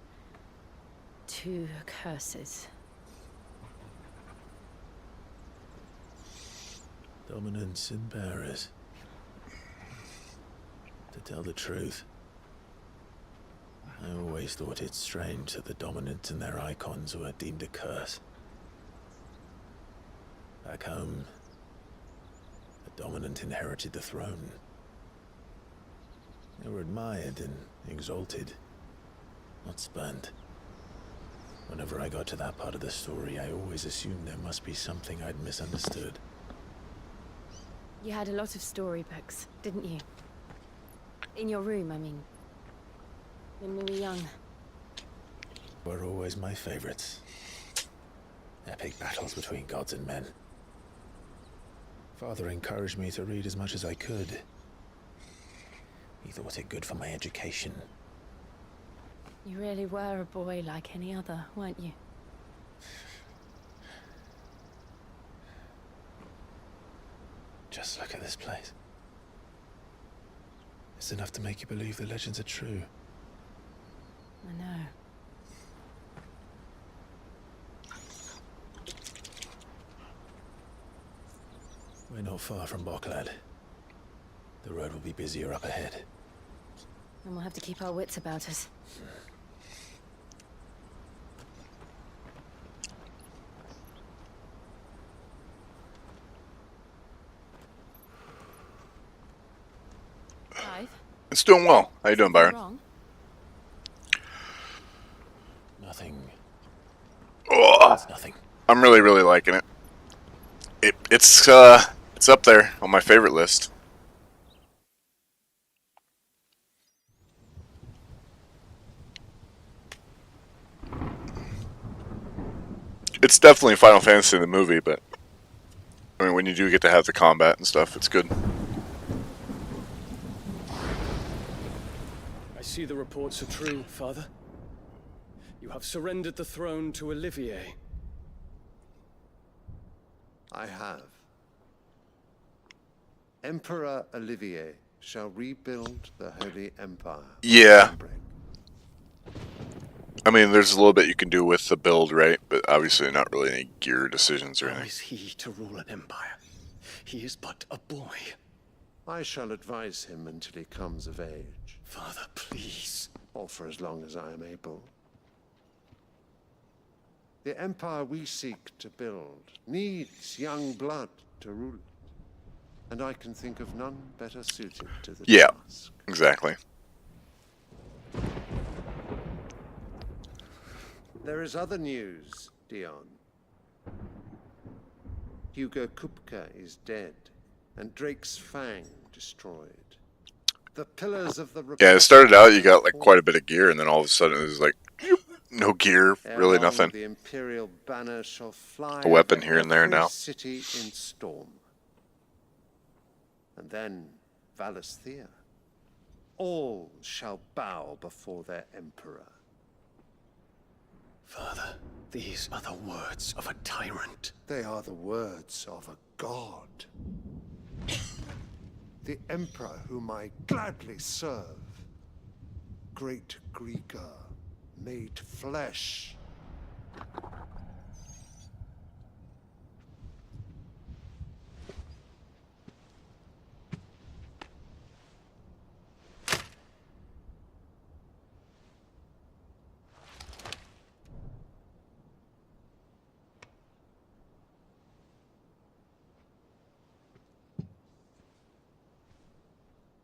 2 curses. Dominance and bearers. To tell the truth, I always thought it strange that the dominant and their icons were deemed a curse. Back home, the dominant inherited the throne. They were admired and exalted, not spurned. Whenever I got to that part of the story, I always assumed there must be something I'd misunderstood. You had a lot of storybooks, didn't you? In your room, I mean. When we were young. Were always my favorites. Epic battles between gods and men. Father encouraged me to read as much as I could. He thought it good for my education. You really were a boy like any other, weren't you? Just look at this place. It's enough to make you believe the legends are true. I know. We're not far from Boklad. The road will be busier up ahead. And we'll have to keep our wits about us. It's doing well. How you doing, Byron? Wrong? Nothing. Oh, It's nothing. I'm really liking it. It's up there on my favorite list. It's definitely Final Fantasy the movie, but I mean, when you do get to have the combat and stuff, it's good. I see the reports are true, Father. You have surrendered the throne to Olivier. I have. Emperor Olivier shall rebuild the Holy Empire. Yeah. I mean, there's a little bit you can do with the build, right? But obviously not really any gear decisions or How anything. is he to rule an empire? He is but a boy. I shall advise him until he comes of age. Father, please. Or for as long as I am able. The empire we seek to build needs young blood to rule it. And I can think of none better suited to the task. Exactly. There is other news, Dion. Hugo Kupka is dead, and Drake's Fang destroyed. The pillars of the Yeah, it started out you got like quite a bit of gear, and then all of a sudden it was like no gear, really nothing. The Imperial banner shall fly A weapon over here and there every now. city in storm. And then Valisthea. All shall bow before their emperor. Father, these are the words of a tyrant. They are the words of a god. The emperor whom I gladly serve. Great Greeker, made flesh.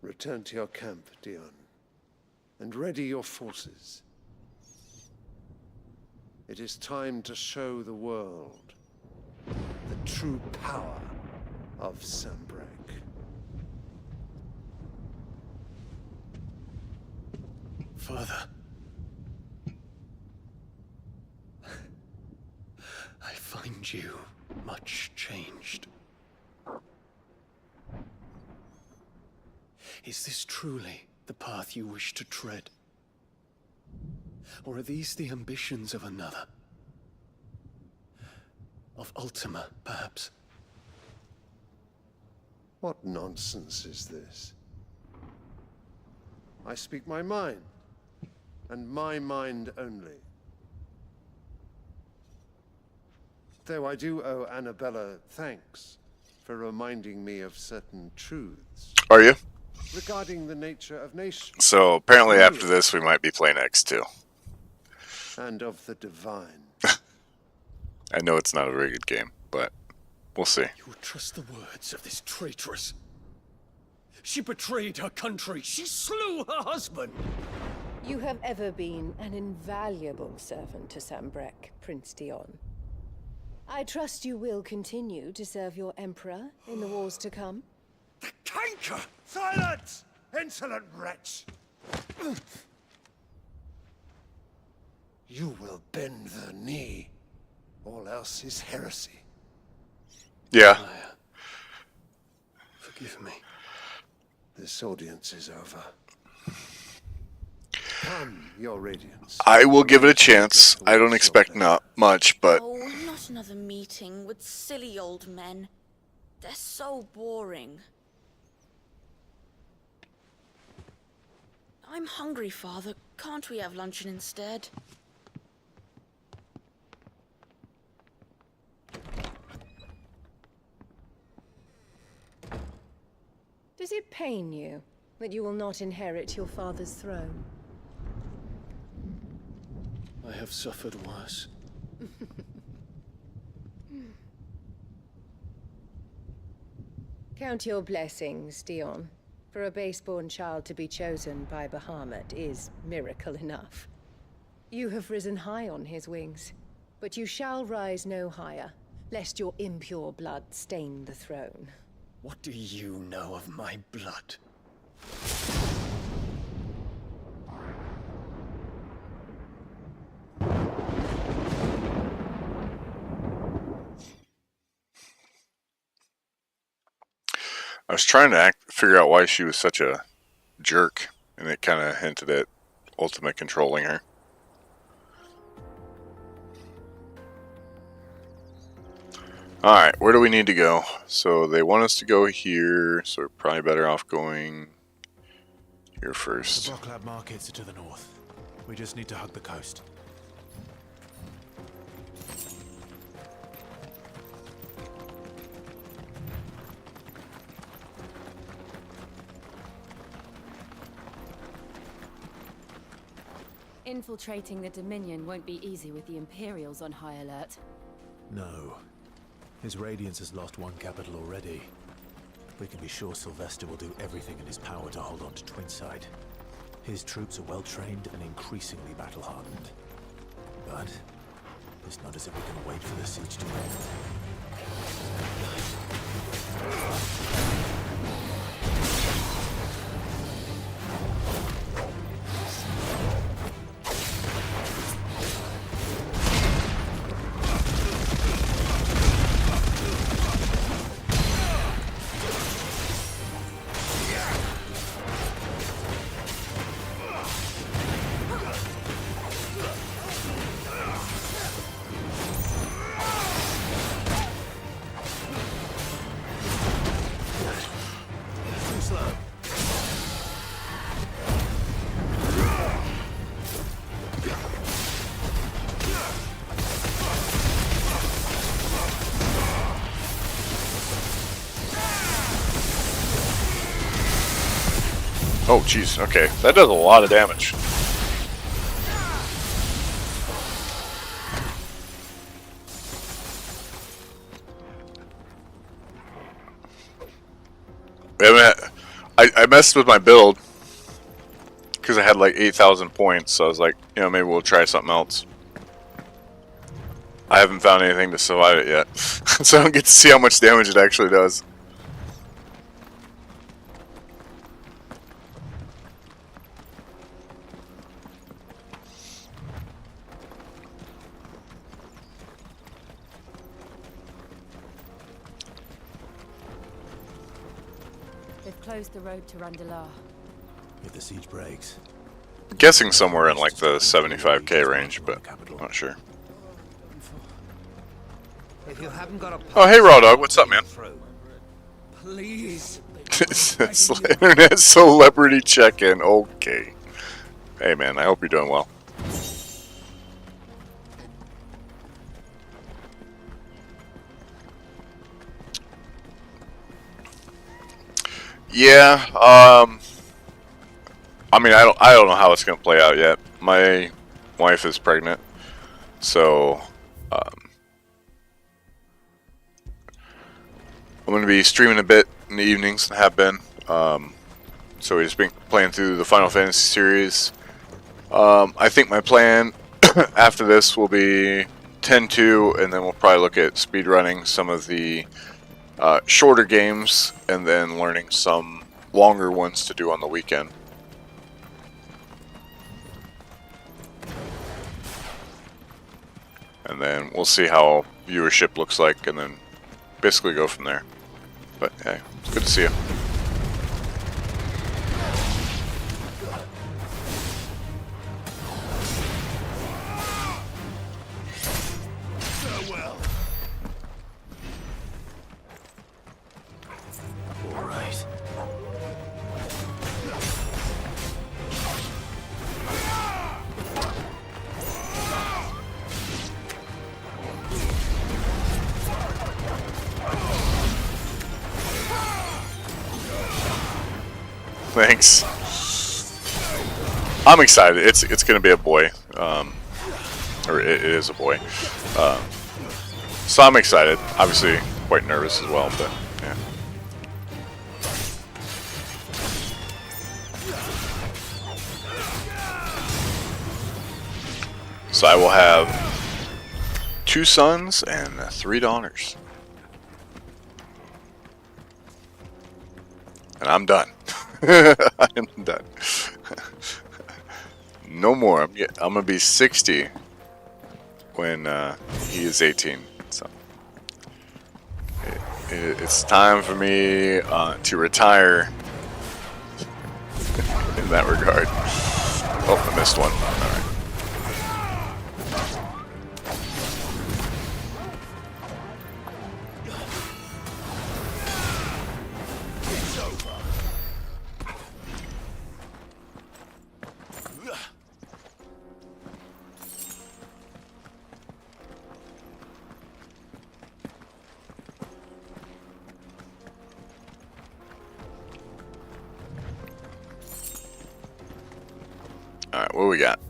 Return to your camp, Dion, and ready your forces. It is time to show the world the true power of Sanbreque. Father. I find you much changed. Is this truly the path you wish to tread? Or are these the ambitions of another? Of Ultima, perhaps? What nonsense is this? I speak my mind, and my mind only. Though I do owe Annabella thanks for reminding me of certain truths. Are you? Regarding the nature of nations. So apparently after this we might be playing X2. And of the divine. I know it's not a very good game, but we'll see. You would trust the words of this traitress. She betrayed her country. She slew her husband. You have ever been an invaluable servant to Sanbreque, Prince Dion. I trust you will continue to serve your emperor in the wars to come. Canker! Silence! Insolent wretch! You will bend the knee. All else is heresy. Yeah. Forgive me. This audience is over. Come, your radiance. I will give it a chance. I don't expect not much, but Oh, not another meeting with silly old men. They're so boring. I'm hungry, Father. Can't we have luncheon instead? Does it pain you that you will not inherit your father's throne? I have suffered worse. Count your blessings, Dion. For a base-born child to be chosen by Bahamut is miracle enough. You have risen high on his wings, but you shall rise no higher, lest your impure blood stain the throne. What do you know of my blood? I was trying to figure out why she was such a jerk, and it kind of hinted at Ultimate controlling her. Alright, where do we need to go? So they want us to go here, so we're probably better off going here first. The Brocklab markets are to the north. We just need to hug the coast. Infiltrating the Dominion won't be easy with the Imperials on high alert. No. His Radiance has lost one capital already. We can be sure Sylvester will do everything in his power to hold on to Twinside. His troops are well trained and increasingly battle-hardened. But it's not as if we can wait for the siege to end. Oh, jeez. Okay, that does a lot of damage. I messed with my build because I had like 8,000 points, so I was like, you know, maybe we'll try something else. I haven't found anything to survive it yet, so I don't get to see how much damage it actually does. They've closed the road to Randalar. If the siege breaks, I'm guessing somewhere in like the 75k range, but I'm not sure. If you haven't got a Oh, hey Raw Dog, what's up, man? please. It's internet celebrity check-in. Okay. Hey man, I hope you're doing well. Yeah, I mean, I don't know how it's gonna play out yet. My wife is pregnant, so I'm gonna be streaming a bit in the evenings, and have been. So we've just been playing through the Final Fantasy series. I think my plan after this will be 10-2, and then we'll probably look at speedrunning some of the shorter games, and then learning some longer ones to do on the weekend. And then we'll see how viewership looks like, and then basically go from there. But hey, it's good to see you. farewell. All right. Thanks. I'm excited. It's gonna be a boy, or it is a boy. So I'm excited. Obviously, quite nervous as well, but yeah. So I will have 2 sons and 3 daughters. And I'm done. I'm done. No more. I'm gonna be 60 when he is 18. So it's time for me to retire in that regard. Oh, I missed one. All right. Alright, what we got?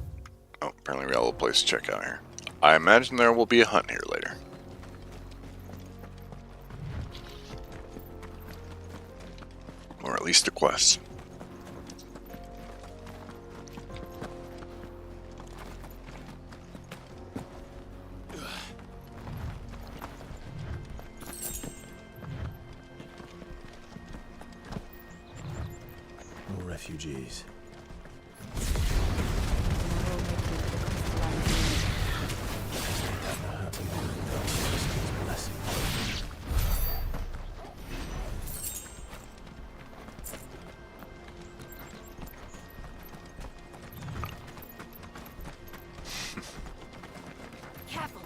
Oh, apparently we got a little place to check out here. I imagine there will be a hunt here later. Or at least a quest. More refugees. Careful.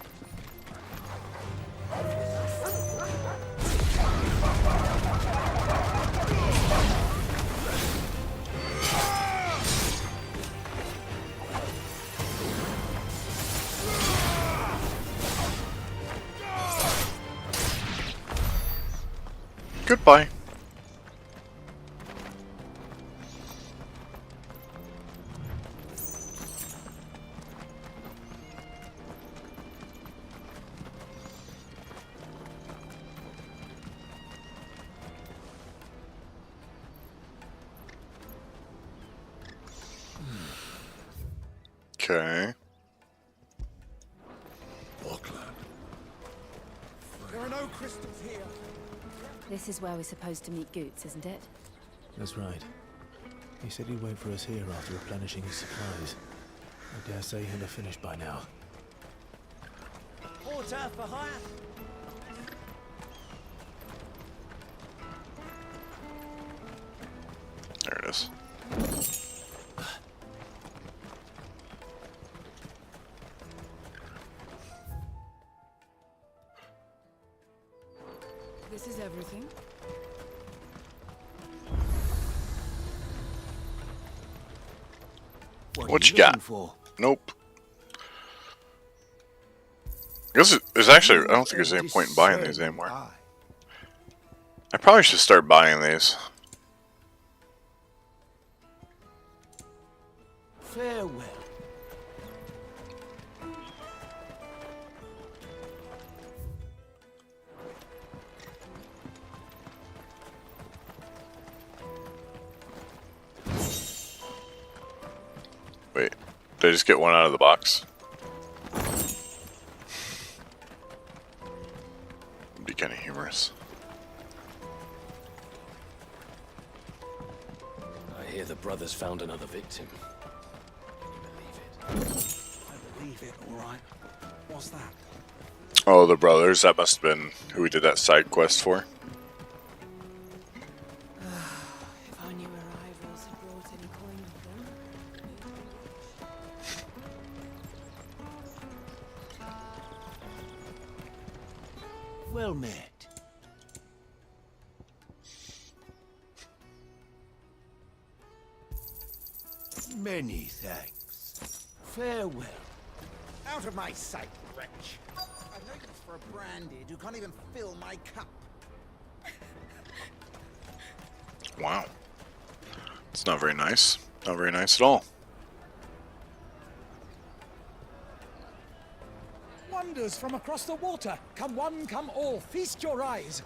Goodbye. Okay. There are no crystals here. This is where we're supposed to meet Goots, isn't it? That's right. He said he'd wait for us here after replenishing his supplies. I dare say he'll have finished by now. Porter for hire. There it is. This is everything. What you got? Nope. I guess there's actually, I don't think there's any point in buying these anymore. I probably should start buying these. Farewell. Wait, did I just get one out of the box? It'd be kind of humorous. I hear the brothers found another victim. I believe it, all right. What's that? Oh, the brothers. That must have been who we did that side quest for. If only our rivals had brought any coin with them. Well met. Many thanks. Farewell. Out of my sight, wretch. I've no use for a branded who can't even fill my cup. Wow. It's not very nice. Not very nice at all. Wonders from across the water. Come one, come all. Feast your eyes.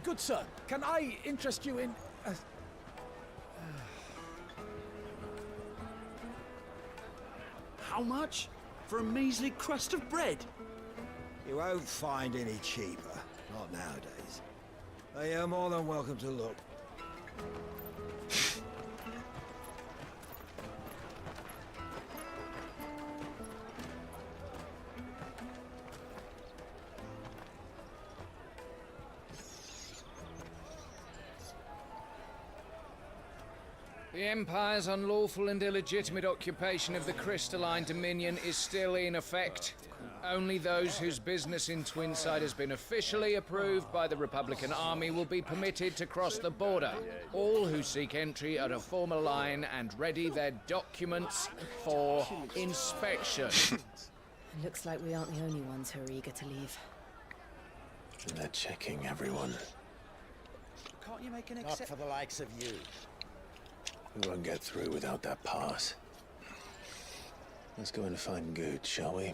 Good sir, can I interest you in... How much? for a measly crust of bread. You won't find any cheaper. Not nowadays. But you're more than welcome to look. The Empire's unlawful and illegitimate occupation of the crystalline dominion is still in effect. Only those whose business in Twinside has been officially approved by the Republican Army will be permitted to cross the border. All who seek entry are to form a line and ready their documents for inspection. Looks like we aren't the only ones who are eager to leave. They're checking everyone. Can't you make an Not for the likes of you. We won't get through without that pass. Let's go and find Good, shall we?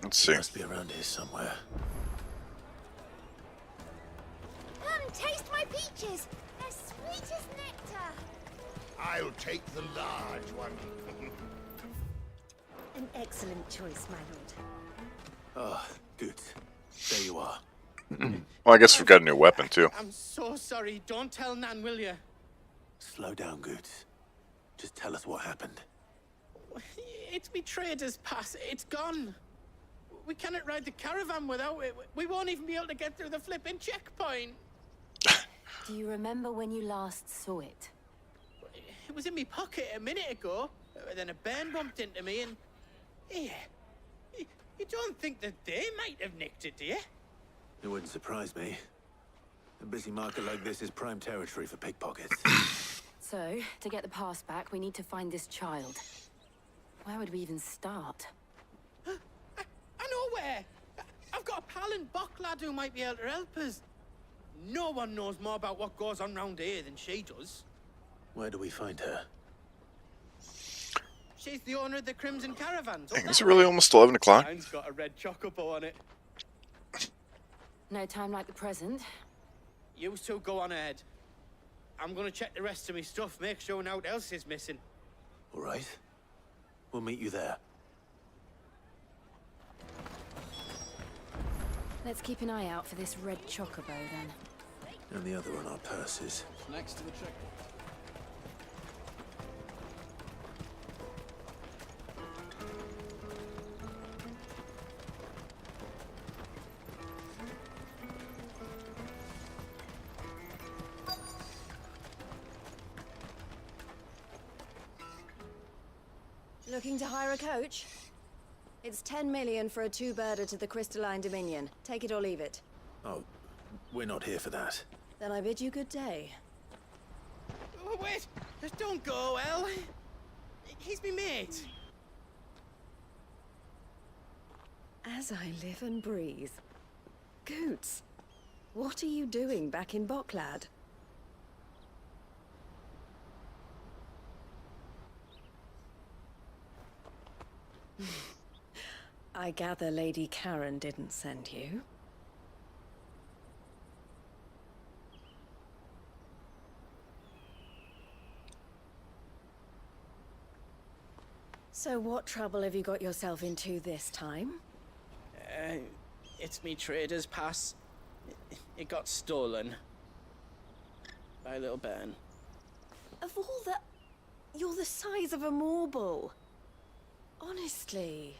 Let's see. Must be around here somewhere. Come, taste my peaches. They're sweet as nectar. I'll take the large one. An excellent choice, my lord. Oh, Good. There you are. Well, I guess we've got a new weapon, too. I'm so sorry. Don't tell Nan, will you? Slow down, Good. Just tell us what happened. It's me trader's pass. It's gone. We cannot ride the caravan without it. We won't even be able to get through the flipping checkpoint. Do you remember when you last saw it? It was in my pocket a minute ago. Then a bairn bumped into me and... Here. You don't think that they might have nicked it, do you? It wouldn't surprise me. A busy market like this is prime territory for pickpockets. So, to get the pass back, we need to find this child. Where would we even start? I know where! I've got a pal in Bocklad who might be able to help us. No one knows more about what goes on round here than she does. Where do we find her? She's the owner of the Crimson Caravans. Dang, is it really almost 11 o'clock? Mine's got a red chocobo on it. No time like the present. You two go on ahead. I'm gonna check the rest of my stuff, make sure no one else is missing. All right. We'll meet you there. Let's keep an eye out for this red chocobo, then. And the other on our purses. Next to the checkpoint. Looking to hire a coach? It's 10 million for a two-birder to the Crystalline Dominion. Take it or leave it. Oh, we're not here for that. Then I bid you good day. Oh, wait! Just don't go, El. He's me mate. As I live and breathe. Goots, what are you doing back in Bocklad? I gather Lady Karen didn't send you. So what trouble have you got yourself into this time? It's me trader's pass. It got stolen. By a little bairn. Of all the... You're the size of a marble. Honestly.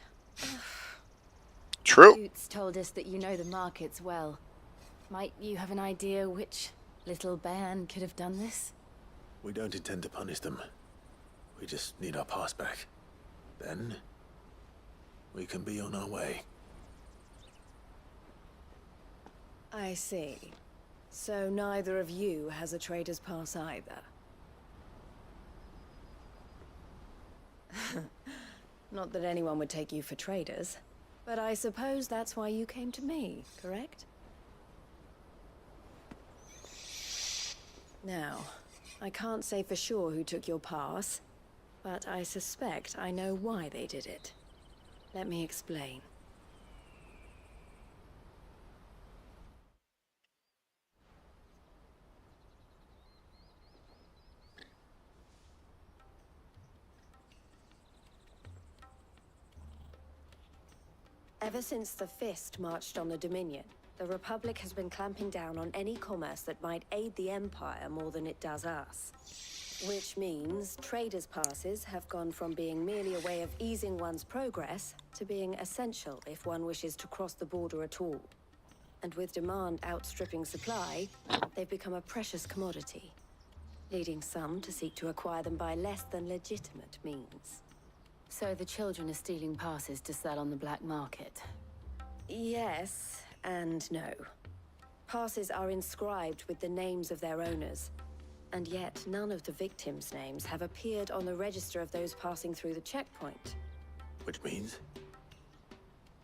True. Boots told us that you know the markets well. Might you have an idea which little bairn could have done this? We don't intend to punish them. We just need our pass back. Then, we can be on our way. I see. So neither of you has a trader's pass either. Not that anyone would take you for traders, but I suppose that's why you came to me, correct? Now, I can't say for sure who took your pass, but I suspect I know why they did it. Let me explain. Ever since the Fist marched on the Dominion, the Republic has been clamping down on any commerce that might aid the Empire more than it does us. Which means traders' passes have gone from being merely a way of easing one's progress to being essential if one wishes to cross the border at all. And with demand outstripping supply, they've become a precious commodity, leading some to seek to acquire them by less than legitimate means. So the children are stealing passes to sell on the black market? Yes and no. Passes are inscribed with the names of their owners, and yet none of the victims' names have appeared on the register of those passing through the checkpoint. Which means?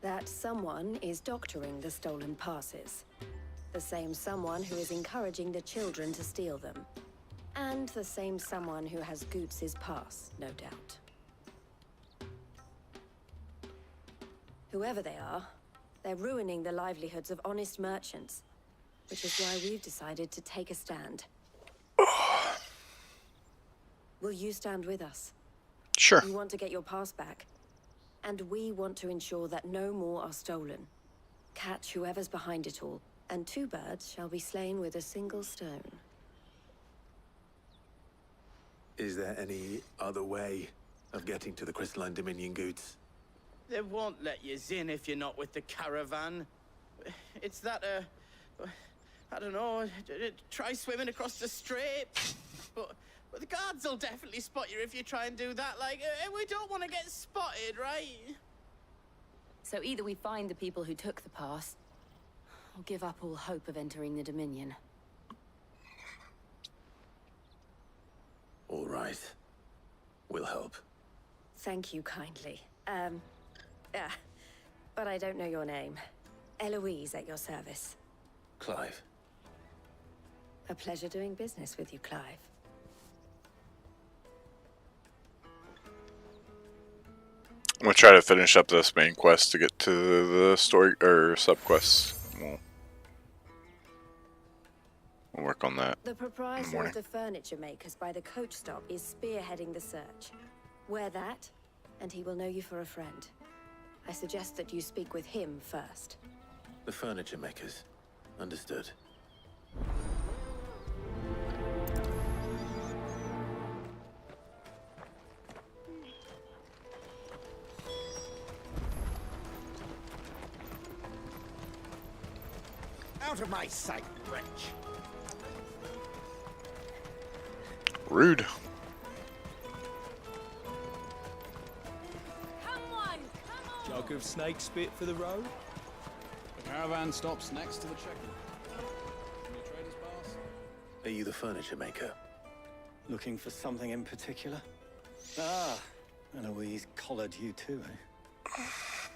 That someone is doctoring the stolen passes. The same someone who is encouraging the children to steal them. And the same someone who has Goots's pass, no doubt. Whoever they are, they're ruining the livelihoods of honest merchants, which is why we've decided to take a stand. Will you stand with us? Sure. You want to get your pass back, and we want to ensure that no more are stolen. Catch whoever's behind it all, and 2 birds shall be slain with a single stone. Is there any other way of getting to the Crystalline Dominion, Goots? They won't let you in if you're not with the caravan. It's that, I don't know, try swimming across the strait. But the guards will definitely spot you if you try and do that. Like, we don't want to get spotted, right? So either we find the people who took the pass, or give up all hope of entering the Dominion. All right. We'll help. Thank you kindly. But I don't know your name. Eloise at your service. Clive. A pleasure doing business with you, Clive. I'm gonna try to finish up this main quest to get to the story or sub-quests. We'll work on that. The proprietor of the furniture makers by the coach stop is spearheading the search. Wear that, and he will know you for a friend. I suggest that you speak with him first. The furniture makers. Understood. Out of my sight, wretch! Rude. Jug of snake spit for the road? The caravan stops next to the check-in. Trader's pass? Are you the furniture maker? Looking for something in particular? Ah, Eloise collared you too, eh?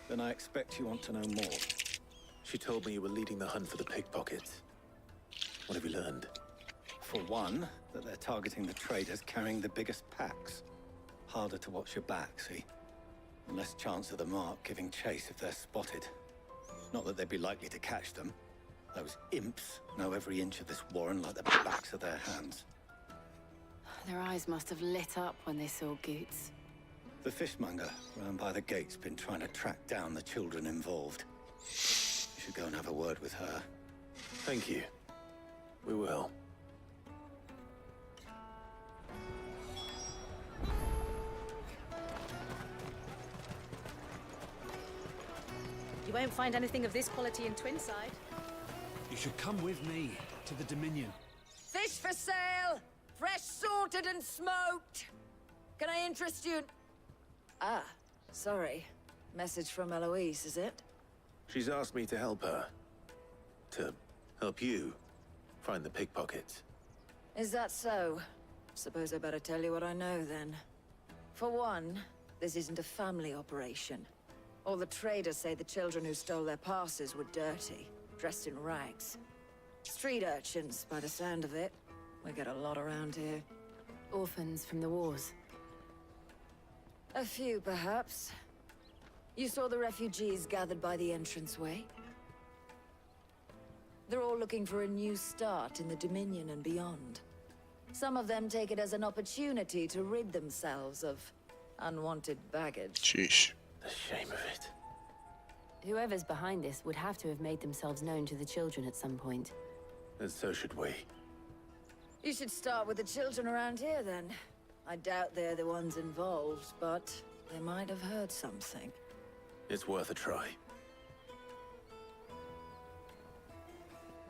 Then I expect you want to know more. She told me you were leading the hunt for the pickpockets. What have you learned? For one, that they're targeting the traders carrying the biggest packs. Harder to watch your back, see? And less chance of the mark giving chase if they're spotted. Not that they'd be likely to catch them. Those imps know every inch of this warren like the backs of their hands. Their eyes must have lit up when they saw Goots. The fishmonger round by the gate's been trying to track down the children involved. You should go and have a word with her. Thank you. We will. You won't find anything of this quality in Twinside. You should come with me to the Dominion. Fish for sale! Fresh sorted and smoked! Can I interest you in... Ah, sorry. Message from Eloise, is it? She's asked me to help her. To help you find the pickpockets. Is that so? Suppose I better tell you what I know, then. For one, this isn't a family operation. All the traders say the children who stole their passes were dirty, dressed in rags. Street urchins, by the sound of it. We get a lot around here. Orphans from the wars. A few, perhaps. You saw the refugees gathered by the entranceway? They're all looking for a new start in the Dominion and beyond. Some of them take it as an opportunity to rid themselves of unwanted baggage. Sheesh. The shame of it. Whoever's behind this would have to have made themselves known to the children at some point. And so should we. You should start with the children around here, then. I doubt they're the ones involved, but they might have heard something. It's worth a try.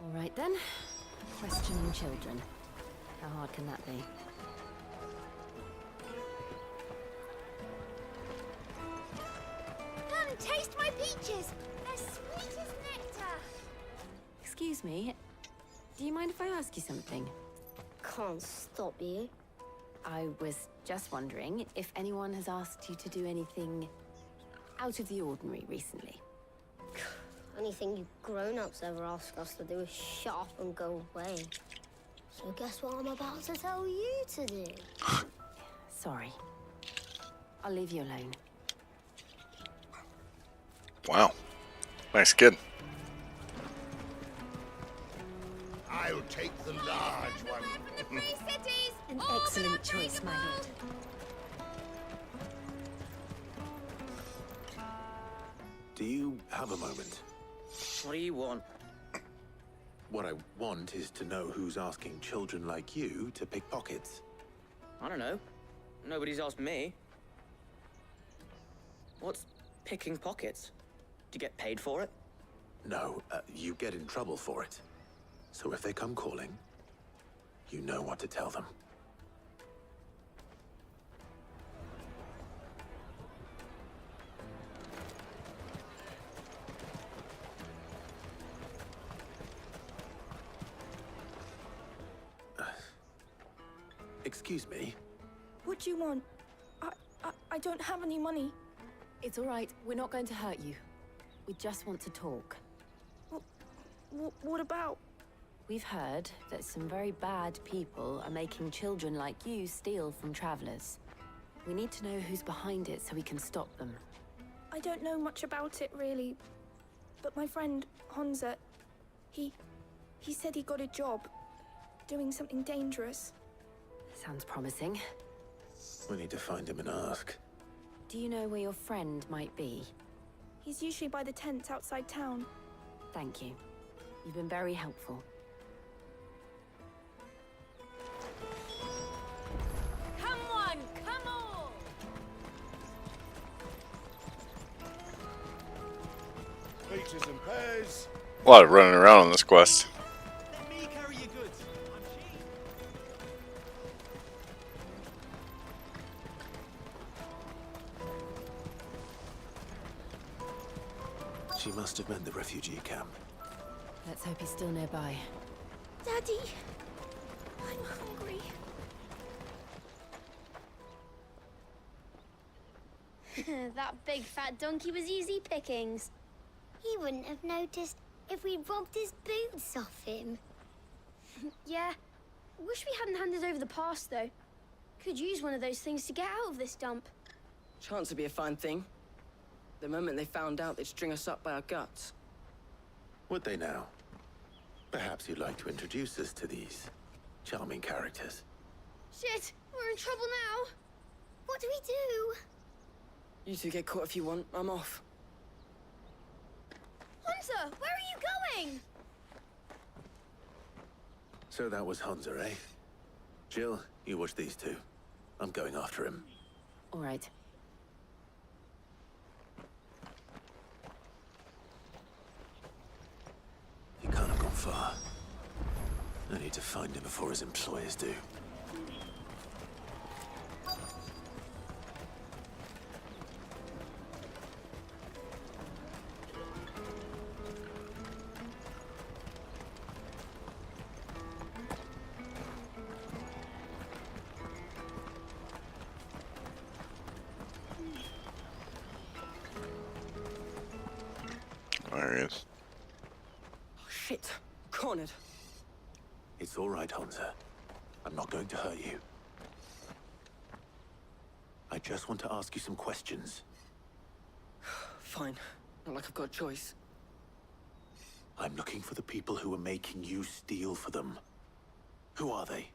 All right, then. Questioning children. How hard can that be? Come, taste my peaches! They're sweet as nectar! Excuse me. Do you mind if I ask you something? Can't stop you. I was just wondering if anyone has asked you to do anything out of the ordinary recently. Anything you grown-ups ever ask us to do is shut up and go away. So guess what I'm about to tell you to do? Sorry. I'll leave you alone. Wow. Nice kid. I'll take the large one. Free cities! An excellent choice, my lord. Do you have a moment? What do you want? What I want is to know who's asking children like you to pick pockets. I don't know. Nobody's asked me. What's picking pockets? Do you get paid for it? No, you get in trouble for it. So if they come calling, you know what to tell them. Excuse me? What do you want? I don't have any money. It's all right. We're not going to hurt you. We just want to talk. What about? We've heard that some very bad people are making children like you steal from travelers. We need to know who's behind it so we can stop them. I don't know much about it, really. But my friend, Honza, he said he got a job doing something dangerous. Sounds promising. We need to find him and ask. Do you know where your friend might be? He's usually by the tents outside town. Thank you. You've been very helpful. Come on, come on! Peaches and pears. A lot of running around on this quest. Let me carry your goods. She must have meant the refugee camp. Let's hope he's still nearby. Daddy, I'm hungry. That big fat donkey was easy pickings. He wouldn't have noticed if we'd robbed his boots off him. Yeah. Wish we hadn't handed over the pass, though. Could use one of those things to get out of this dump. Chance to be a fine thing. The moment they found out, they'd string us up by our guts. Would they now? Perhaps you'd like to introduce us to these charming characters. Shit, we're in trouble now. What do we do? You two get caught if you want. I'm off. Hunter, where are you going? So that was Hunter, eh? Jill, you watch these two. I'm going after him. All right. He can't have gone far. I need to find him before his employers do. There he is. Oh, shit. Cornered. It's all right, Hunter. I'm not going to hurt you. I just want to ask you some questions. Fine. Not like I've got a choice. I'm looking for the people who are making you steal for them. Who are they?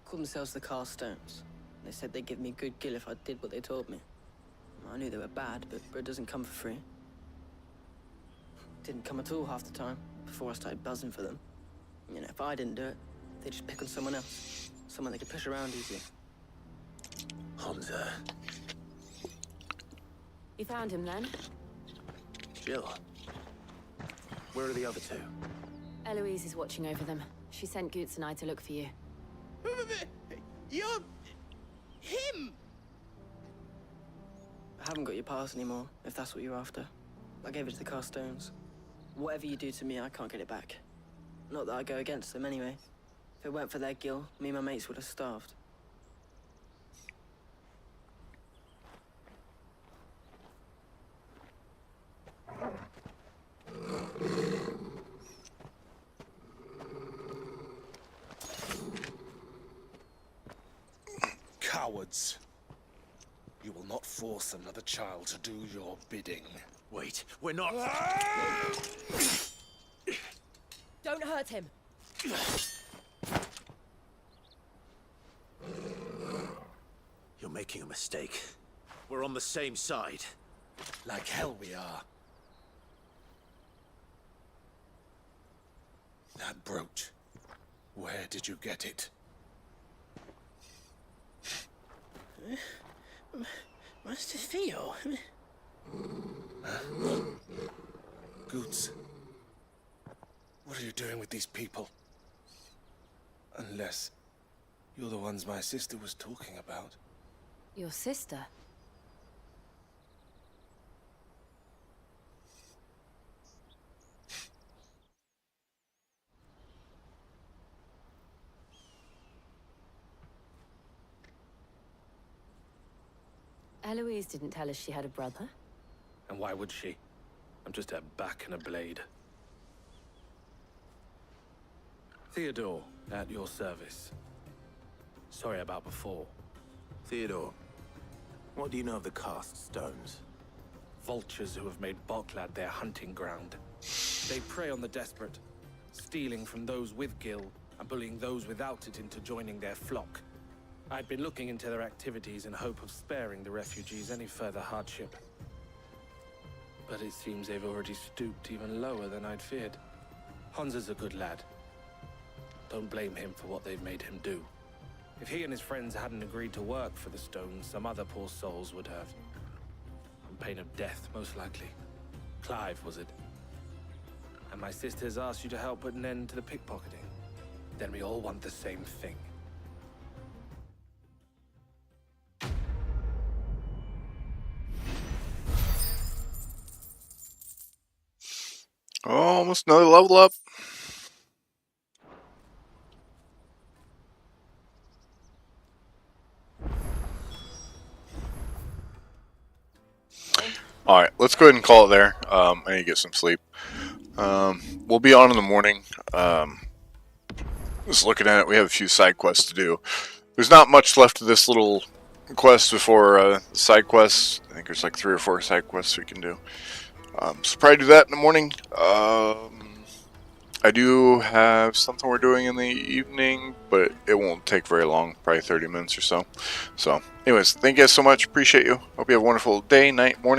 Call themselves the Carstones. They said they'd give me good gill if I did what they told me. I knew they were bad, but bread doesn't come for free. Didn't come at all half the time, before I started buzzing for them. You know, if I didn't do it, they'd just pick on someone else. Someone they could push around easier. Honza. You found him then? Jill. Where are the other two? Eloise is watching over them. She sent Goots and I to look for you. You're... him! I haven't got your pass anymore, if that's what you're after. I gave it to the Carstones. Whatever you do to me, I can't get it back. Not that I go against them anyway. If it weren't for their guild, me and my mates would have starved. Cowards. You will not force another child to do your bidding. Wait, we're not... Don't hurt him. You're making a mistake. We're on the same side. Like hell we are. That brooch. Where did you get it? Master Theo? Goots. What are you doing with these people? Unless you're the ones my sister was talking about. Your sister? Eloise didn't tell us she had a brother. And why would she? I'm just a back and a blade. Theodore, at your service. Sorry about before. Theodore, what do you know of the cast stones? Vultures who have made Boklad their hunting ground. They prey on the desperate, stealing from those with gil and bullying those without it into joining their flock. I'd been looking into their activities in hope of sparing the refugees any further hardship. But it seems they've already stooped even lower than I'd feared. Honza's a good lad. Don't blame him for what they've made him do. If he and his friends hadn't agreed to work for the stones, some other poor souls would have. On pain of death, most likely. Clive, was it? And my sisters asked you to help put an end to the pickpocketing. Then we all want the same thing. Almost another level up. Alright, let's go ahead and call it there. I need to get some sleep. We'll be on in the morning. Just looking at it, we have a few side quests to do. There's not much left of this little quest before side quests. I think there's like 3 or 4 side quests we can do. So probably do that in the morning. I do have something we're doing in the evening, but it won't take very long, probably 30 minutes or so. So anyways, thank you guys so much. Appreciate you. Hope you have a wonderful day, night, morning.